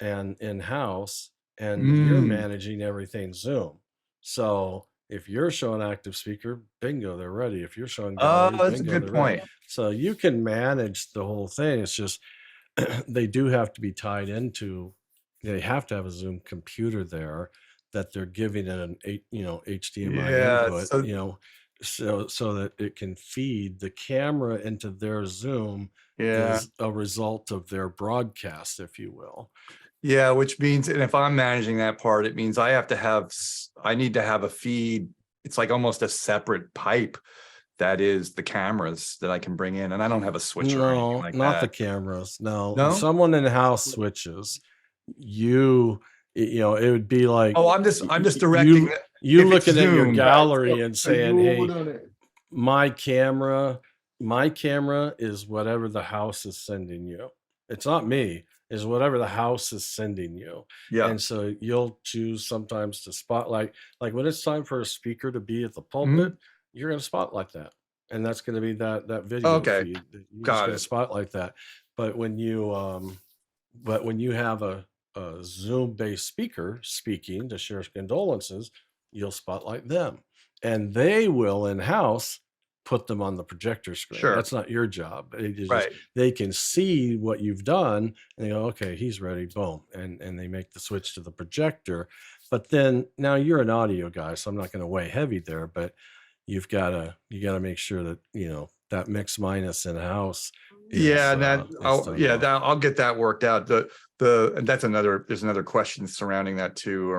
and in-house, and you're managing everything Zoom. So If you're showing active speaker, bingo, they're ready. If you're showing Oh, gallery, that's a bingo, good they're ready. point. So you can manage the whole thing. It's just they do have to be tied into. They have to have a Zoom computer there that they're giving it an HDMI Yeah, input, so so that it can feed the camera into their Zoom yeah. is a result of their broadcast, if you will. Yeah, which means, and if I'm managing that part, it means I need to have a feed. It's like almost a separate pipe that is the cameras that I can bring in, and I don't have a switcher or anything No, like not the that. cameras. No, No? someone in house switches. It would be like, Oh, I'm just directing. you if it's looking at your Zoom. gallery and So saying, you hey, wouldn't- my camera is whatever the house is sending you. It's not me, is whatever the house is sending you. Yeah. And so you'll choose sometimes to spotlight, like when it's time for a speaker to be at the Mm-hmm. pulpit, you're going to spotlight that. And that's going to be that video Okay. feed. You're Got just going it. to spotlight that. But when you have a Zoom-based speaker speaking to share condolences, you'll spotlight them, and they will in-house put them on the projector screen. Sure. That's not your job. Right. They can see what you've done and they go, okay, he's ready, boom, and they make the switch to the projector. But then now you're an audio guy, so I'm not going to weigh heavy there, but you got to make sure that that mix minus in-house Yeah, and that is I'll get that worked out. And there's another question surrounding that too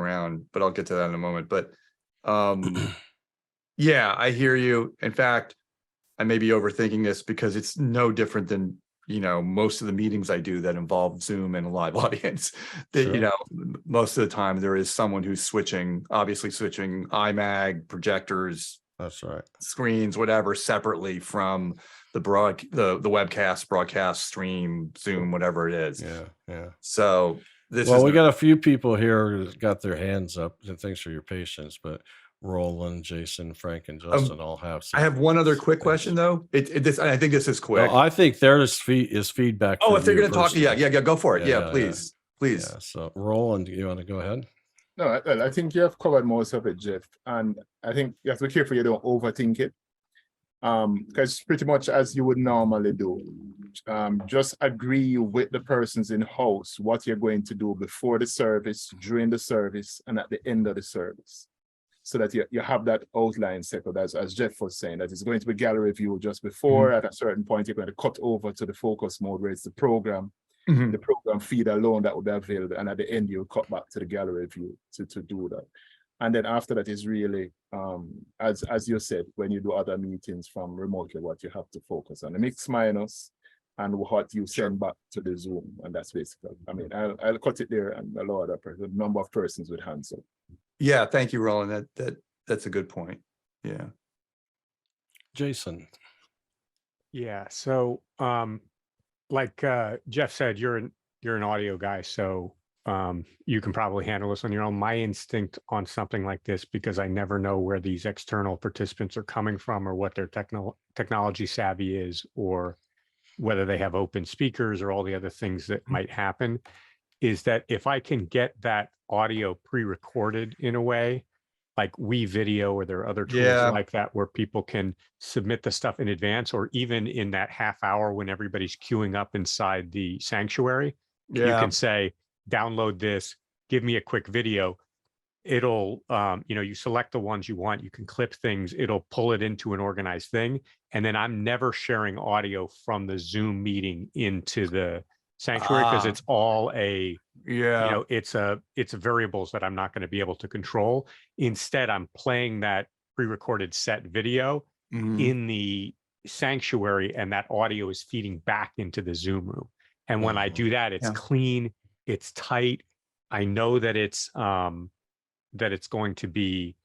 but I'll get to that in a moment. But yeah, I hear you. In fact, I may be overthinking this because it's no different than most of the meetings I do that involve Zoom and a live audience. That Sure. Most of the time there is someone who's switching iMag projectors, That's right, screens, whatever, separately from the webcast, broadcast, stream, Zoom, whatever it is. yeah. So we got a few people here who got their hands up, and thanks for your patience. But Roland, Jason, Frank, and Justin all have. I have one other quick things. question though. I think this is quick. Well, I think there is feedback. Oh, for if they're you going to talk, personally. yeah, go for it. Yeah, Please. Yeah. So Roland, you want to go ahead? No, I think you have covered most of it, Jeff. And I think you have to be careful you don't overthink it. Because pretty much as you would normally do, just agree with the persons in house what you're going to do before the service, during the service, and at the end of the service. So that you have that outline settled, as Jeff was saying, that it's going to be gallery view just before. At a certain point, you're going to cut over to the focus mode where it's the program. The program feed alone that will be available, and at the end you'll cut back to the gallery view to do that. And then after that is really as you said, when you do other meetings from remotely, what you have to focus on, the mix minus and what you send back to the Zoom. And that's basically, I mean, I'll cut it there and allow the number of persons with hands up. Yeah, thank you, Roland. That's a good point. Yeah. Jason. Yeah. So like Jeff said, you're an audio guy, so you can probably handle this on your own. My instinct on something like this, because I never know where these external participants are coming from or what their technology savvy is, or whether they have open speakers or all the other things that might happen, is that if I can get that audio pre-recorded in a way, like WeVideo, or there are other tools like that where people can submit the stuff in advance, or even in that half hour when everybody's queuing up inside the sanctuary, you can say, download this, give me a quick video. It'll, you select the ones you want, you can clip things, it'll pull it into an organized thing. And then I'm never sharing audio from the Zoom meeting into the sanctuary, because it's all it's variables that I'm not going to be able to control. Instead, I'm playing that pre-recorded set video in the sanctuary, and that audio is feeding back into the Zoom room. And when I do that, it's clean, it's tight. I know that it's going to be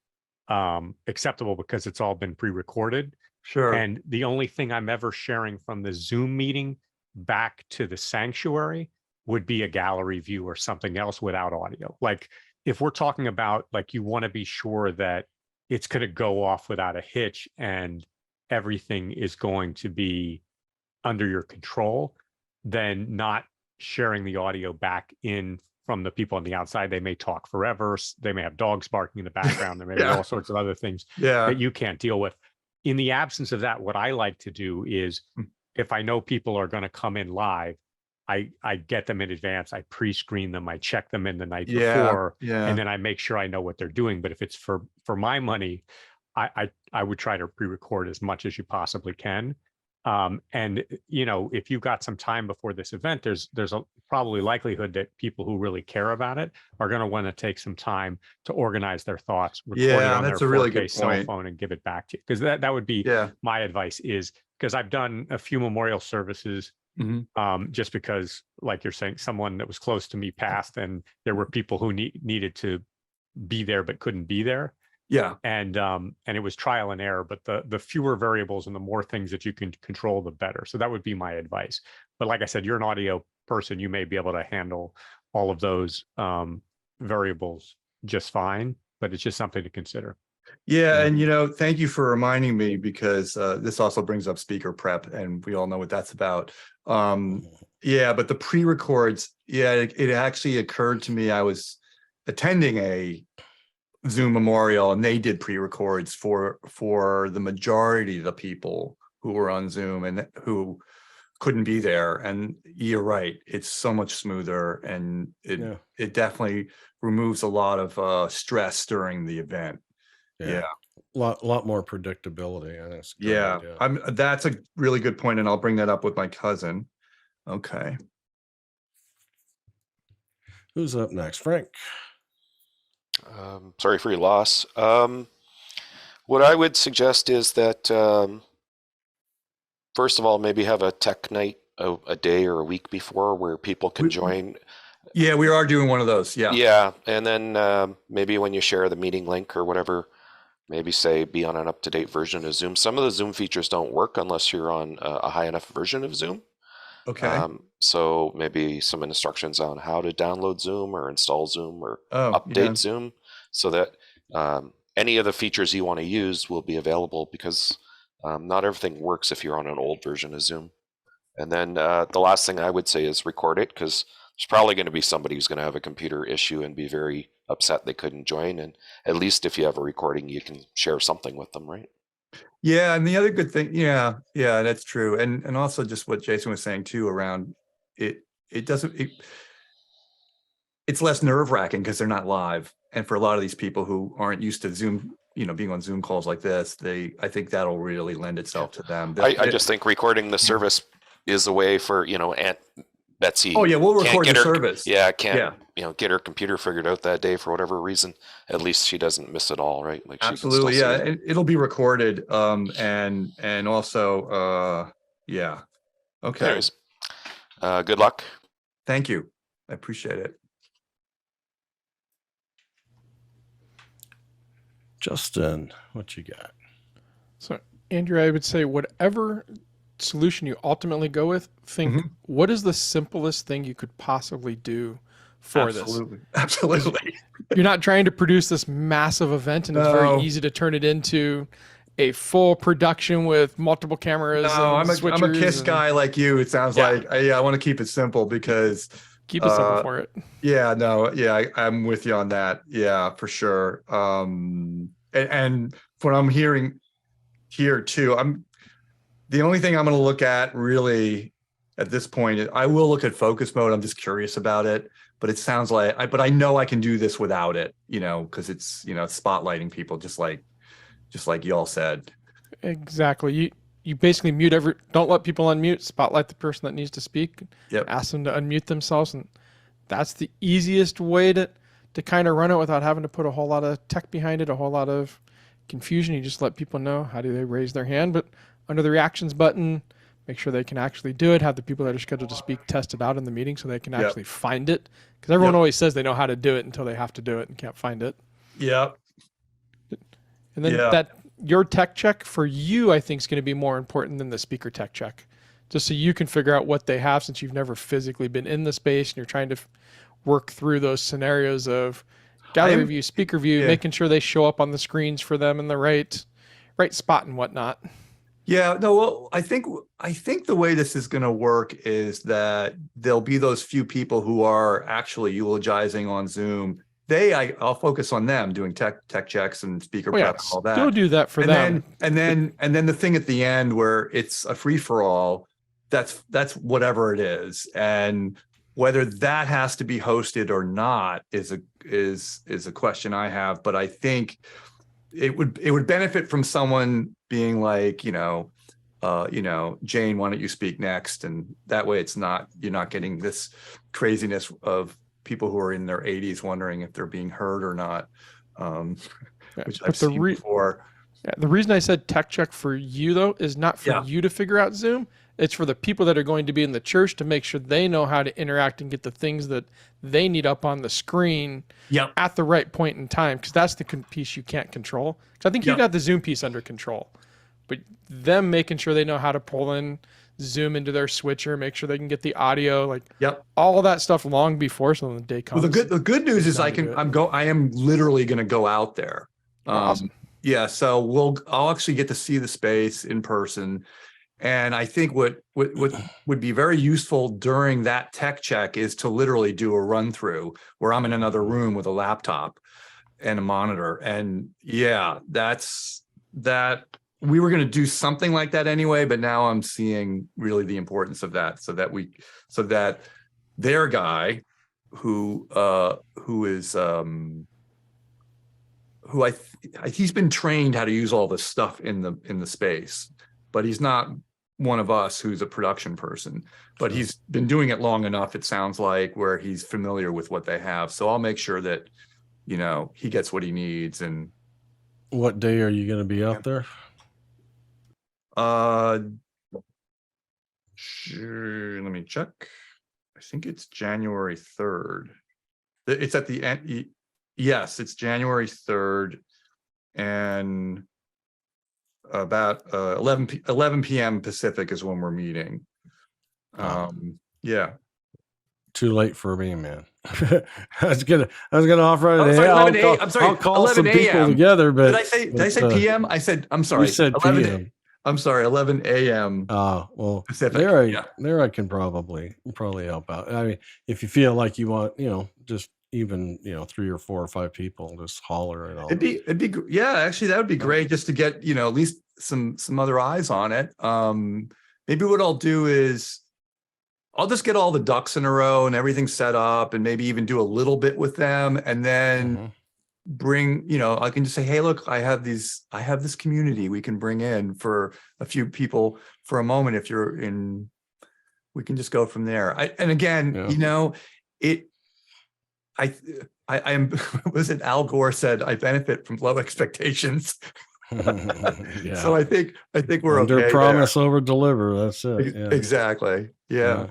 acceptable because it's all been pre-recorded. Sure. And the only thing I'm ever sharing from the Zoom meeting back to the sanctuary would be a gallery view or something else without audio. Like if we're talking about, like, you want to be sure that it's going to go off without a hitch and everything is going to be under your control, then not sharing the audio back in from the people on the outside. They may talk forever. They may have dogs barking in the background. There may be all sorts of other things that you can't deal with. In the absence of that, what I like to do is, if I know people are going to come in live, I get them in advance. I pre-screen them. I check them in the night before, and then I make sure I know what they're doing. But if it's for my money, I would try to pre-record as much as you possibly can. And if you've got some time before this event, there's a probably likelihood that people who really care about it are going to want to take some time to organize their thoughts, record it on that's their a really 4K good cell point. phone and give it back to you. Because that would be my advice, is because I've done a few memorial services just because, like you're saying, someone that was close to me passed, and there were people who needed to be there but couldn't be there. And it was trial and error, but the fewer variables and the more things that you can control, the better. So that would be my advice. But like I said, you're an audio person, you may be able to handle all of those variables just fine, but it's just something to consider. And thank you for reminding me, because this also brings up speaker prep, and we all know what that's about. But the pre-records, it actually occurred to me, I was attending a Zoom memorial, and they did pre-records for the majority of the people who were on Zoom and who couldn't be there. And you're right, it's so much smoother, and it definitely removes a lot of stress during the event. Lot more predictability. And it's a good idea. That's a really good point, and I'll bring that up with my cousin. Okay. Who's up next? Frank. Sorry for your loss. What I would suggest is that, first of all, maybe have a tech night a day or a week before where people can join. We are doing one of those. Yeah. And then maybe when you share the meeting link or whatever, maybe say be on an up-to-date version of Zoom. Some of the Zoom features don't work unless you're on a high enough version of Zoom. Okay. So maybe some instructions on how to download Zoom or install Zoom or update Zoom, so that any of the features you want to use will be available, because not everything works if you're on an old version of Zoom. And then the last thing I would say is record it, because there's probably going to be somebody who's going to have a computer issue and be very upset they couldn't join. And at least if you have a recording, you can share something with them, right? And the other good thing, that's true. And also just what Jason was saying too around it it's less nerve-wracking because they're not live. And for a lot of these people who aren't used to Zoom, being on Zoom calls like this, I think that'll really lend itself to them. I just think recording the service is a way for, Aunt Betsy. We'll record the service. Get her computer figured out that day for whatever reason. At least she doesn't miss it all, right? Like, absolutely, it'll be recorded. And also, okay. Anyways, good luck. Thank you. I appreciate it. Justin, what you got? So, Andrew, I would say whatever solution you ultimately go with, think what is the simplest thing you could possibly do for this? Absolutely. You're not trying to produce this massive event, and it's very easy to turn it into a full production with multiple cameras. No, I'm a KISS guy like you. It sounds like I want to keep it simple, because keep it simple for it. I'm with you on that. Yeah, for sure. And what I'm hearing here too, the only thing I'm going to look at really at this point, I will look at focus mode. I'm just curious about it, but it sounds like, but I know I can do this without it, because it's, it's spotlighting people just like y'all said. Exactly. You basically don't let people unmute, spotlight the person that needs to speak, ask them to unmute themselves. And that's the easiest way to kind of run it without having to put a whole lot of tech behind it, a whole lot of confusion. You just let people know, how do they raise their hand? But under the reactions button, make sure they can actually do it. Have the people that are scheduled to speak test it out in the meeting so they can actually find it. Because everyone always says they know how to do it until they have to do it and can't find it. Yep. And then your tech check for you, I think, is going to be more important than the speaker tech check. Just so you can figure out what they have, since you've never physically been in the space and you're trying to work through those scenarios of gallery view, speaker view, making sure they show up on the screens for them in the right spot and whatnot. Yeah, no, well, I think the way this is going to work is that there'll be those few people who are actually eulogizing on Zoom. I'll focus on them doing tech checks and speaker Oh, yeah, prep and all that. still do that for them. And then the thing at the end where it's a free for all, that's whatever it is. And whether that has to be hosted or not is a question I have, but I think it would benefit from someone being like, Jane, why don't you speak next? And that way you're not getting this craziness of people who are in their 80s wondering if they're being heard or not, which I've seen before. Yeah, the reason I said tech check for you, though, is not for you to figure out Zoom. It's for the people that are going to be in the church to make sure they know how to interact and get the things that they need up on the screen at the right point in time, because that's the piece you can't control. Because I think you got the Zoom piece under control, but them making sure they know how to pull in Zoom into their switcher, make sure they can get the audio, like all of that stuff long before so when the day comes. Well, the good news is I am literally going to go out there. Awesome. Yeah, so I'll actually get to see the space in person. And I think what would be very useful during that tech check is to literally do a run through where I'm in another room with a laptop and a monitor. And yeah, that we were going to do something like that anyway, but now I'm seeing really the importance of that so that their guy who he's been trained how to use all this stuff in the space, but he's not one of us who's a production person, but he's been doing it long enough, it sounds like, where he's familiar with what they have. So I'll make sure that, he gets what he needs. And what day are you going to be out there? Sure, let me check. I think it's January 3rd. It's at the end. Yes, it's January 3rd, and about 11 p.m. Pacific is when we're meeting. Yeah. Too late for me, man. I was gonna offer it. I'll call some people together, but did I say PM? I'm sorry. You said 11 PM. I'm sorry, 11 a.m. Well, Pacific. There I can probably help out. I mean, if you feel like you want, just even 3 or 4 or 5 people, just holler and all. It'd be yeah, actually that would be great just to get at least some other eyes on it. Maybe what I'll do is I'll just get all the ducks in a row and everything set up, and maybe even do a little bit with them, and then bring, I can just say, hey, look, I have this community we can bring in for a few people for a moment. If you're in, we can just go from there. I am, was it Al Gore said, I benefit from low expectations. So I think we're under okay promise there. over deliver. That's it. Yeah. Exactly. Yeah.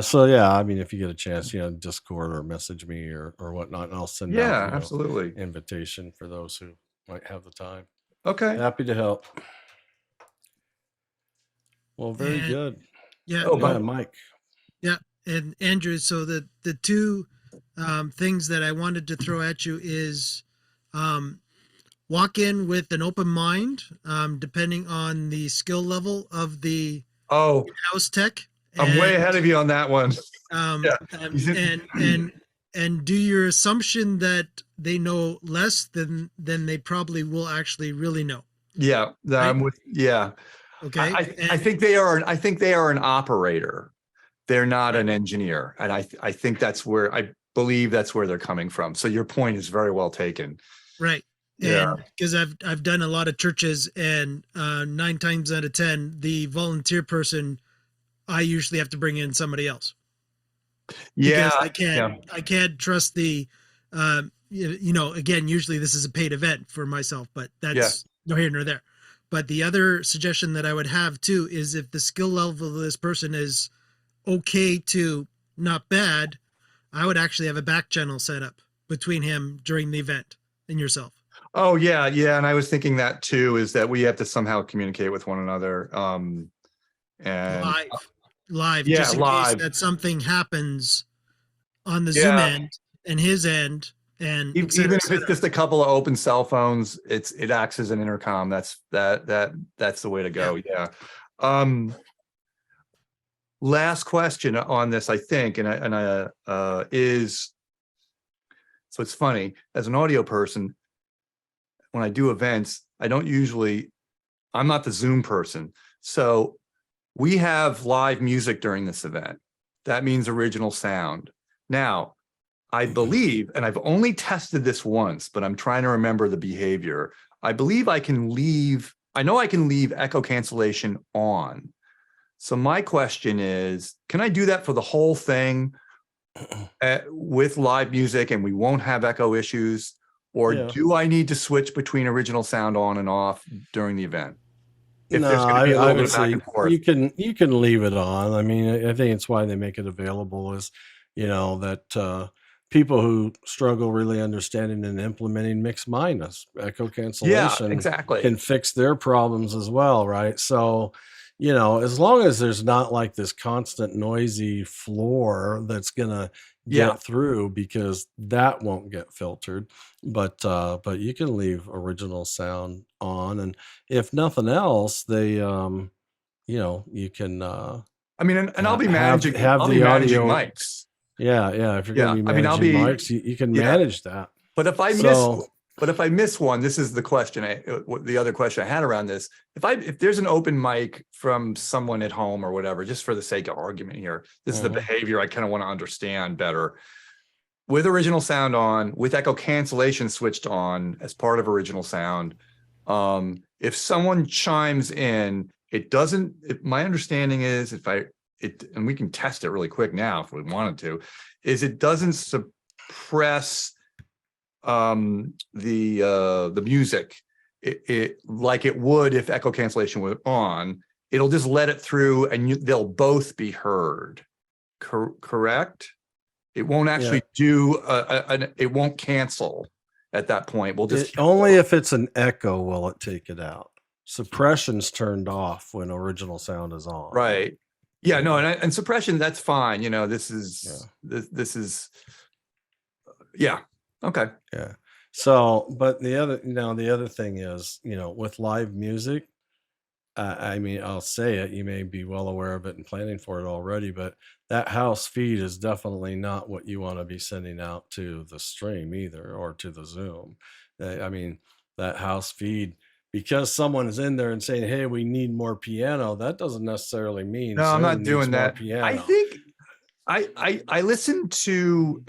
So I mean, if you get a chance, Discord or message me or whatnot, and I'll send out absolutely invitation for those who might have the time. Okay. Happy to help. Well, very good. Yeah. Oh, Mike. Yeah. And Andrew, so the two things that I wanted to throw at you is walk in with an open mind, depending on the skill level of the house tech. I'm way ahead of you on that one. And do your assumption that they know less than they probably will actually really know. Yeah, right? I'm with. Yeah. Okay. I think they are. I think they are an operator. They're not an engineer, and I think that's where I believe that's where they're coming from. So your point is very well taken. Right. Yeah. Because I've done a lot of churches, and 9 times out of 10, the volunteer person, I usually have to bring in somebody else. Yeah. Because I can't trust the, again, usually this is a paid event for myself, but that's no here nor there. But the other suggestion that I would have too is if the skill level of this person is okay to not bad, I would actually have a back channel set up between him during the event and yourself. Oh yeah. And I was thinking that too, is that we have to somehow communicate with one another. And live, yeah, just in live. case that something happens on the Zoom end and his end, And et Even cetera, if it's just a couple of open cell phones, it acts as an intercom. That's the way to go. Yeah. Last question on this, I think, is, so it's funny, as an audio person, when I do events, I'm not the Zoom person. So we have live music during this event. That means original sound. Now, I believe, and I've only tested this once, but I'm trying to remember the behavior. I believe I know I can leave echo cancellation on. So my question is, can I do that for the whole thing with live music and we won't have echo issues? Or do I need to switch between original sound on and off during the event? If No, there's going to be a little I bit would of back say and forth. you can leave it on. I mean, I think it's why they make it available is, that people who struggle really understanding and implementing mix minus echo cancellation exactly. can fix their problems as well, right? So, as long as there's not like this constant noisy floor that's gonna get through, because that won't get filtered. But you can leave original sound on, and if nothing else, they you can I mean, and I'll be have managing the audio mics. Yeah, if you're gonna be managing I'll be mics, you can manage that. But if I miss one, this is the question. The other question I had around this: if there's an open mic from someone at home or whatever, just for the sake of argument here, this is the behavior I kind of want to understand better. With original sound on, with echo cancellation switched on as part of original sound, if someone chimes in, it doesn't. My understanding is, and we can test it really quick now if we wanted to, is it doesn't suppress the music it like it would if echo cancellation were on. It'll just let it through and they'll both be heard. Correct? It won't actually do it won't cancel at that point. We'll just only if it's an echo will it take it out. Suppression's turned off when original sound is on. Right. Yeah, no, and suppression, that's fine. This is okay. Yeah. So, but the other thing is, with live music, I mean, I'll say it, you may be well aware of it and planning for it already, but that house feed is definitely not what you want to be sending out to the stream either, or to the Zoom. I mean, that house feed, because someone is in there and saying, "Hey, we need more piano," that doesn't necessarily mean No, I'm not doing that. Piano. I think I listened to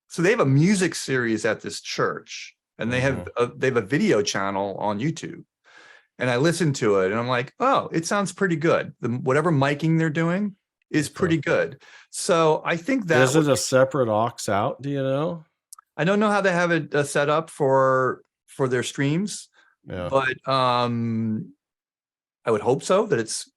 so they have a music series at this church, and they have a video channel on YouTube. And I listened to it and I'm like, oh, it sounds pretty good. Whatever miking they're doing is pretty good. So I think that is it a separate aux out? Do you know? I don't know how they have it set up for their streams, but I would hope so, that it's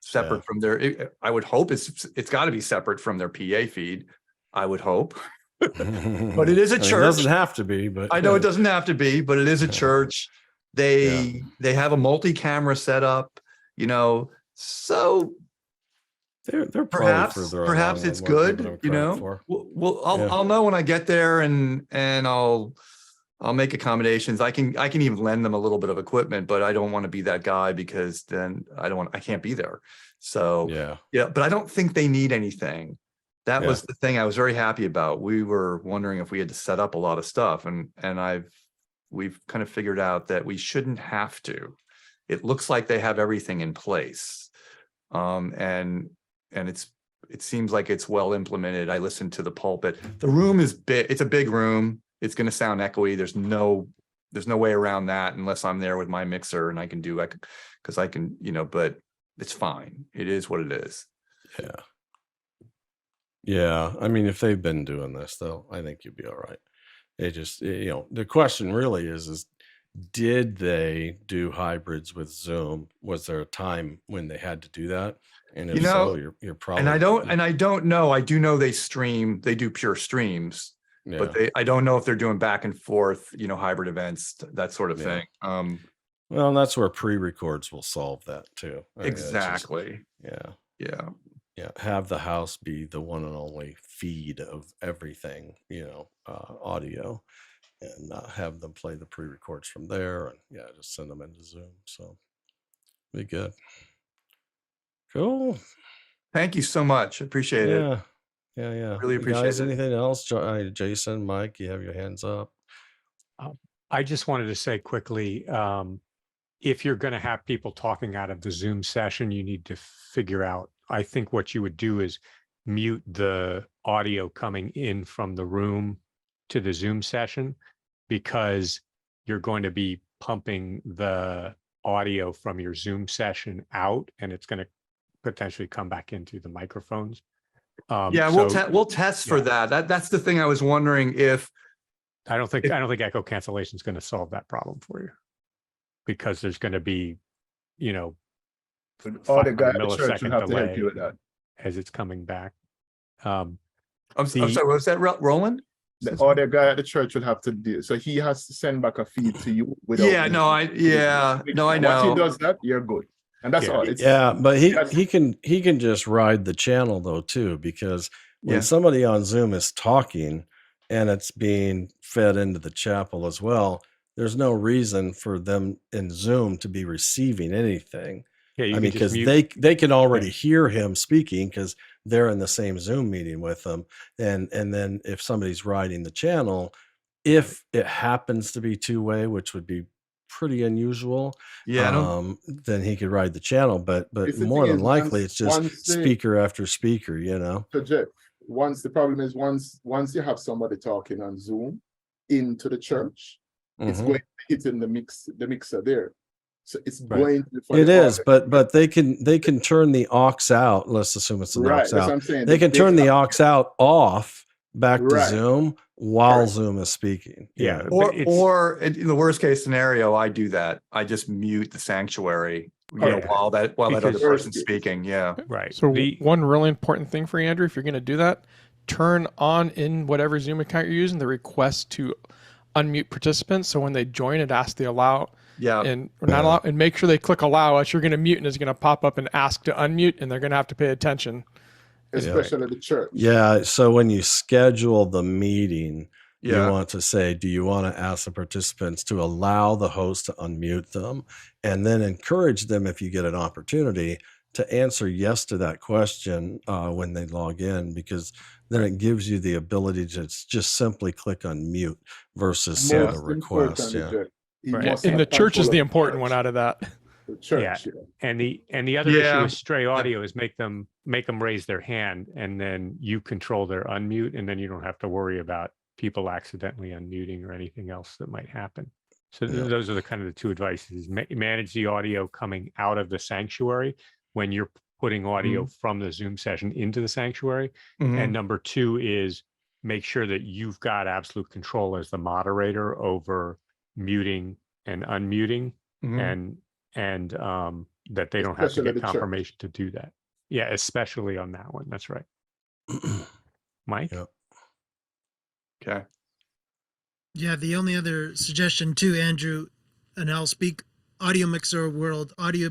separate from their. I would hope it's got to be separate from their PA feed. I would hope. But it is a church. It doesn't have to be, but I know it doesn't have to be, but it is a church. They have a multi-camera setup, so they're perhaps it's good, Well, I'll know when I get there, and I'll make accommodations. I can even lend them a little bit of equipment, but I don't want to be that guy, because then I can't be there. So but I don't think they need anything. That was the thing I was very happy about. We were wondering if we had to set up a lot of stuff, and we've kind of figured out that we shouldn't have to. It looks like they have everything in place. And it seems like it's well implemented. I listened to the pulpit. The room is big. It's a big room. It's going to sound echoey. There's no way around that unless I'm there with my mixer and I can do because I can, but it's fine. It is what it is. Yeah. I mean, if they've been doing this though, I think you'd be all right. It just, the question really is did they do hybrids with Zoom? Was there a time when they had to do that? And if so, you're probably. And I don't know. I do know they do pure streams, but I don't know if they're doing back and forth, hybrid events, that sort of thing. Well, that's where pre-records will solve that too. Exactly. Yeah. Yeah, have the house be the one and only feed of everything, audio, and have them play the pre-records from there, and yeah, just send them into Zoom. So be good. Cool. Thank you so much. Appreciate it. Yeah, yeah. Really You appreciate guys, it. anything else? Jason, Mike, you have your hands up. I just wanted to say quickly, if you're going to have people talking out of the Zoom session, you need to figure out, I think what you would do is mute the audio coming in from the room to the Zoom session, because you're going to be pumping the audio from your Zoom session out, and it's going to potentially come back into the microphones. Yeah, we'll test for that. That's the thing I was wondering if. I don't think echo cancellation is going to solve that problem for you, because there's going to be, all the guy at the church will millisecond have to help delay you with that. as it's coming back. I'm sorry, was that Roland? The other guy at the church will have to do, so he has to send back a feed to you. I know. Once he does that, you're good, and that's all. But he can just ride the channel though too, because when somebody on Zoom is talking and it's being fed into the chapel as well, there's no reason for them in Zoom to be receiving anything. Yeah, because they can already hear him speaking because they're in the same Zoom meeting with them. And then if somebody's riding the channel, if it happens to be two-way, which would be pretty unusual, then he could ride the channel. But more than likely, it's just speaker after speaker, So Jeff, the problem is once you have somebody talking on Zoom into the church, it's going to hit in the mixer there. So it's going to it is, but they can turn the aux out. Let's assume it's an aux out. They can turn the aux out off back to Zoom while Zoom is speaking. Yeah. Or in the worst case scenario, I do that. I just mute the sanctuary while that other person's speaking. Yeah. Right. So one really important thing for you, Andrew, if you're going to do that, turn on in whatever Zoom account you're using the request to unmute participants. So when they join, it asks to allow. Yeah. And not allow, and make sure they click allow us. You're going to mute, and it's going to pop up and ask to unmute, and they're going to have to pay attention. Especially the church. Yeah. So when you schedule the meeting, you want to say, do you want to ask the participants to allow the host to unmute them, and then encourage them, if you get an opportunity, to answer yes to that question when they log in, because then it gives you the ability to just simply click unmute versus send a request. Right. And the church is the important one out of that. The church, and the other issue with stray audio is make them raise their hand, and then you control their unmute, and then you don't have to worry about people accidentally unmuting or anything else that might happen. So those are the kind of the two advices: manage the audio coming out of the sanctuary when you're putting audio from the Zoom session into the sanctuary, and number two is make sure that you've got absolute control as the moderator over muting and unmuting, and that they don't have to get confirmation to do that. Yeah, especially on that one. That's right. Mike? Yep. Okay. Yeah, the only other suggestion too, Andrew, and I'll speak audio mixer world, audio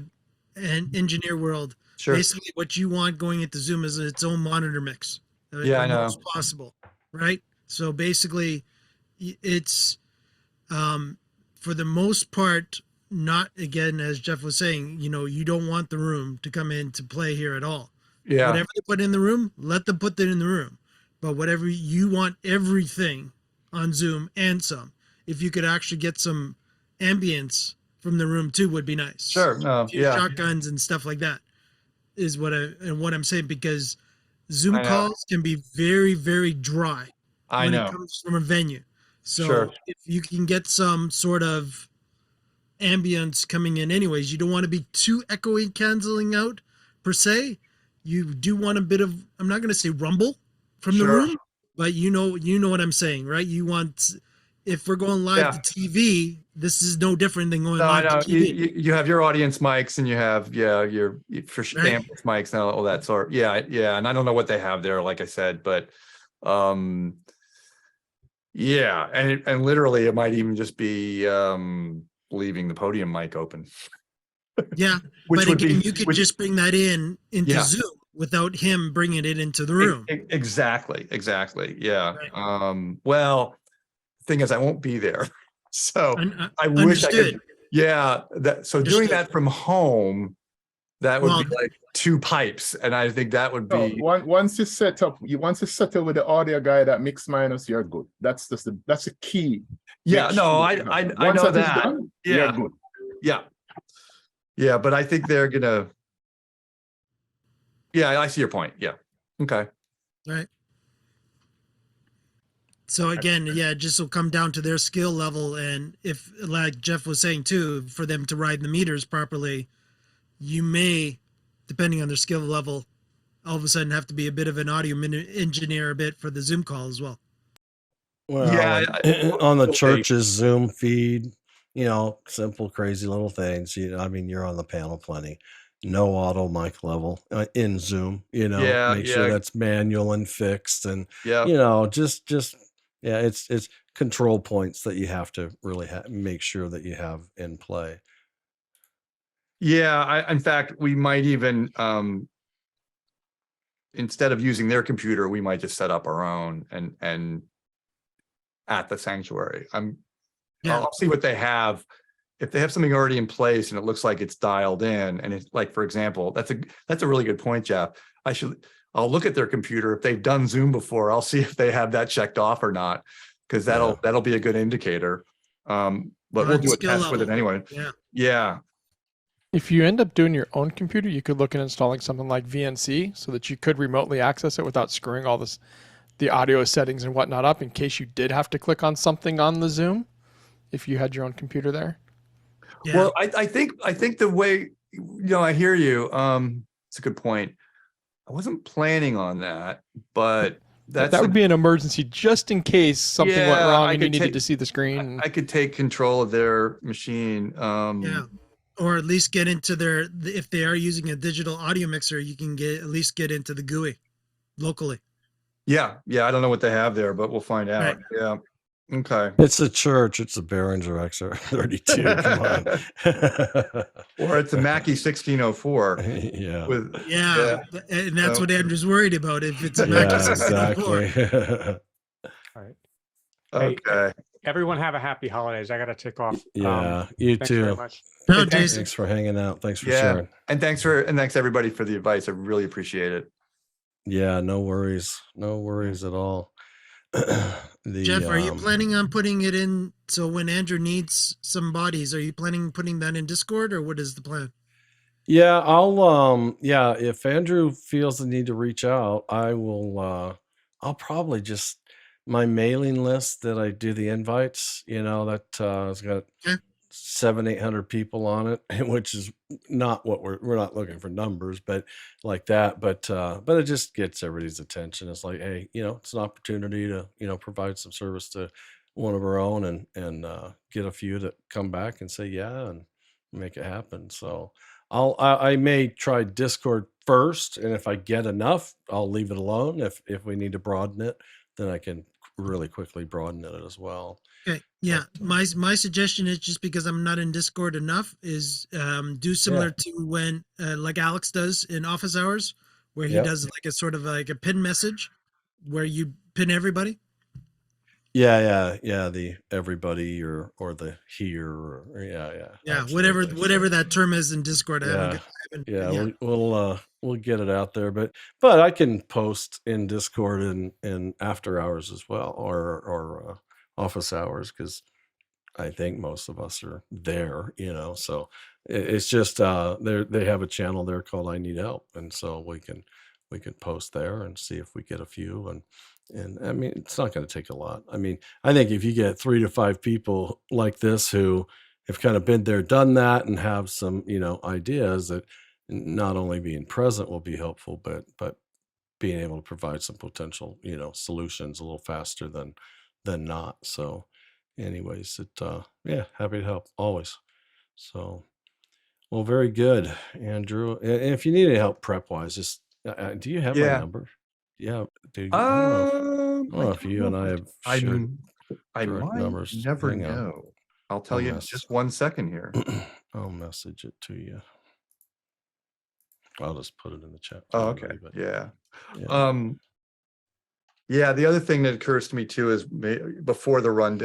and engineer world. Sure. Basically, what you want going into Zoom is its own monitor mix. Yeah, I know. As possible, right? So basically, it's for the most part, not, again, as Jeff was saying, you don't want the room to come in to play here at all. Yeah. Whatever they put in the room, let them put that in the room. But whatever you want, everything on Zoom and some. If you could actually get some ambience from the room too, would be nice. Sure. Shotguns and stuff like that is what I'm saying, because Zoom calls can be very, very dry when it comes from a venue. So if you can get some sort of ambience coming in anyways, you don't want to be too echoey, canceling out per se. You do want a bit of, I'm not going to say rumble from the room, but you know what I'm saying, right? You want, if we're going live to TV, this is no different than going live to TV. You have your audience mics, and you have your for amps mics and all that sort. Yeah. And I don't know what they have there, like I said, but yeah, and literally it might even just be leaving the podium mic open. Yeah, but again, you could just bring that into Zoom without him bringing it into the room. Exactly. Yeah. Right. Well, thing is, I won't be there. So I wish I Understood. could. Yeah. So doing Understood. that from home, that would Well, be like 2 pipes. And I think that would No, be. once you settle with the audio guy that mix minus, you're good. That's the key. Yeah, Make no, sure I you have that. I Once know that is that. done, Yeah. you're good. Yeah, but I think they're gonna. Yeah, I see your point. Yeah. Okay. right. So again, yeah, it just will come down to their skill level. And if, like Jeff was saying too, for them to ride the meters properly, you may, depending on their skill level, all of a sudden have to be a bit of an audio engineer a bit for the Zoom call as well. Well, Yeah, on the okay. church's Zoom feed, simple, crazy little things. I mean, you're on the panel plenty. No auto mic level in Zoom. Yeah, make sure yeah. that's manual and fixed, and Yeah. just yeah, it's control points that you have to really make sure that you have in play. Yeah, in fact, we might even instead of using their computer, we might just set up our own and at the sanctuary. I'll see what they have. If they have something already in place and it looks like it's dialed in, and it's like, for example, that's a really good point, Jeff. I'll look at their computer. If they've done Zoom before, I'll see if they have that checked off or not, because that'll be a good indicator. But we'll do a test with it anyway. Yeah. If you end up doing your own computer, you could look at installing something like VNC so that you could remotely access it without screwing all the audio settings and whatnot up in case you did have to click on something on the Zoom if you had your own computer there. Yeah. Well, I think the way, I hear you. It's a good point. I wasn't planning on that, but that would be an emergency just in case something went wrong and you needed to see the screen. I could take control of their machine. Yeah. Or at least get into if they are using a digital audio mixer, you can at least get into the GUI locally. Yeah. I don't know what they have there, but we'll find out. Right. Yeah. Okay. It's a church. It's a Behringer XR32. Come on. Or it's a Mackie 1604. Yeah. And that's what Andrew's worried about. If it's a Yeah, Mackie 1604. exactly. All right. Okay. Everyone have a happy holidays. I got to take off. Yeah, you thanks too. very much. No, Jason. Thanks for hanging out. Thanks for sharing. And thanks everybody for the advice. I really appreciate it. Yeah, no worries. No worries at all. Jeff, are you planning on putting it in? So when Andrew needs some bodies, are you planning on putting that in Discord, or what is the plan? Yeah, if Andrew feels the need to reach out, I will, I'll probably just, my mailing list that I do the invites, that has got 700-800 people on it, which is not what we're not looking for numbers, but like that. But it just gets everybody's attention. It's like, hey, it's an opportunity to, provide some service to one of our own and get a few that come back and say, yeah, and make it happen. So I may try Discord first. And if I get enough, I'll leave it alone. If we need to broaden it, then I can really quickly broaden it as well. Okay. Yeah. My suggestion is, just because I'm not in Discord enough, is do similar to when like Alex does in office hours, where he does like a sort of like a pin message where you pin everybody. Yeah. The everybody or the here or Yeah. absolutely. Whatever that term is in Discord. We'll get it out there, but I can post in Discord in after hours as well, or office hours, because I think most of us are there, so it's just they have a channel there called I Need Help, and so we can post there and see if we get a few, and I mean, it's not going to take a lot. I mean, I think if you get 3 to 5 people like this who have kind of been there, done that, and have some, ideas, that not only being present will be helpful, but being able to provide some potential, solutions a little faster than not. So anyways, happy to help always. So, well, very good, Andrew. And if you need any help prep wise, just do you have my number? Yeah, dude. I don't know if you and I have shared I direct might numbers. never Hang on. know. I'll tell you in just 1 second here. I'll message it to you. I'll just put it in the chat. Oh, to okay. everybody, but Yeah. yeah. Yeah, the other thing that occurs to me too is before the run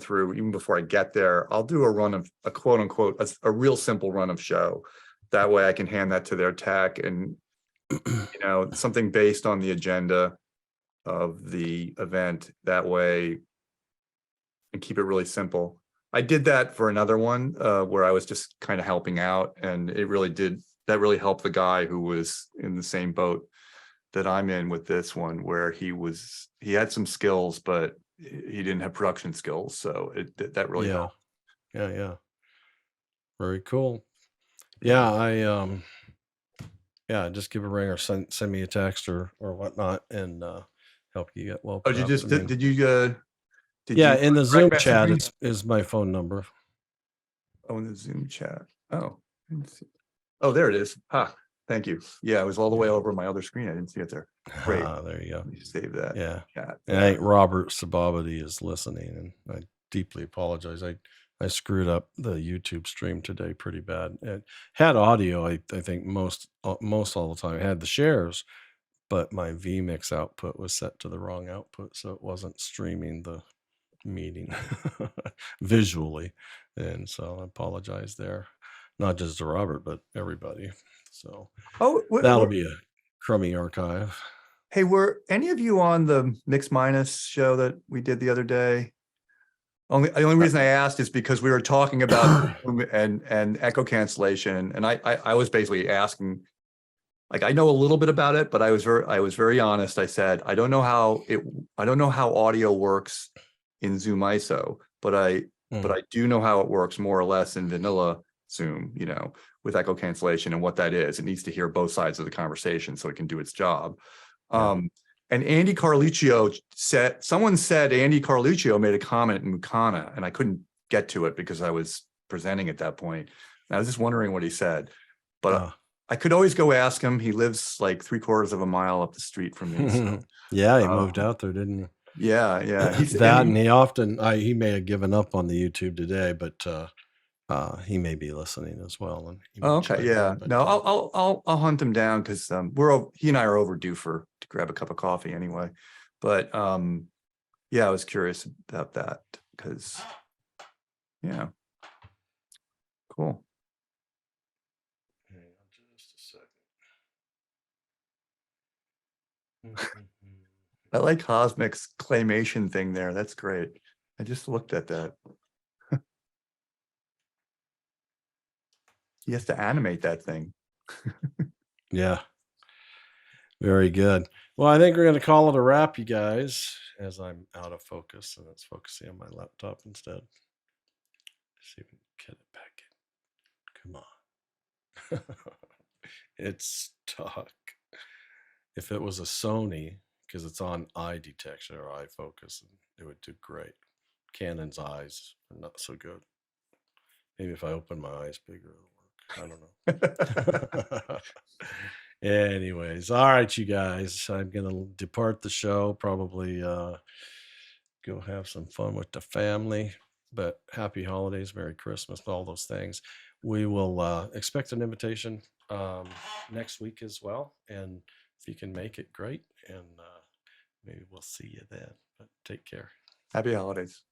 through, even before I get there, I'll do a run of a quote unquote, a real simple run of show. That way I can hand that to their tech and, you know, something based on the agenda of the event that way, and keep it really simple. I did that for another one where I was just kind of helping out, and that really helped the guy who was in the same boat that I'm in with this one, where he had some skills, but he didn't have production skills. So that really helped. Yeah. Very cool. Yeah, just give a ring or send me a text or whatnot, and help you get well Oh, did you prepped. I mean, did you in the direct Zoom message chat, me? is my phone number. Oh, in the Zoom chat. Oh, I didn't see. Oh, there it is. Thank you. Yeah, it was all the way over my other screen. I didn't see it there. Great. There you go. Let me save that. Yeah. Chat. And I think Robert Sababity is listening, and I deeply apologize. I screwed up the YouTube stream today pretty bad. It had audio, I think most all the time. It had the shares, but my vMix output was set to the wrong output, so it wasn't streaming the meeting visually. And so I apologize there, not just to Robert, but everybody. So that'll be a crummy archive. Hey, were any of you on the Mix Minus show that we did the other day? The only reason I asked is because we were talking about and echo cancellation, and I was basically asking, like, I know a little bit about it, but I was very honest. I said I don't know how audio works in ZoomISO, but I do know how it works more or less in vanilla Zoom, you know, with echo cancellation and what that is. It needs to hear both sides of the conversation so it can do its job. And Andy Carluccio someone said Andy Carluccio made a comment in Mukana, and I couldn't get to it because I was presenting at that point. And I was just wondering what he said, but I could always go ask him. He lives like 3/4 of a mile up the street from me. So, yeah, he moved out there, didn't he? Yeah. And he often, he may have given up on the YouTube today, but he may be listening as well. And okay, yeah. No, I'll hunt him down because he and I are overdue to grab a cup of coffee anyway. But yeah, I was curious about that because yeah, cool. Hang on just a second. I like Cosmic's claymation thing there. That's great. I just looked at that. He has to animate that thing. Yeah. Very good. Well, I think we're going to call it a wrap, you guys, as I'm out of focus and it's focusing on my laptop instead. Let's see if we can get it back in. Come on. It's stuck. If it was a Sony, because it's on eye detection or eye focus, it would do great. Canon's eyes are not so good. Maybe if I open my eyes bigger, it'll work. I don't know. Anyways, all right, you guys. I'm gonna depart the show. Probably go have some fun with the family. But happy holidays, Merry Christmas, all those things. We will expect an invitation next week as well. And if you can make it, great. And maybe we'll see you then. But take care. Happy holidays.